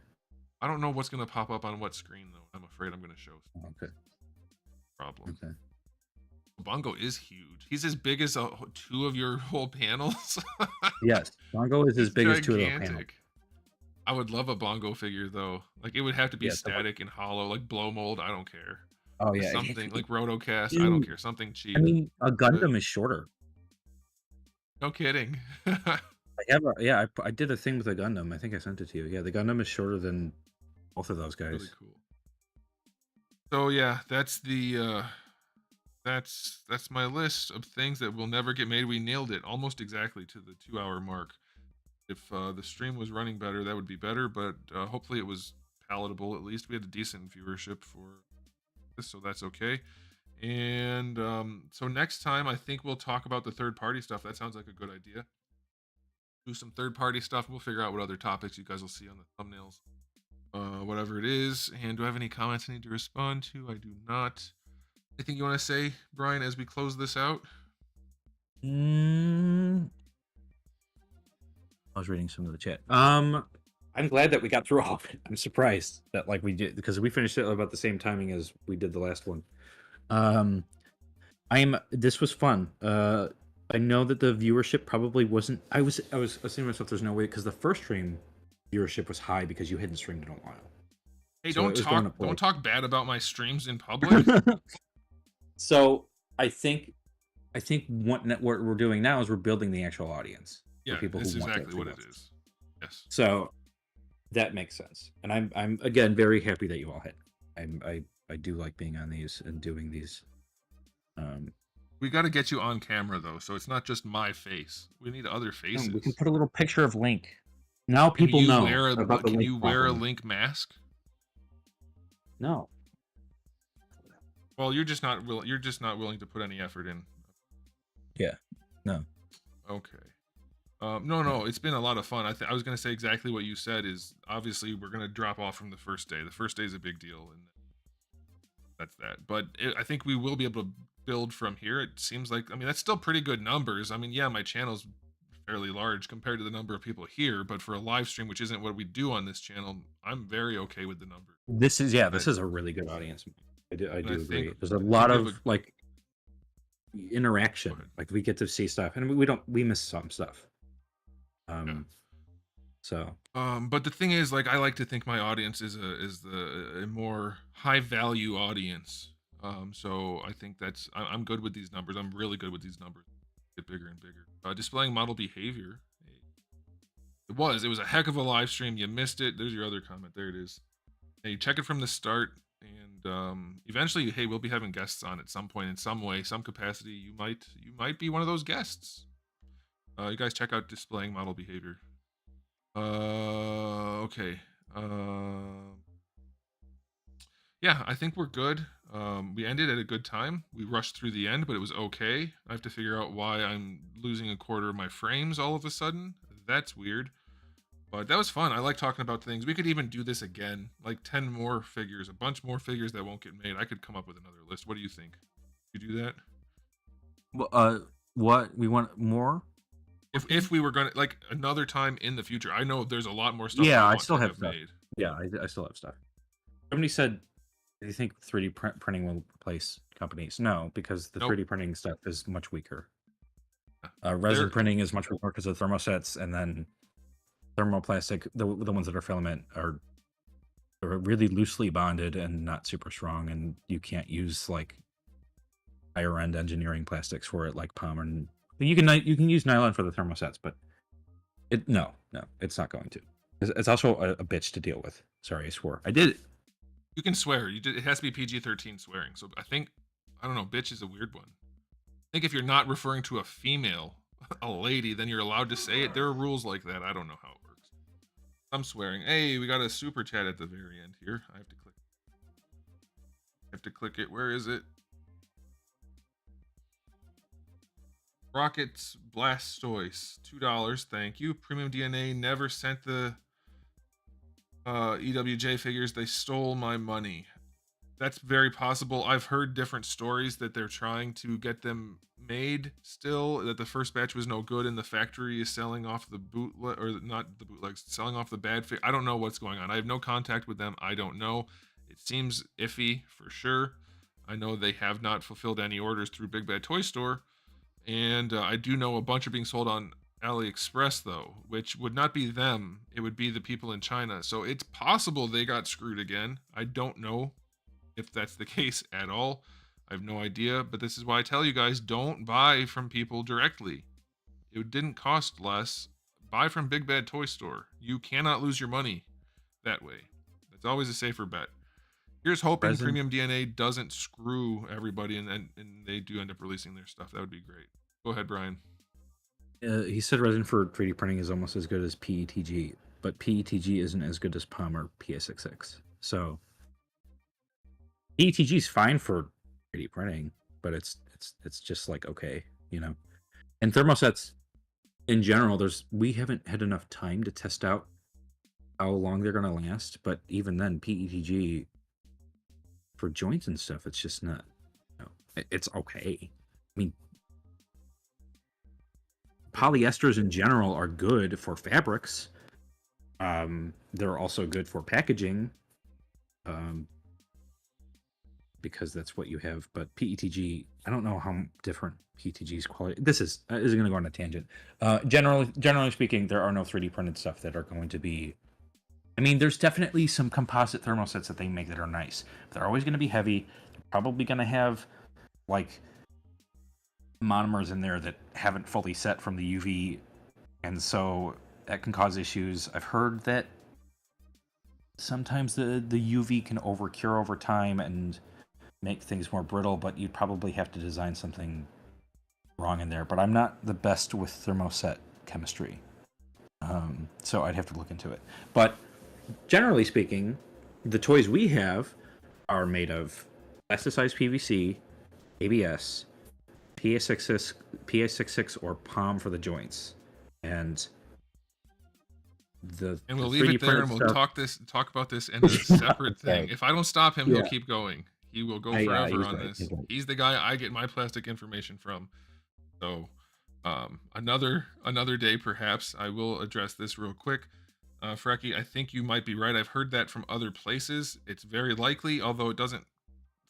I don't know what's gonna pop up on what screen though. I'm afraid I'm gonna show. Okay. Problem. Okay. Bongo is huge. He's as big as 2 of your whole panels. Yes, Bongo is as big as 2 of the panels. I would love a Bongo figure though. Like it would have to be static and hollow, like blow mold. I don't care. Oh yeah, something like Rotocast. I don't care. Something cheap. I mean, a Gundam is shorter. No kidding. I did a thing with a Gundam. I think I sent it to you. Yeah, the Gundam is shorter than both of those guys. Really cool. So yeah, that's the that's my list of things that will never get made. We nailed it almost exactly to the 2-hour mark. If the stream was running better, that would be better, but hopefully it was palatable. At least we had a decent viewership for this, so that's okay. And so next time I think we'll talk about the third-party stuff. That sounds like a good idea. Do some third-party stuff. We'll figure out what other topics you guys will see on the thumbnails. Whatever it is. And do I have any comments I need to respond to? I do not. Anything you want to say, Brian, as we close this out? I was reading some of the chat. I'm glad that we got through all of it. I'm surprised that like we did, because we finished it about the same timing as we did the last one. This was fun. I know that the viewership probably wasn't. I was saying to myself, there's no way, because the first stream viewership was high because you hadn't streamed in a while. Hey, so don't talk bad about my streams in public. So I think what we're doing now is we're building the actual audience. Yeah, people that's exactly what it is. Yes. So that makes sense, and I'm again very happy that you all hit. I do like being on these and doing these. We got to get you on camera though, so it's not just my face. We need other faces. We can put a little picture of Link. Now people know. Can you wear a Link mask? No. Well, you're just not willing to put any effort in. Yeah. No. Okay. No. It's been a lot of fun. I was gonna say exactly what you said. Is obviously we're gonna drop off from the first day. The first day is a big deal, and that's that. But I think we will be able to build from here. It seems like, I mean, that's still pretty good numbers. I mean, yeah, my channel's fairly large compared to the number of people here, but for a live stream, which isn't what we do on this channel, I'm very okay with the number. This is a really good audience. I do agree. There's a lot of like interaction. Like we get to see stuff, and we miss some stuff. So. But the thing is, like, I like to think my audience is a more high value audience. So I think I'm good with these numbers. I'm really good with these numbers. Get bigger and bigger. Displaying model behavior. It was a heck of a live stream. You missed it. There's your other comment. There it is. Hey, check it from the start, and eventually, hey, we'll be having guests on at some point, in some way, some capacity. You might be one of those guests. You guys check out displaying model behavior. Okay. Yeah, I think we're good. We ended at a good time. We rushed through the end, but it was okay. I have to figure out why I'm losing a quarter of my frames all of a sudden. That's weird. But that was fun. I like talking about things. We could even do this again. Like 10 more figures, a bunch more figures that won't get made. I could come up with another list. What do you think? You do that? What? We want more? If we were gonna like another time in the future, I know there's a lot more stuff Yeah, I I want still to have have stuff. made. Yeah, I still have stuff. Somebody said, "Do you think 3D printing will replace companies?" No, because the Nope. 3D printing stuff is much weaker. Yeah. Resin There printing is much weaker because of thermosets, and then thermoplastic, the ones that are filament are really loosely bonded and not super strong, and you can't use like higher end engineering plastics for it, like POM. And you can use nylon for the thermosets, but no, it's not going to. It's also a bitch to deal with. Sorry, I swore. I did. you can swear. It has to be PG-13 swearing. So I don't know. Bitch is a weird one. I think if you're not referring to a female, a lady, then you're allowed to say it. There are rules like that. I don't know how it works. I'm swearing. Hey, we got a super chat at the very end here. I have to click. It. Where is it? Rockets Blastoise, $2. Thank you. Premium DNA never sent the EWJ figures. They stole my money. That's very possible. I've heard different stories that they're trying to get them made still, that the first batch was no good and the factory is selling off the bootleg, or not the bootlegs, selling off the bad I don't know what's going on. I have no contact with them. I don't know. It seems iffy for sure. I know they have not fulfilled any orders through Big Bad Toy Store, and I do know a bunch are being sold on AliExpress though, which would not be them. It would be the people in China. So it's possible they got screwed again. I don't know if that's the case at all. I have no idea, but this is why I tell you guys, don't buy from people directly. It didn't cost less. Buy from Big Bad Toy Store. You cannot lose your money that way. That's always a safer bet. Here's hoping Resin. Premium DNA doesn't screw everybody and they do end up releasing their stuff. That would be great. Go ahead, Brian. He said resin for 3D printing is almost as good as PETG, but PETG isn't as good as POM or PSXX. So PETG is fine for 3D printing, but it's just like okay, you know. And thermosets in general, we haven't had enough time to test out how long they're going to last. But even then, PETG for joints and stuff, it's just not. You know, it's okay. I mean, polyesters in general are good for fabrics. They're also good for packaging. Because that's what you have. But PETG, I don't know how different PETG's quality. This is going to go on a tangent. Generally speaking, there are no 3D printed stuff that are going to be. I mean, there's definitely some composite thermosets that they make that are nice. But they're always going to be heavy. They're probably going to have like monomers in there that haven't fully set from the UV, and so that can cause issues. I've heard that sometimes the UV can overcure over time and make things more brittle, but you'd probably have to design something wrong in there. But I'm not the best with thermoset chemistry, so I'd have to look into it. But generally speaking, the toys we have are made of plasticized PVC, ABS, PA66 or POM for the joints, and we'll leave it there, and we'll talk about this in a separate thing. If I don't stop him, he'll keep going. He will go forever on this. He's the guy I get my plastic information from. So another day perhaps I will address this real quick. Frecky, I think you might be right. I've heard that from other places. It's very likely, although it doesn't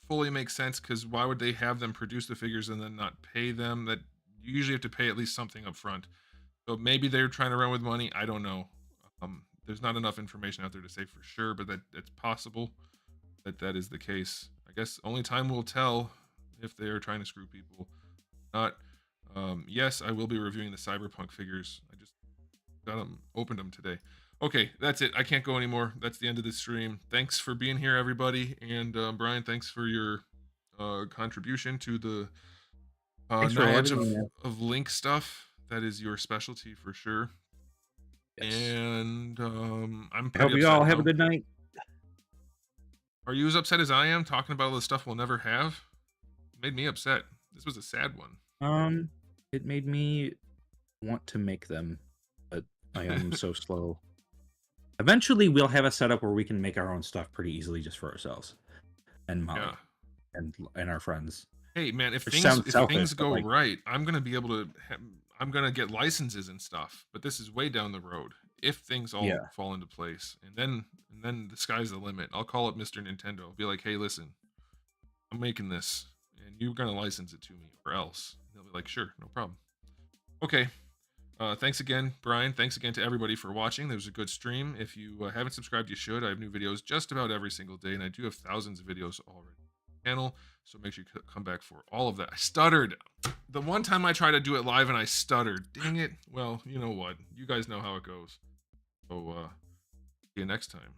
fully make sense, because why would they have them produce the figures and then not pay them? That you usually have to pay at least something up front. So maybe they're trying to run with money. I don't know. There's not enough information out there to say for sure, but it's possible that is the case. I guess only time will tell if they are trying to screw people. Not. Yes, I will be reviewing the Cyberpunk figures. I just opened them today. Okay, that's it. I can't go anymore. That's the end of this stream. Thanks for being here, everybody. And Brian, thanks for your contribution to the knowledge of Link stuff. That is your specialty for sure. Yes. And I'm pretty I hope you all have a good night. Are you as upset as I am talking about all the stuff we'll never have? It made me upset. This was a sad one. It made me want to make them, but I am so slow. Eventually, we'll have a setup where we can make our own stuff pretty easily just for ourselves and Molly and our friends. Hey man, if things go right, I'm gonna be able to. I'm gonna get licenses and stuff, but this is way down the road. If things all Yeah. fall into place, and then the sky's the limit. I'll call up Mr. Nintendo. I'll be like, hey, listen, I'm making this, and you're gonna license it to me, or else. And they'll be like, sure, no problem. Okay. Thanks again, Brian. Thanks again to everybody for watching. There was a good stream. If you haven't subscribed, you should. I have new videos just about every single day, and I do have thousands of videos already on the channel. So make sure you come back for all of that. I stuttered. The one time I tried to do it live and I stuttered. Dang it. Well, you know what? You guys know how it goes. So see you next time.